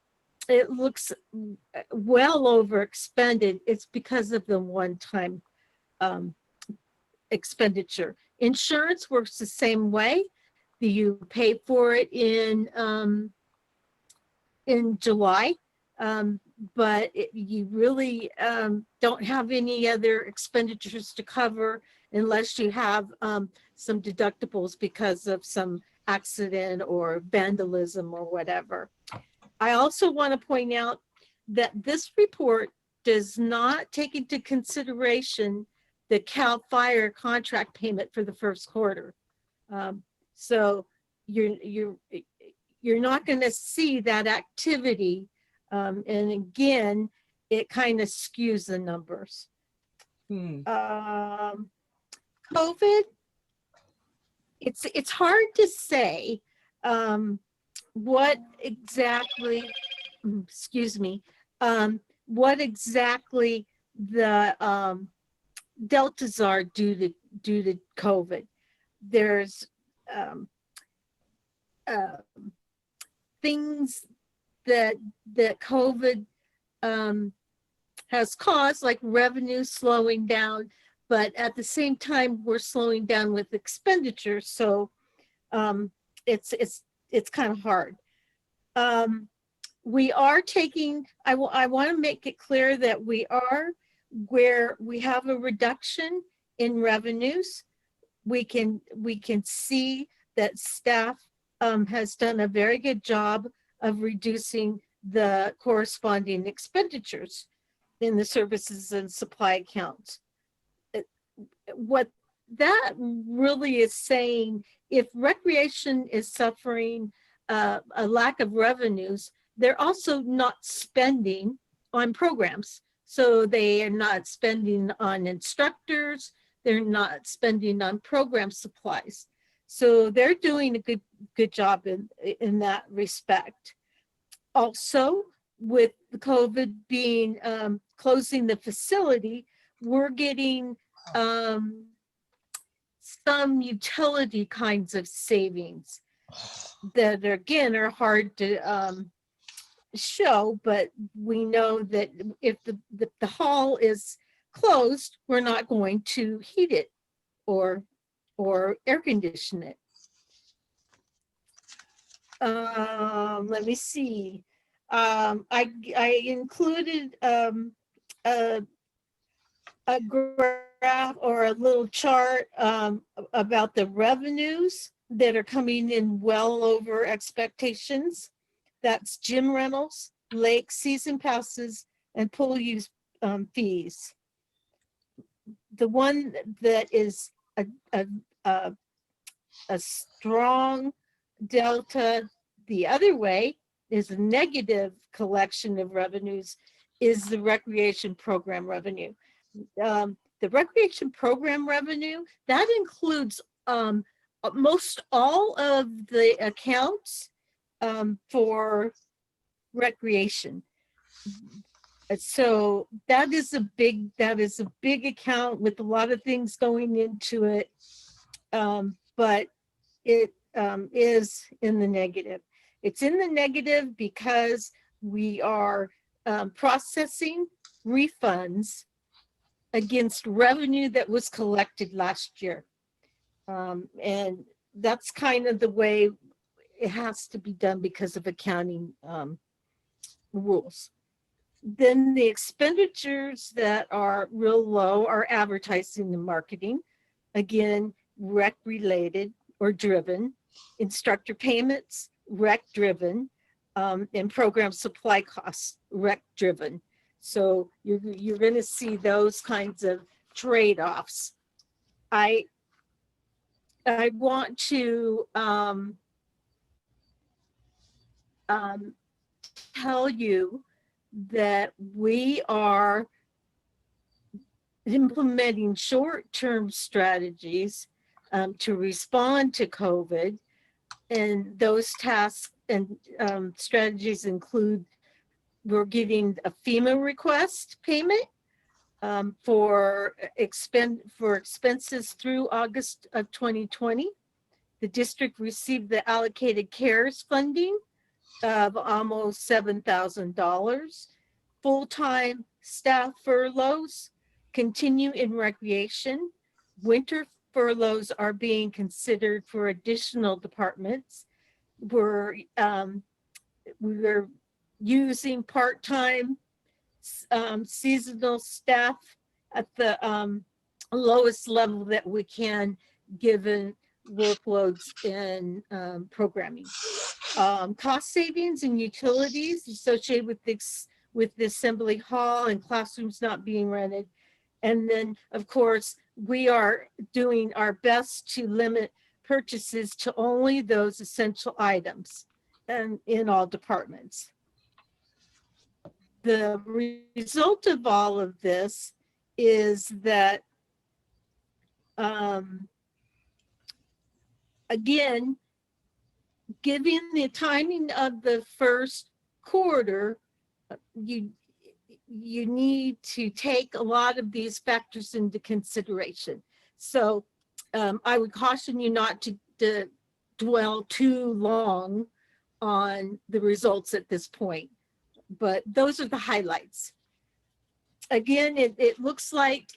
well over expended, it's because of the one-time expenditure. Insurance works the same way. You pay for it in July, but you really don't have any other expenditures to cover unless you have some deductibles because of some accident or vandalism or whatever. I also want to point out that this report does not take into consideration the CAL FIRE contract payment for the first quarter. So you're not going to see that activity. And again, it kind of skews the numbers. COVID, it's hard to say what exactly, excuse me, what exactly the deltas are due to COVID. There's things that COVID has caused, like revenue slowing down, but at the same time we're slowing down with expenditures, so it's kind of hard. We are taking, I want to make it clear that we are where we have a reduction in revenues. We can see that staff has done a very good job of reducing the corresponding expenditures in the services and supply accounts. What that really is saying, if recreation is suffering a lack of revenues, they're also not spending on programs. So they are not spending on instructors, they're not spending on program supplies. So they're doing a good job in that respect. Also, with the COVID being closing the facility, we're getting some utility kinds of savings that again are hard to show, but we know that if the hall is closed, we're not going to heat it or air condition it. Let me see. I included a graph or a little chart about the revenues that are coming in well over expectations. That's gym rentals, lake season passes, and pool use fees. The one that is a strong delta the other way is a negative collection of revenues is the recreation program revenue. The recreation program revenue, that includes most all of the accounts for recreation. So that is a big account with a lot of things going into it, but it is in the negative. It's in the negative because we are processing refunds against revenue that was collected last year. And that's kind of the way it has to be done because of accounting rules. Then the expenditures that are real low are advertising and marketing. Again, rec related or driven. Instructor payments, rec driven, and program supply costs, rec driven. So you're going to see those kinds of trade-offs. I want to tell you that we are implementing short-term strategies to respond to COVID. And those tasks and strategies include, we're getting a FEMA request payment for expenses through August of 2020. The district received the allocated CARES funding of almost $7,000. Full-time staff furloughs continue in recreation. Winter furloughs are being considered for additional departments. We're using part-time seasonal staff at the lowest level that we can, given workloads in programming. Cost savings and utilities associated with the assembly hall and classrooms not being rented. And then, of course, we are doing our best to limit purchases to only those essential items and in all departments. The result of all of this is that, again, given the timing of the first quarter, you need to take a lot of these factors into consideration. So I would caution you not to dwell too long on the results at this point, but those are the highlights. Again, it looks like,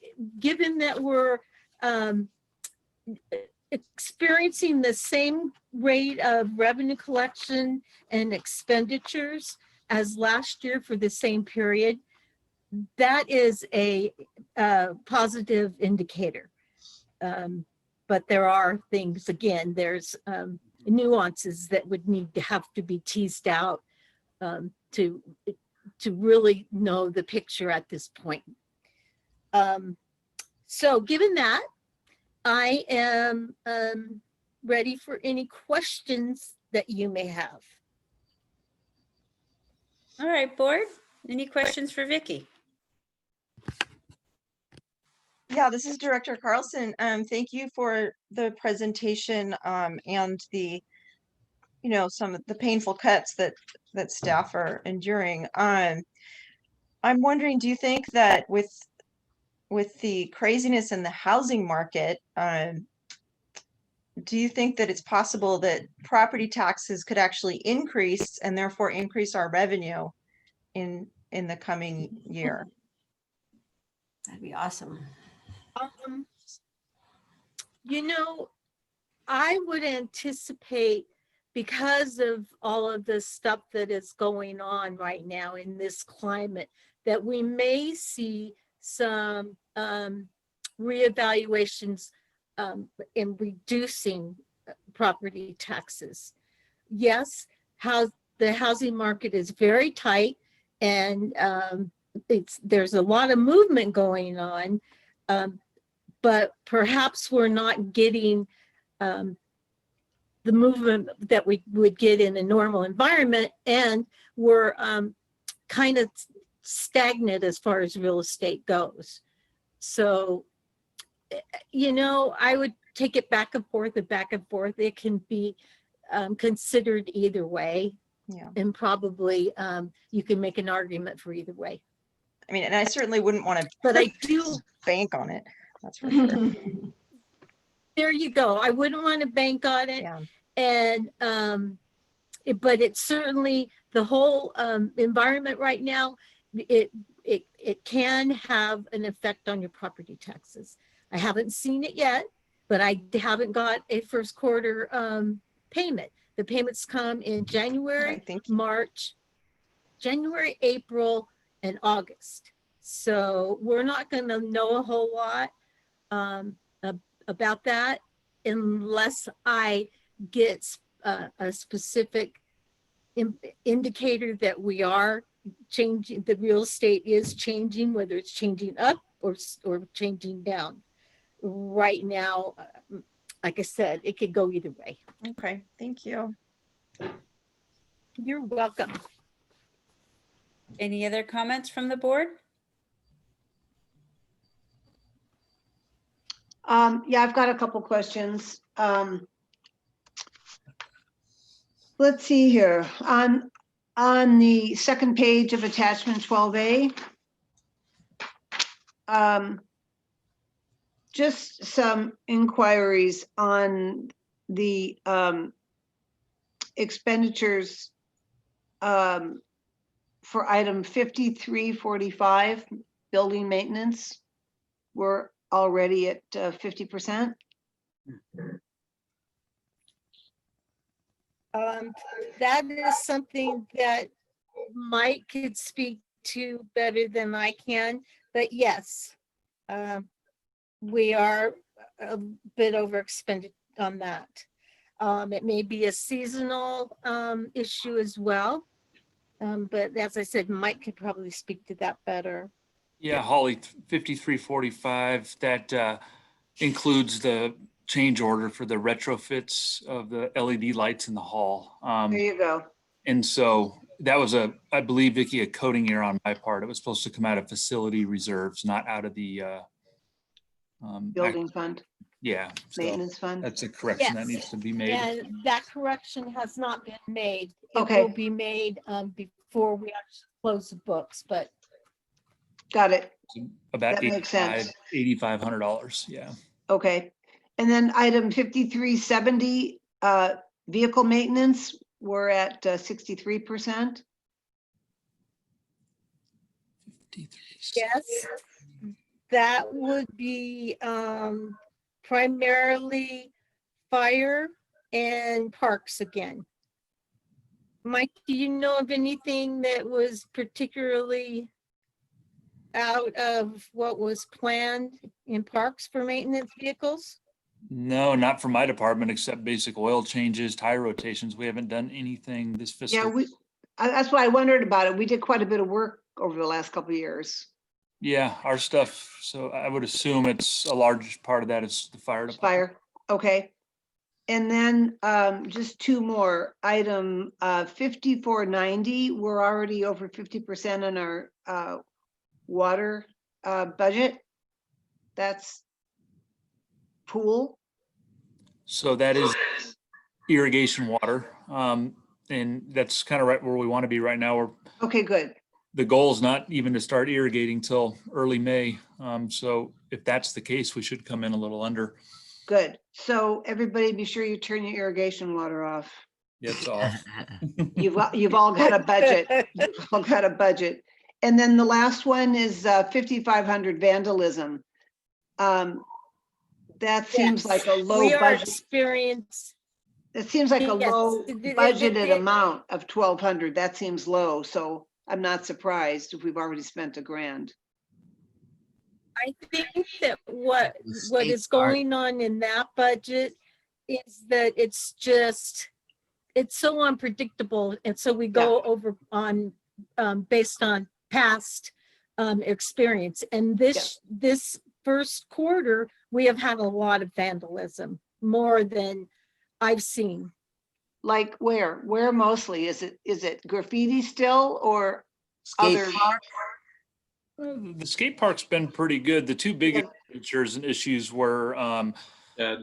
given that we're experiencing the same rate of revenue collection and expenditures as last year for the same period, that is a positive indicator. But there are things, again, there's nuances that would need to have to be teased out to really know the picture at this point. So given that, I am ready for any questions that you may have. All right, board, any questions for Vicki? Yeah, this is Director Carlson. Thank you for the presentation and the, some of the painful cuts that staff are enduring. I'm wondering, do you think that with the craziness in the housing market, do you think that it's possible that property taxes could actually increase and therefore increase our revenue in the coming year? That'd be awesome. I would anticipate, because of all of the stuff that is going on right now in this climate, that we may see some reevaluations in reducing property taxes. Yes, the housing market is very tight, and there's a lot of movement going on, but perhaps we're not getting the movement that we would get in a normal environment, and we're kind of stagnant as far as real estate goes. So, I would take it back and forth and back and forth. It can be considered either way. Yeah. And probably you can make an argument for either way. I mean, and I certainly wouldn't want to, but I do bank on it. That's for sure. There you go. I wouldn't want to bank on it. Yeah. And, but it's certainly the whole environment right now, it can have an effect on your property taxes. I haven't seen it yet, but I haven't got a first quarter payment. The payments come in January, March, January, April, and August. So we're not going to know a whole lot about that unless I get a specific indicator that we are changing, the real estate is changing, whether it's changing up or changing down. Right now, like I said, it could go either way. Okay, thank you. You're welcome. Any other comments from the board? Yeah, I've got a couple questions. Let's see here. On the second page of attachment 12A, just some inquiries on the expenditures for item 5345, building maintenance. We're already at 50%. That is something that Mike could speak to better than I can, but yes, we are a bit overexpended on that. It may be a seasonal issue as well, but as I said, Mike could probably speak to that better. Yeah, Holly, 5345, that includes the change order for the retrofits of the LED lights in the hall. There you go. And so that was I believe, Vicky, a coding error on my part. It was supposed to come out of facility reserves, not out of the Building fund, yeah. So maintenance fund. that's a correction that Yes. needs to be made. And that correction has not been made. It Okay. will be made before we actually close the books, but Got it. About That makes sense. $8,500. Yeah. Okay. And then item 5370, vehicle maintenance, we're at 63%. yes, that would be primarily fire and parks again. Mike, do you know of anything that was particularly out of what was planned in parks for maintenance vehicles? No, not for my department, except basic oil changes, tire rotations. We haven't done anything this fiscal. Yeah, that's why I wondered about it. We did quite a bit of work over the last couple of years. Yeah, our stuff. So I would assume it's a large part of that is the fire department. Fire, okay. And then just two more. Item 5490, we're already over 50% on our water budget. That's pool. So that is irrigation water. And that's kind of right where we want to be right now. Okay, good. The goal is not even to start irrigating till early May. So if that's the case, we should come in a little under. Good. So everybody be sure you turn your irrigation water off. It's off. You've all got a budget. You've all got a budget. And then the last one is 5,500 vandalism. That seems like a low We are budget. experienced. It seems like a Yes, low the- budgeted amount of 1,200. That seems low. So I'm not surprised if we've already spent $1,000. I think that what state is park. going on in that budget is that it's so unpredictable. And so we go over on, based on past experience. And this first quarter, we have had a lot of vandalism, more than I've seen. Like where? Where mostly? Is it graffiti still or Skate other? park. The skate park's been pretty good. The two big expenditures and issues were over at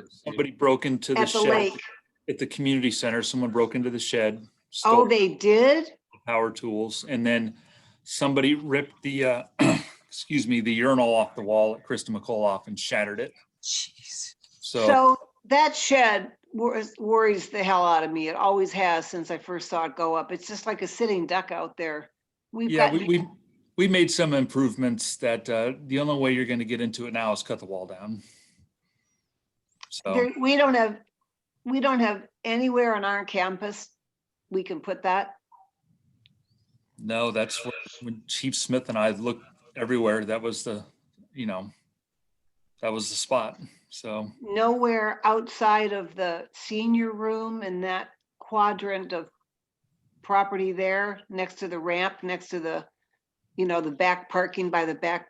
the somebody broke into the At the shed lake. at the community center. Someone broke into the shed. Oh, stole they did? power tools, and then somebody ripped the excuse me, the urinal off the wall at Krista McCullough and shattered it. Jeez. So that shed worries the hell out of me. It always has since I first saw it go up. It's just like a sitting duck out there. We made some improvements that the only way you're going to get into it now is cut the wall down. So we don't have anywhere on our campus we can put that. no, that's when Chief Smith and I looked everywhere. That was the spot. So Nowhere outside of the senior room in that quadrant of property there, next to the ramp, next to the, the back parking by the back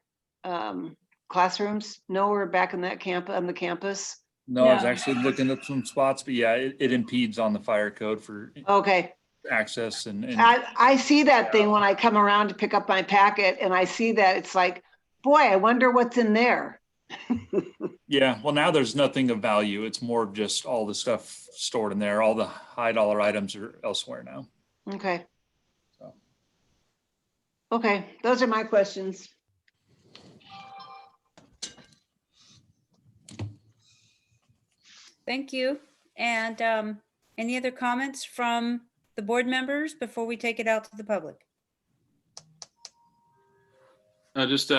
classrooms. Nowhere back in that on the campus. no, I was actually looking at some spots, but yeah, it impedes on the fire code for. Okay. access and I see that thing when I come around to pick up my packet and I see that, it's like, boy, I wonder what's in there. yeah, well, now there's nothing of value. It's more of just all the stuff stored in there. All the high dollar items are elsewhere now. Okay. So. Okay, those are my questions. Thank you. And any other comments from the board members before we take it out to the public? Just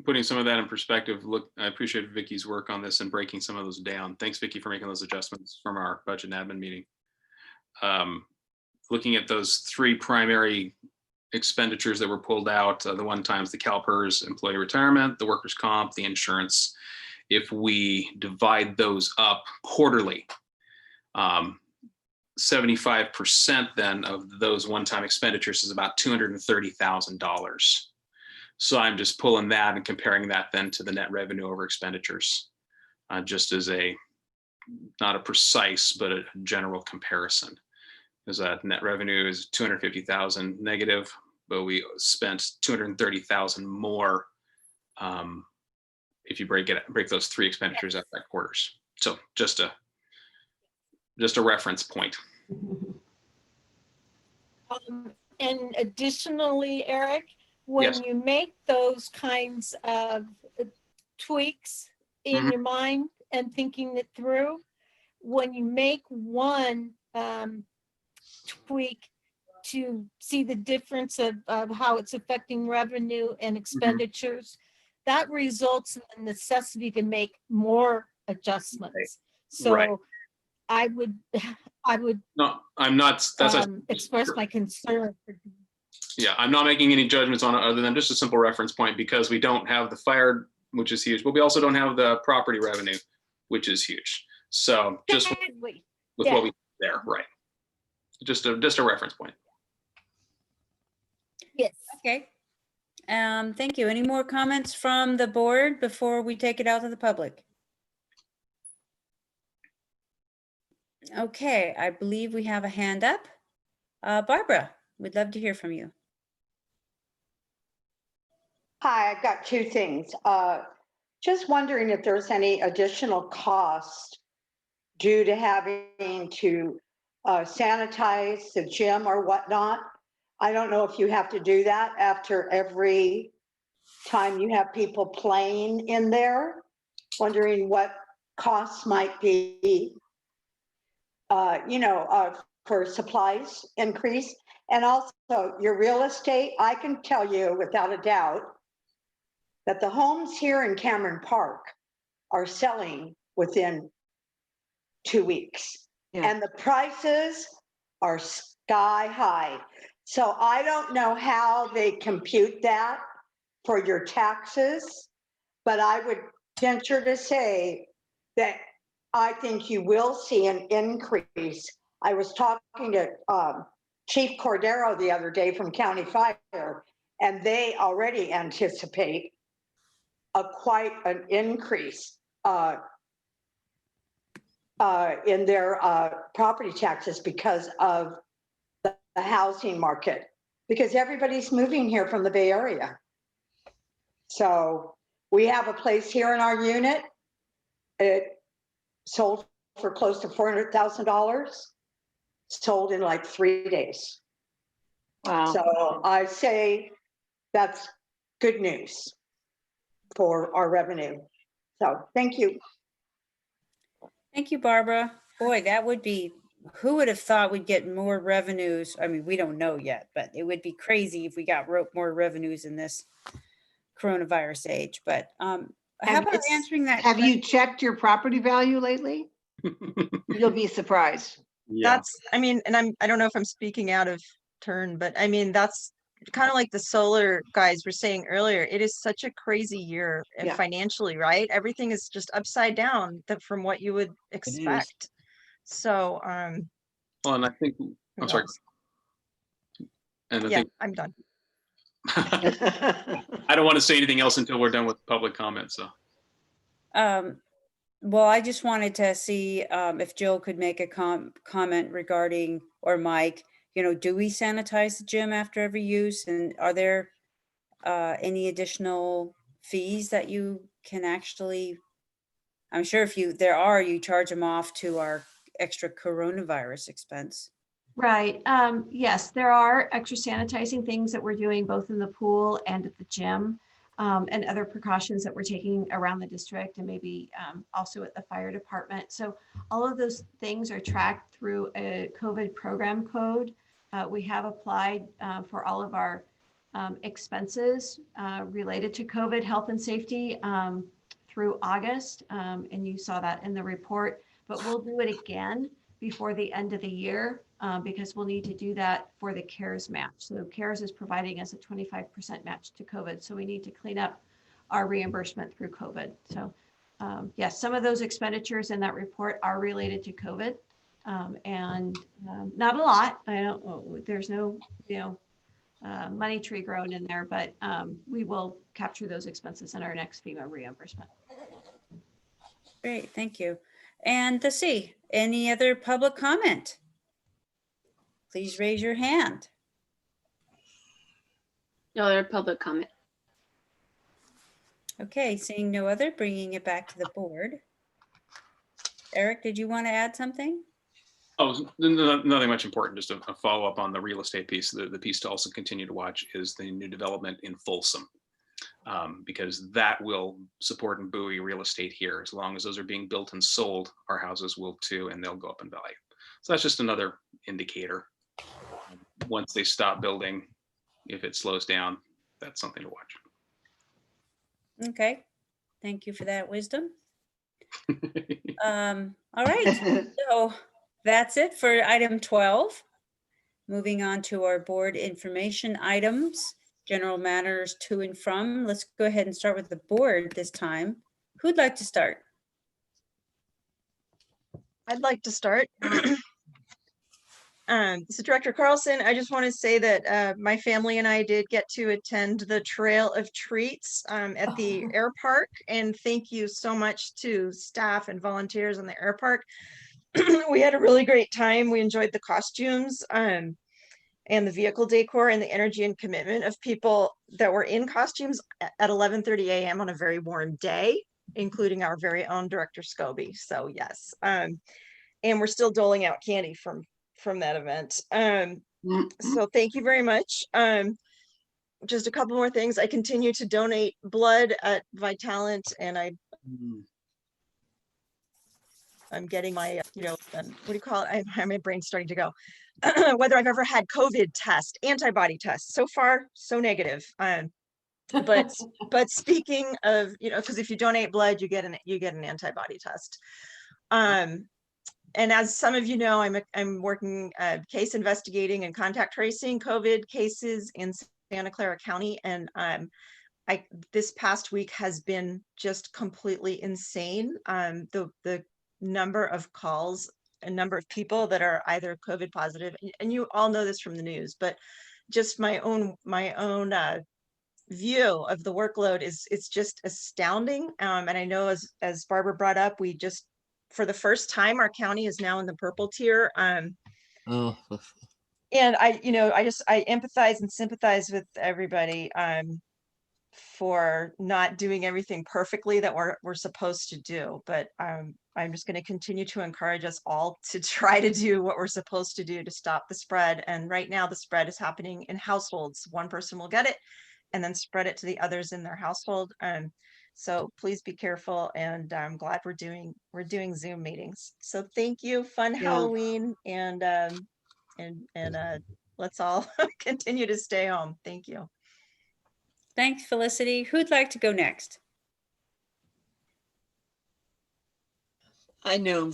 putting some of that in perspective. Look, I appreciate Vicky's work on this and breaking some of those down. Thanks, Vicky, for making those adjustments from our budget and admin meeting. Looking at those three primary expenditures that were pulled out, the one times the CalPERS employee retirement, the workers' comp, the insurance. If we divide those up quarterly, 75% then of those one-time expenditures is about $230,000. So I'm just pulling that and comparing that then to the net revenue over expenditures, just as not a precise, but a general comparison. Because that net revenue is 250,000 negative, but we spent 230,000 more if you break those three expenditures out by quarters. So just a reference point. And additionally, Eric, when Yes. you make those kinds of tweaks in your mind and thinking it through, when you make one tweak to see the difference of how it's affecting revenue and expenditures, that results in the necessity to make more adjustments. So I would No, I'm not. That's express my concern. Yeah, I'm not making any judgments on it other than just a simple reference point, because we don't have the fire, which is huge, but we also don't have the property revenue, which is huge. So just with what we there, right? Just a reference point. Yes. Okay. Thank you. Any more comments from the board before we take it out to the public? Okay, I believe we have a hand up. Barbara, we'd love to hear from you. Hi, I've got two things. Just wondering if there's any additional cost due to having to sanitize the gym or whatnot. I don't know if you have to do that after every time you have people playing in there. Wondering what costs might be, for supplies increase. And also your real estate, I can tell you without a doubt that the homes here in Cameron Park are selling within 2 weeks. Yeah. And the prices are sky high. So I don't know how they compute that for your taxes, but I would venture to say that I think you will see an increase. I was talking to Chief Cordero the other day from County Fire, and they already anticipate quite an increase in their property taxes because of the housing market, because everybody's moving here from the Bay Area. So we have a place here in our unit. It sold for close to $400,000, sold in like 3 days. Wow. So I say that's good news for our revenue. So thank you. Thank you, Barbara. Boy, that would be, who would have thought we'd get more revenues? I mean, we don't know yet, but it would be crazy if we got more revenues in this coronavirus age. But how about answering that? Have you checked your property value lately? You'll be surprised. That's, I mean, and I don't know if I'm speaking out of turn, but I mean, that's kind of like the solar guys were saying earlier. It is such a crazy year financially, right? Everything is just upside down from what you would expect. So, well, and I think, I'm sorry. And I think I'm done. I don't want to say anything else until we're done with public comment. So, well, I just wanted to see if Jill could make a comment regarding, or Mike, do we sanitize the gym after every use? And are there any additional fees that you can actually, I'm sure if there are, you charge them off to our extra coronavirus expense. Right. Yes, there are extra sanitizing things that we're doing both in the pool and at the gym, and other precautions that we're taking around the district and maybe also at the fire department. So all of those things are tracked through a COVID program code. We have applied for all of our expenses related to COVID health and safety through August, and you saw that in the report, but we'll do it again before the end of the year because we'll need to do that for the CARES match. So CARES is providing us a 25% match to COVID. So we need to clean up our reimbursement through COVID. So yes, some of those expenditures in that report are related to COVID and not a lot. There's no, money tree grown in there, but we will capture those expenses in our next FEMA reimbursement. Great, thank you. And let's see, any other public comment? Please raise your hand. No other public comment. Okay, seeing no other, bringing it back to the board. Eric, did you want to add something? Oh, nothing much important, just a follow up on the real estate piece. The piece to also continue to watch is the new development in Folsom, because that will support and buoy real estate here. As long as those are being built and sold, our houses will too, and they'll go up in value. So that's just another indicator. Once they stop building, if it slows down, that's something to watch. Okay, thank you for that wisdom. All right, so that's it for item 12. Moving on to our board information items, general matters to and from. Let's go ahead and start with the board this time. Who'd like to start? I'd like to start. So Director Carlson, I just want to say that my family and I did get to attend the Trail of Treats at the air park, and thank you so much to staff and volunteers in the air park. We had a really great time. We enjoyed the costumes and the vehicle decor and the energy and commitment of people that were in costumes at 11:30 a.m. on a very warm day, including our very own Director Scobie. So yes, and we're still doling out candy from that event. So thank you very much. Just a couple more things. I continue to donate blood at Vitalent, and I'm getting my, what do you call it? My brain's starting to go. Whether I've ever had COVID test, antibody test. So far, so negative. But speaking of, because if you donate blood, you get an antibody test. And as some of you know, I'm working case investigating and contact tracing COVID cases in Santa Clara County, and this past week has been just completely insane. The number of calls, a number of people that are either COVID positive, and you all know this from the news, but just my own view of the workload it's just astounding. And I know as Barbara brought up, we just, for the first time, our county is now in the purple tier. And I empathize and sympathize with everybody for not doing everything perfectly that we're supposed to do. But I'm just going to continue to encourage us all to try to do what we're supposed to do to stop the spread. And right now the spread is happening in households. One person will get it and then spread it to the others in their household. So please be careful, and I'm glad we're doing Zoom meetings. So thank you, fun Halloween, and let's all continue to stay home. Thank you. Thanks, Felicity. Who'd like to go next? I know,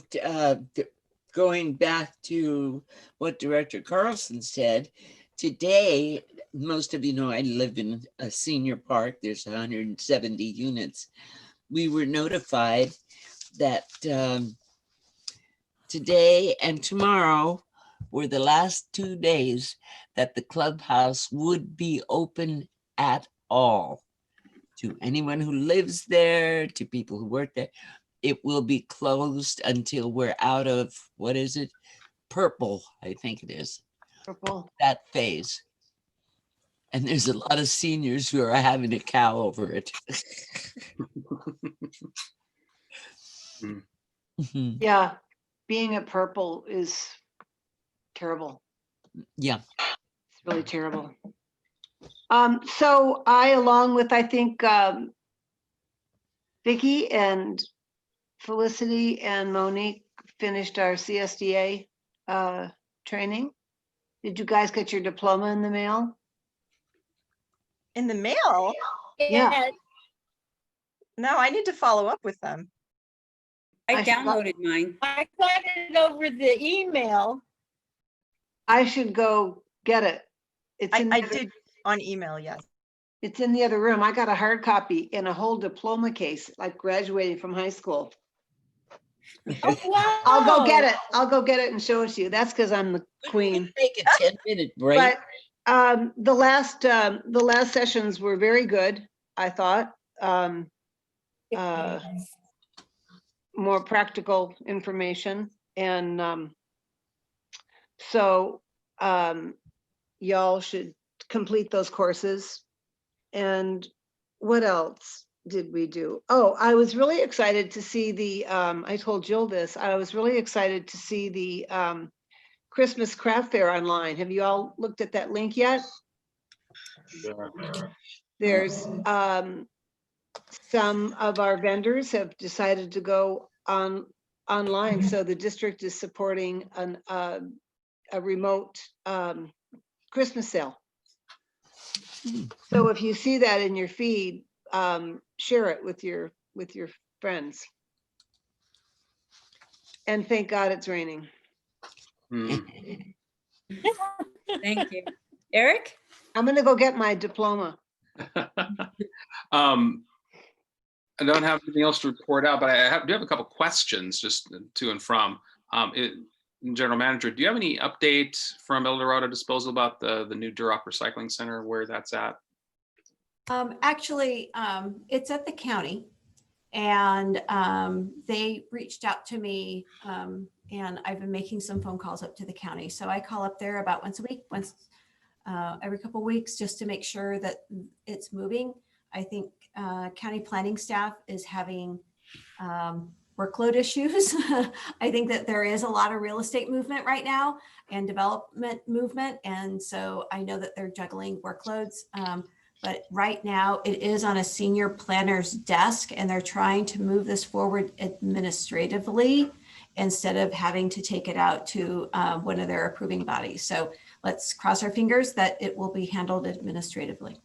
going back to what Director Carlson said, today, most of you know I live in a senior park. There's 170 units. We were notified that today and tomorrow were the last 2 days that the clubhouse would be open at all. To anyone who lives there, to people who work there, it will be closed until we're out of, what is it? Purple, I think it is. Purple. that phase. And there's a lot of seniors who are having a cow over it. Mhm. Yeah, being a purple is terrible. Yeah. It's really terrible. So I, along with, I think, Vicky and Felicity and Monique finished our CSDA training. Did you guys get your diploma in the mail? In the mail? Yeah. No, I need to follow up with them. I downloaded mine. I got it over the email. I should go get it. It's in I did on email, yes. It's in the other room. I got a hard copy in a whole diploma case, like graduating from high school. Oh, wow. I'll go get it. I'll go get it and show it to you. That's because I'm the queen. Take a 10-minute break. But the last sessions were very good, I thought. More practical information. And so y'all should complete those courses. And what else did we do? Oh, I was really excited to see the, I told Jill this, I was really excited to see the Christmas craft fair online. Have you all looked at that link yet? There's some of our vendors have decided to go online. So the district is supporting a remote Christmas sale. So if you see that in your feed, share it with your friends. And thank God it's raining. Thank you. Eric? I'm gonna go get my diploma. I don't have anything else to report out, but I do have a couple questions just to and from. General Manager, do you have any update from El Dorado Disposal about the new Duroc Recycling Center, where that's at? Actually, it's at the county, and they reached out to me, and I've been making some phone calls up to the county. So I call up there about once a week, every couple of weeks, just to make sure that it's moving. I think county planning staff is having workload issues. I think that there is a lot of real estate movement right now and development movement. And so I know that they're juggling workloads. But right now it is on a senior planner's desk, and they're trying to move this forward administratively instead of having to take it out to one of their approving bodies. So let's cross our fingers that it will be handled administratively.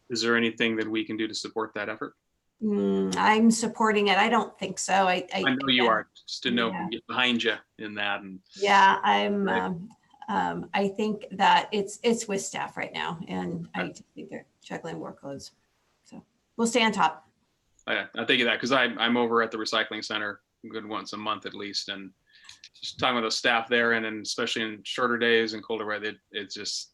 Is there anything that we can do to support that effort? I'm supporting it. I don't think so. I know you are, just to know, yeah. get behind you in that. And yeah, I think that it's with staff right now, and I think they're juggling workloads. So we'll stay on top. I think of that because I'm over at the recycling center a good once a month at least, and just talking with the staff there, and then especially in shorter days and colder weather, it's just,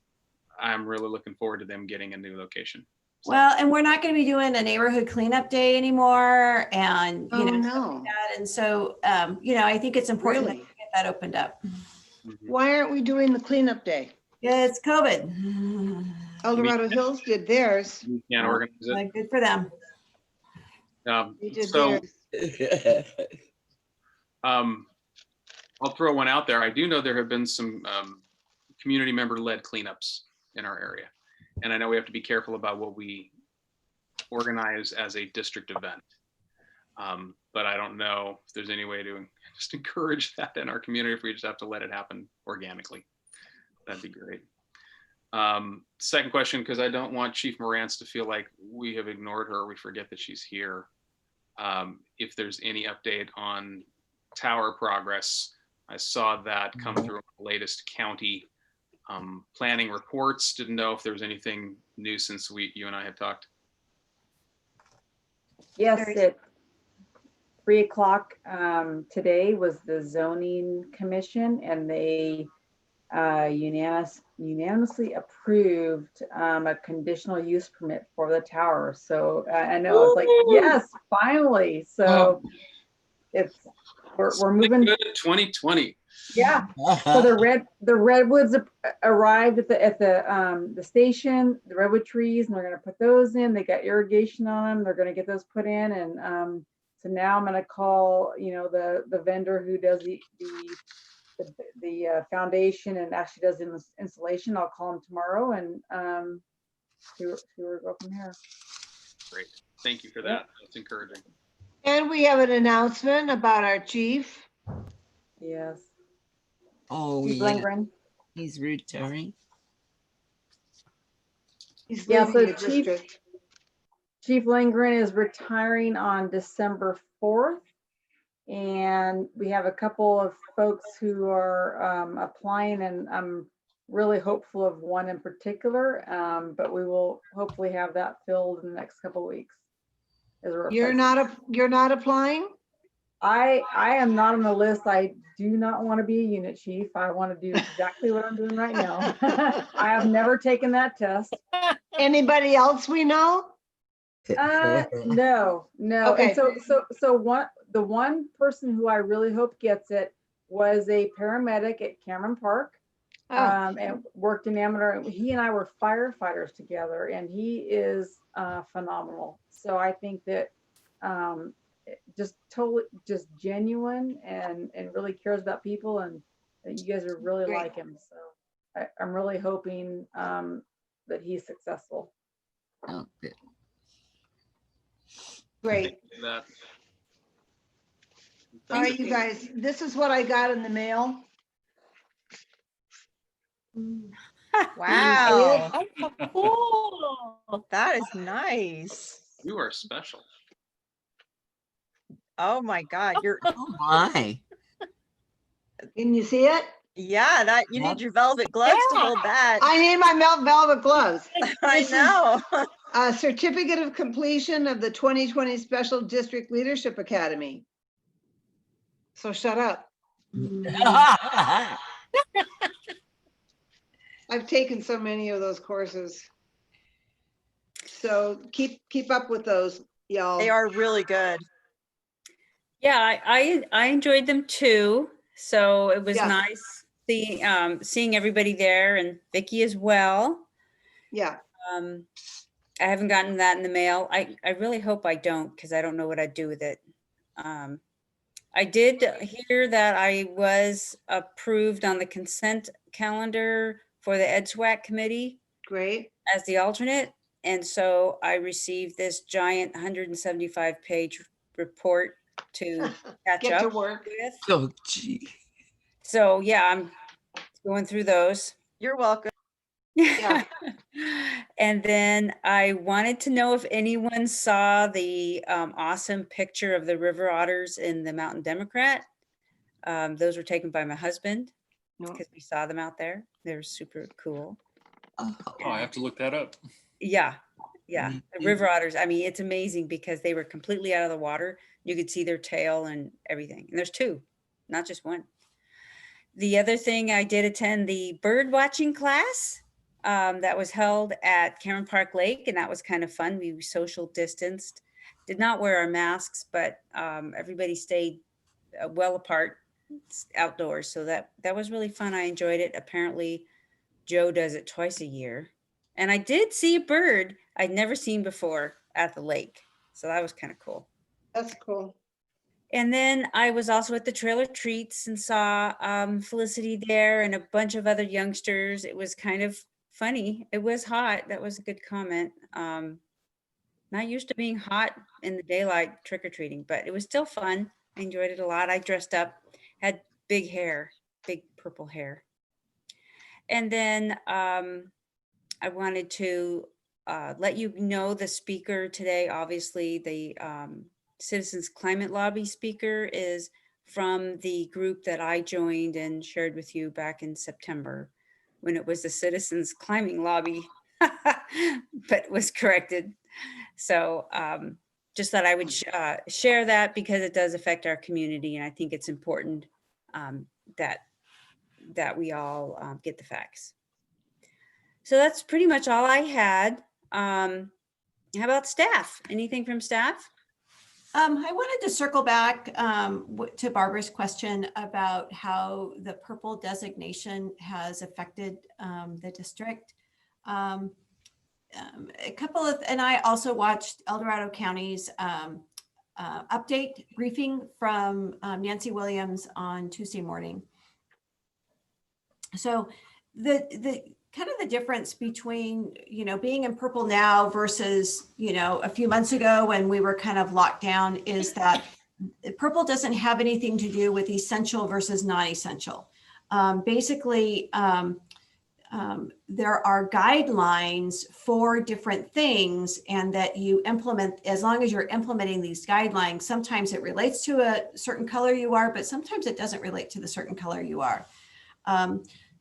I'm really looking forward to them getting a new location. Well, and we're not going to be doing a neighborhood cleanup day anymore, and you know, stuff like that. And so you know, I think it's important that we get that opened up. Why aren't we doing the cleanup day? Yeah, it's COVID. El Dorado Hills did theirs. You can't organize it. Like, good for them. They did So theirs. I'll throw one out there. I do know there have been some community member led cleanups in our area. And I know we have to be careful about what we organize as a district event. But I don't know if there's any way to just encourage that in our community, if we just have to let it happen organically. That'd be great. Second question, because I don't want Chief Morantz to feel like we have ignored her or we forget that she's here. If there's any update on tower progress, I saw that come through the latest county planning reports. Didn't know if there was anything new since you and I had talked. Yes, at 3 o'clock today was the zoning commission, and they unanimously approved a conditional use permit for the tower. So I know it's like, yes, finally. So it's we're moving. Good 2020. Yeah. So the redwoods arrived at the station, the redwood trees, and they're gonna put those in. They got irrigation on them. They're gonna get those put in, and so now I'm gonna call, you know, the vendor who does the foundation and actually does the installation. I'll call him tomorrow and see where we go from here. Great. Thank you for that. That's encouraging. And we have an announcement about our chief. Yes. Oh, Chief yeah. Lindgren. He's retiring. He's Yeah, leaving so the district. Chief Lindgren is retiring on December 4th. And we have a couple of folks who are applying, and I'm really hopeful of one in particular, but we will hopefully have that filled in the next couple of weeks. You're not applying? I am not on the list. I do not want to be a unit chief. I want to do exactly what I'm doing right now. I have never taken that test. Anybody else we know? No. Okay. And so the one person who I really hope gets it was a paramedic at Cameron Park, and worked in Amador. He and I were firefighters together, and he is phenomenal. So I think that just genuine and really cares about people, and that you guys are really Great. like him. So I'm really hoping that he's successful. Oh, good. Great. That. All right, you guys, this is what I got in the mail. Wow. Cool. That is nice. You are special. Oh my God, you're, Oh, my. Can you see it? yeah, that you need your velvet gloves to hold that. I need my velvet gloves. I This is know. a certificate of completion of the 2020 Special District Leadership Academy. So shut up. I've taken so many of those courses. So keep up with those, y'all. They are really good. Yeah, I enjoyed them too. So it was Yeah. nice seeing everybody there, and Vicky as well. Yeah. I haven't gotten that in the mail. I really hope I don't, because I don't know what I'd do with it. I did hear that I was approved on the consent calendar for the EDSWAC committee. Great. As the alternate. And so I received this giant 175-page report to catch Get up to work. with. Oh, gee. So yeah, I'm going through those. You're welcome. Yeah. And then I wanted to know if anyone saw the awesome picture of the river otters in the Mountain Democrat. Those were taken by my husband because we saw them out there. They were super cool. Oh, I have to look that up. Yeah. The river otters. I mean, it's amazing because they were completely out of the water. You could see their tail and everything. And there's two, not just one. The other thing, I did attend the bird watching class that was held at Cameron Park Lake, and that was kind of fun. We social distanced, did not wear our masks, but everybody stayed well apart outdoors. So that was really fun. I enjoyed it. Apparently, Joe does it twice a year. And I did see a bird I'd never seen before at the lake. So that was kind of cool. That's cool. And then I was also at the Trailer Treats and saw Felicity there and a bunch of other youngsters. It was kind of funny. It was hot. That was a good comment. Not used to being hot in the daylight trick-or-treating, but it was still fun. I enjoyed it a lot. I dressed up, had big hair, big purple hair. And then I wanted to let you know the speaker today, obviously the Citizens Climate Lobby speaker is from the group that I joined and shared with you back in September when it was the Citizens Climbing Lobby, but was corrected. So just thought I would share that because it does affect our community. And I think it's important that we all get the facts. So that's pretty much all I had. How about staff? Anything from staff? I wanted to circle back to Barbara's question about how the purple designation has affected the district. A couple of, and I also watched El Dorado County's update briefing from Nancy Williams on Tuesday morning. So the kind of the difference between, you know, being in purple now versus, you know, a few months ago when we were kind of locked down is that purple doesn't have anything to do with essential versus non-essential. Basically, there are guidelines for different things, and that you implement, as long as you're implementing these guidelines, sometimes it relates to a certain color you are, but sometimes it doesn't relate to the certain color you are.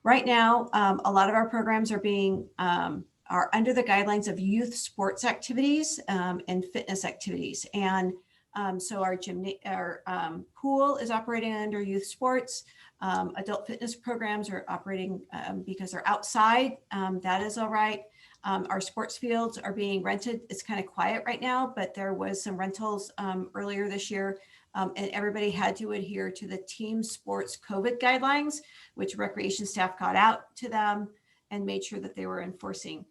Right now, a lot of our programs are being are under the guidelines of youth sports activities and fitness activities. And so our pool is operating under youth sports. Adult fitness programs are operating because they're outside. That is all right. Our sports fields are being rented. It's kind of quiet right now, but there was some rentals earlier this year. And everybody had to adhere to the team sports COVID guidelines, which recreation staff got out to them and made sure that they were enforcing.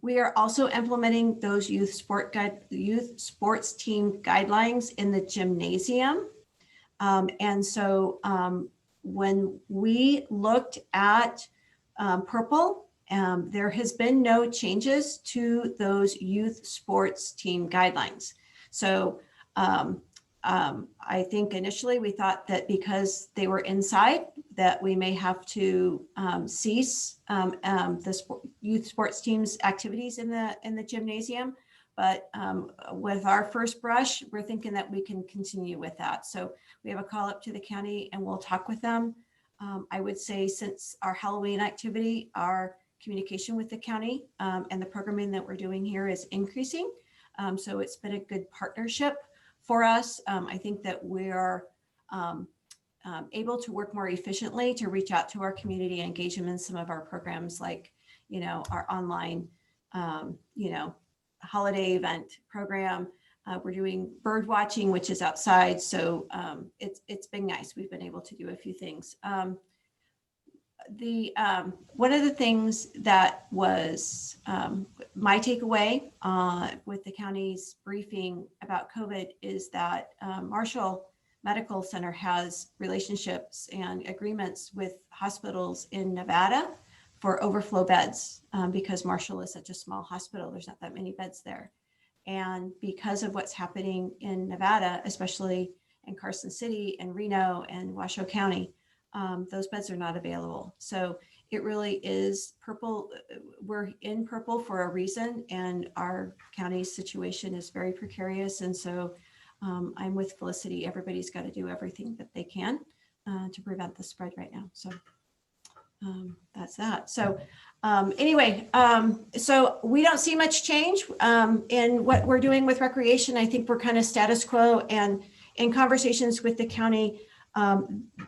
We are also implementing those youth sports team guidelines in the gymnasium. And so when we looked at purple, there has been no changes to those youth sports team guidelines. So I think initially we thought that because they were inside, that we may have to cease the youth sports teams activities in the gymnasium. But with our first brush, we're thinking that we can continue with that. So we have a call up to the county and we'll talk with them. I would say since our Halloween activity, our communication with the county and the programming that we're doing here is increasing. So it's been a good partnership for us. I think that we are able to work more efficiently to reach out to our community, engage them in some of our programs, like, you know, our online, you know, holiday event program. We're doing bird watching, which is outside. So it's been nice. We've been able to do a few things. One of the things that was my takeaway with the county's briefing about COVID is that Marshall Medical Center has relationships and agreements with hospitals in Nevada for overflow beds because Marshall is such a small hospital. There's not that many beds there. And because of what's happening in Nevada, especially in Carson City and Reno and Washoe County, those beds are not available. So it really is purple. We're in purple for a reason, and our county's situation is very precarious. And so I'm with Felicity. Everybody's got to do everything that they can to prevent the spread right now. So that's that. So anyway, so we don't see much change in what we're doing with recreation. I think we're kind of status quo, and in conversations with the county,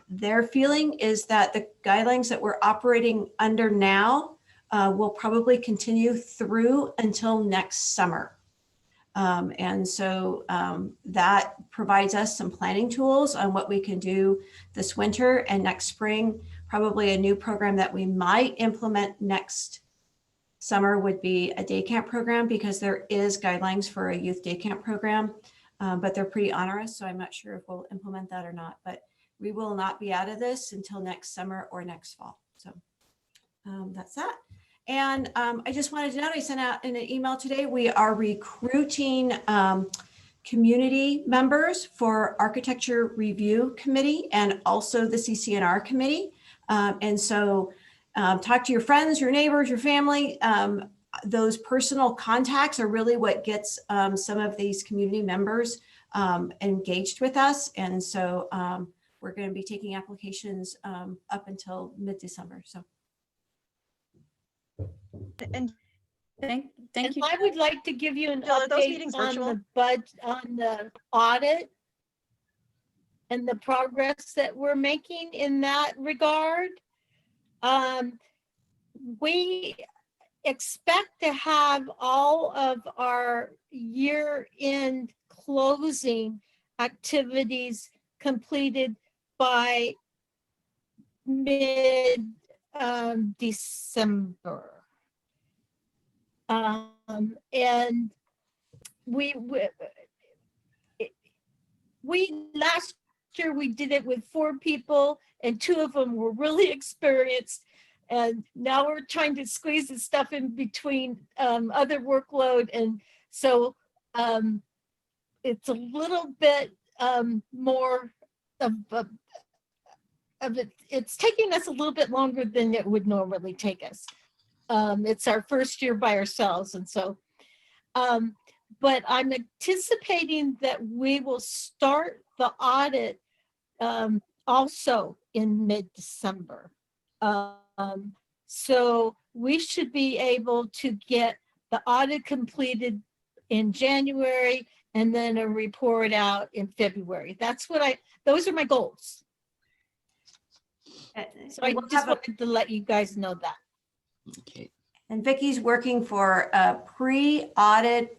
their feeling is that the guidelines that we're operating under now will probably continue through until next summer. And so that provides us some planning tools on what we can do this winter and next spring. Probably a new program that we might implement next summer would be a day camp program, because there is guidelines for a youth day camp program, but they're pretty onerous. So I'm not sure if we'll implement that or not, but we will not be out of this until next summer or next fall. So that's that. And I just wanted to note, I sent out in an email today, we are recruiting community members for Architecture Review Committee and also the CCNR Committee. And so talk to your friends, your neighbors, your family. Those personal contacts are really what gets some of these community members engaged with us. And so we're going to be taking applications up until mid-December. So. And Thank you. I would like to give you an Jill, are those update meetings on virtual? on the audit and the progress that we're making in that regard. We expect to have all of our year-end closing activities completed by mid December. And we last year we did it with 4 people and 2 of them were really experienced. And now we're trying to squeeze the stuff in between other workload. And so it's a little bit more of it. It's taking us a little bit longer than it would normally take us. It's our first year by ourselves. And so, but I'm anticipating that we will start the audit also in mid-December. So we should be able to get the audit completed in January and then a report out in February. That's what those are my goals. So I just wanted to let you guys know that. Okay. And Vicky's working for a pre-audit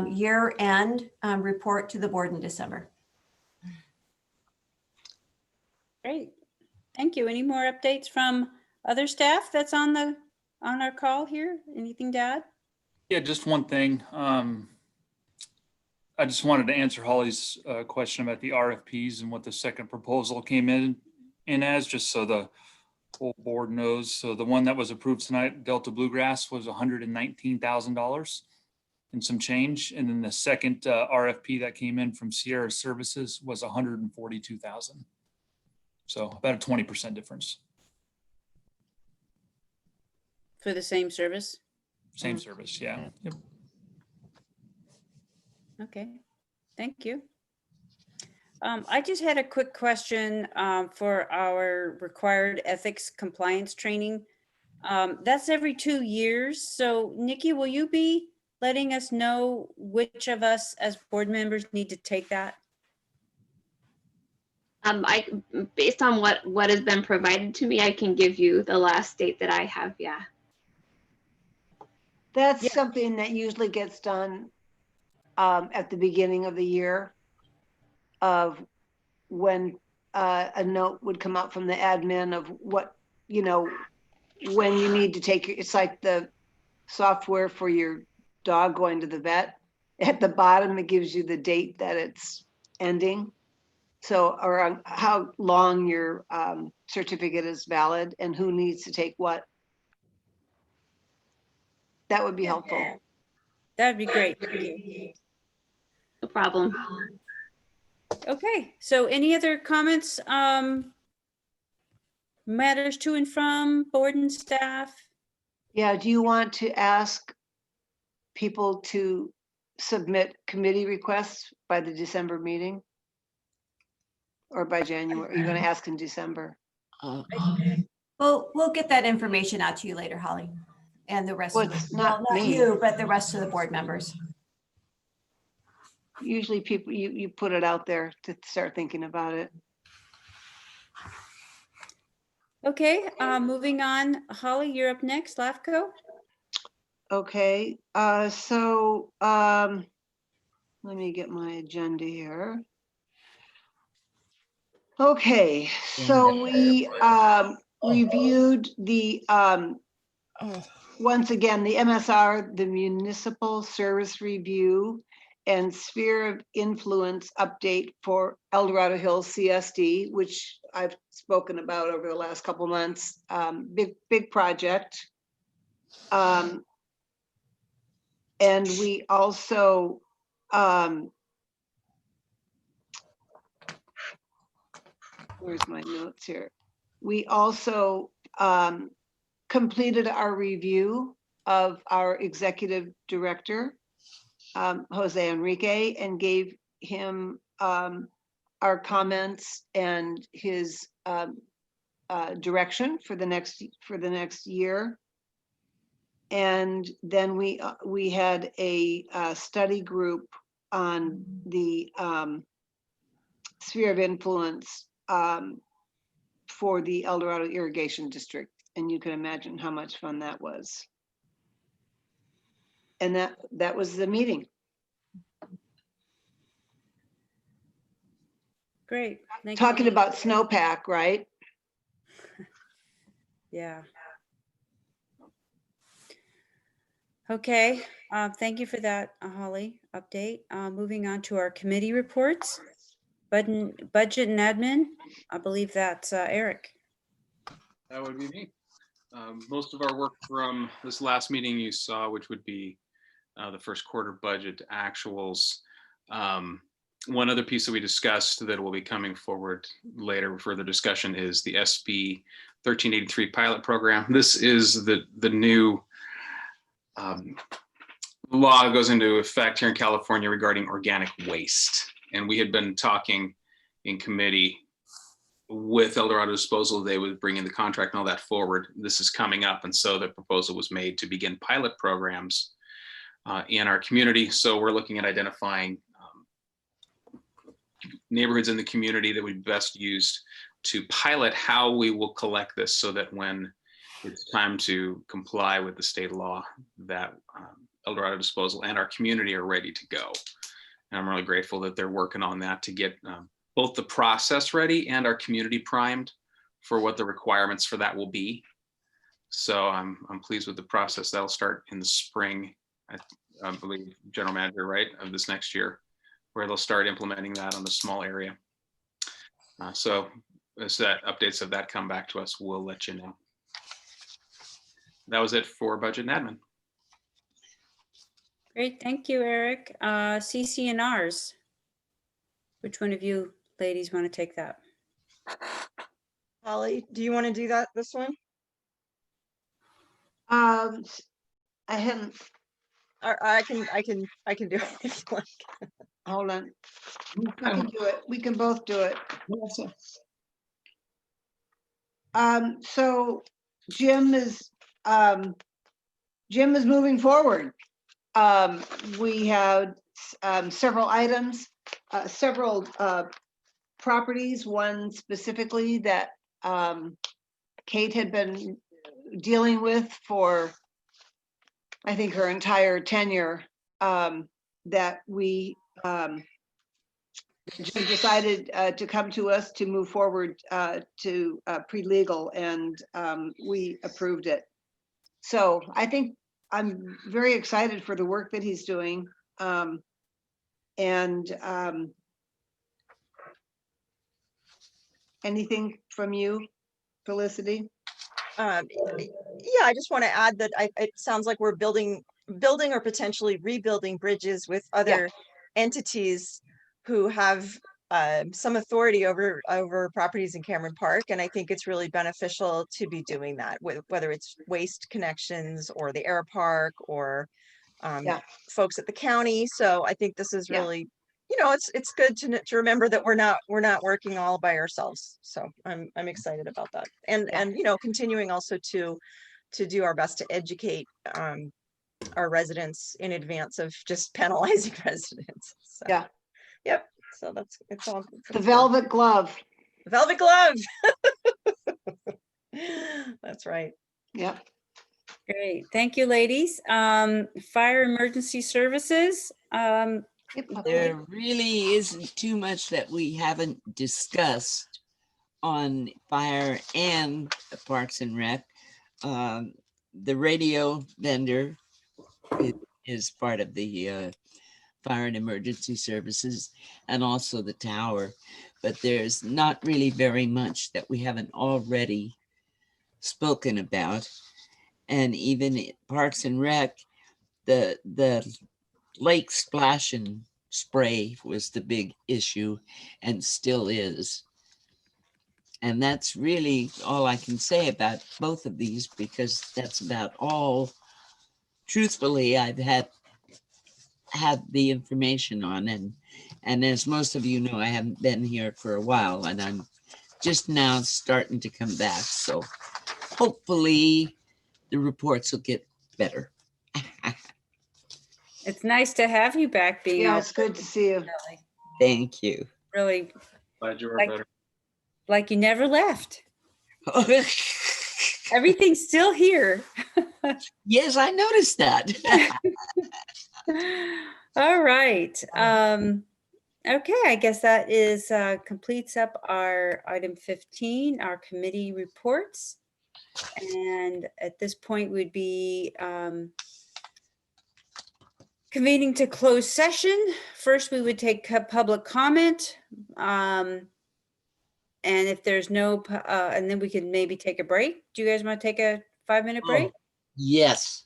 year-end report to the board in December. Great. Thank you. Any more updates from other staff that's on our call here? Anything to add? Yeah, just one thing. I just wanted to answer Holly's question about the RFPs and what the second proposal came in as, just so the whole board knows. So the one that was approved tonight, Delta Bluegrass, was $119,000 and some change. And then the second RFP that came in from Sierra Services was $142,000. So about a 20% difference. For the same service? Same service, yeah. Yep. Okay, thank you. I just had a quick question for our required ethics compliance training. That's every 2 years. So Nikki, will you be letting us know which of us as board members need to take that? Based on what has been provided to me, I can give you the last date that I have. Yeah. That's something that usually gets done at the beginning of the year, of when a note would come out from the admin of what, when you need to take, it's like the software for your dog going to the vet. At the bottom, it gives you the date that it's ending. So, or how long your certificate is valid and who needs to take what. That would be helpful. That'd be great. Thank you. No problem. Okay, so any other comments, matters to and from board and staff? Yeah, do you want to ask people to submit committee requests by the December meeting? Or by January? Are you going to ask in December? We'll get that information out to you later, Holly, and the rest of the, not you, but the rest of the board members. Usually people, you put it out there to start thinking about it. Okay, moving on. Holly, you're up next, LAFCO. Okay, so let me get my agenda here. Okay, so we reviewed the, once again, the MSR, the Municipal Service Review and Sphere of Influence update for El Dorado Hills CSD, which I've spoken about over the last couple months. Big project. And we also, where's my notes here? We also completed our review of our executive director, Jose Enrique, and gave him our comments and his direction for the next year. And then we had a study group on the sphere of influence for the El Dorado Irrigation District. And you can imagine how much fun that was. And that was the meeting. Great. Thank you. Talking about snowpack, right? Yeah. Okay, thank you for that, Holly, update. Moving on to our committee reports. Budget and admin, I believe that's Eric. That would be me. Most of our work from this last meeting you saw, which would be the first quarter budget actuals. One other piece that we discussed that will be coming forward later for further discussion is the SB 1383 pilot program. This is the new law that goes into effect here in California regarding organic waste. And we had been talking in committee with El Dorado Disposal. They would bring in the contract and all that forward. This is coming up. And so the proposal was made to begin pilot programs in our community. So we're looking at identifying neighborhoods in the community that would be best used to pilot how we will collect this, so that when it's time to comply with the state law, that El Dorado Disposal and our community are ready to go. And I'm really grateful that they're working on that to get both the process ready and our community primed for what the requirements for that will be. So I'm pleased with the process. That'll start in the spring, I believe, General Manager, right, of this next year, where they'll start implementing that on a small area. So as that updates of that come back to us, we'll let you know. That was it for budget and admin. Great, thank you, Eric. CC&Rs. Which one of you ladies want to take that? Holly, do you want to do that this one? I hadn't, Or I can do it if you like. hold on. I can do it. We can both do it. So Jim is moving forward. We had several items, several properties, one specifically that Kate had been dealing with for, I think, her entire tenure, that we Jim decided to come to us to move forward to pre-legal, and we approved it. So I think I'm very excited for the work that he's doing. Anything from you, Felicity? Yeah, I just want to add that it sounds like we're building or potentially rebuilding bridges with other entities who have some authority over properties in Cameron Park, and I think it's really beneficial to be doing that, with whether it's Waste Connections or the Air Park or folks at the county. So I think this is really, it's good to remember that we're not working all by ourselves. So I'm excited about that, and continuing also to do our best to educate our residents in advance of just penalizing residents. So, yep. So it's all the velvet glove. Velvet glove. That's right. Yep. Great, thank you, ladies. Fire emergency services. There really isn't too much that we haven't discussed on fire and Parks and Rec. The radio vendor is part of the fire and emergency services, and also the tower, but there's not really very much that we haven't already spoken about. And even at Parks and Rec, the lake splash and spray was the big issue, and still is. And that's really all I can say about both of these, because that's about all, truthfully, I've had the information on. And as most of you know, I haven't been here for a while, and I'm just now starting to come back. So hopefully the reports will get better. It's nice to have you back. It's good to see you. Thank you. Really glad you are better. Like you never left. Everything's still here. Yes, I noticed that. All right. Okay, I guess that is completes up our item 15, our committee reports. And at this point, we'd be convening to closed session. First, we would take public comment. And if there's no, and then we could maybe take a break. Do you guys want to take a 5-minute break? Yes.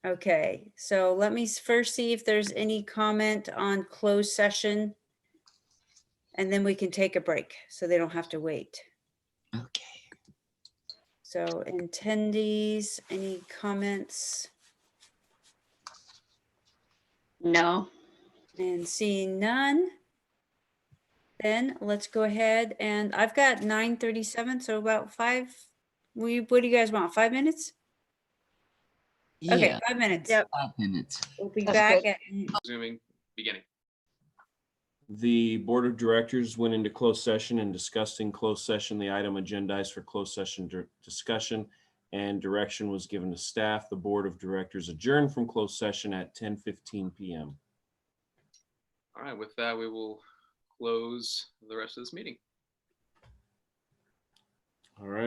Okay, so let me first see if there's any comment on closed session. And then we can take a break so they don't have to wait. Okay. So attendees, any comments? No. And seeing none, then let's go ahead and I've got 9:37, so about 5. What do you guys want? 5 minutes? Okay, Yeah. 5 minutes. Yep. 5 minutes. We'll be That's back good. at Resuming beginning. The Board of Directors went into closed session and discussed in closed session the item agendized for closed session discussion, and direction was given to staff. The Board of Directors adjourned from closed session at 10:15 p.m. All right, with that, we will close the rest of this meeting. All right.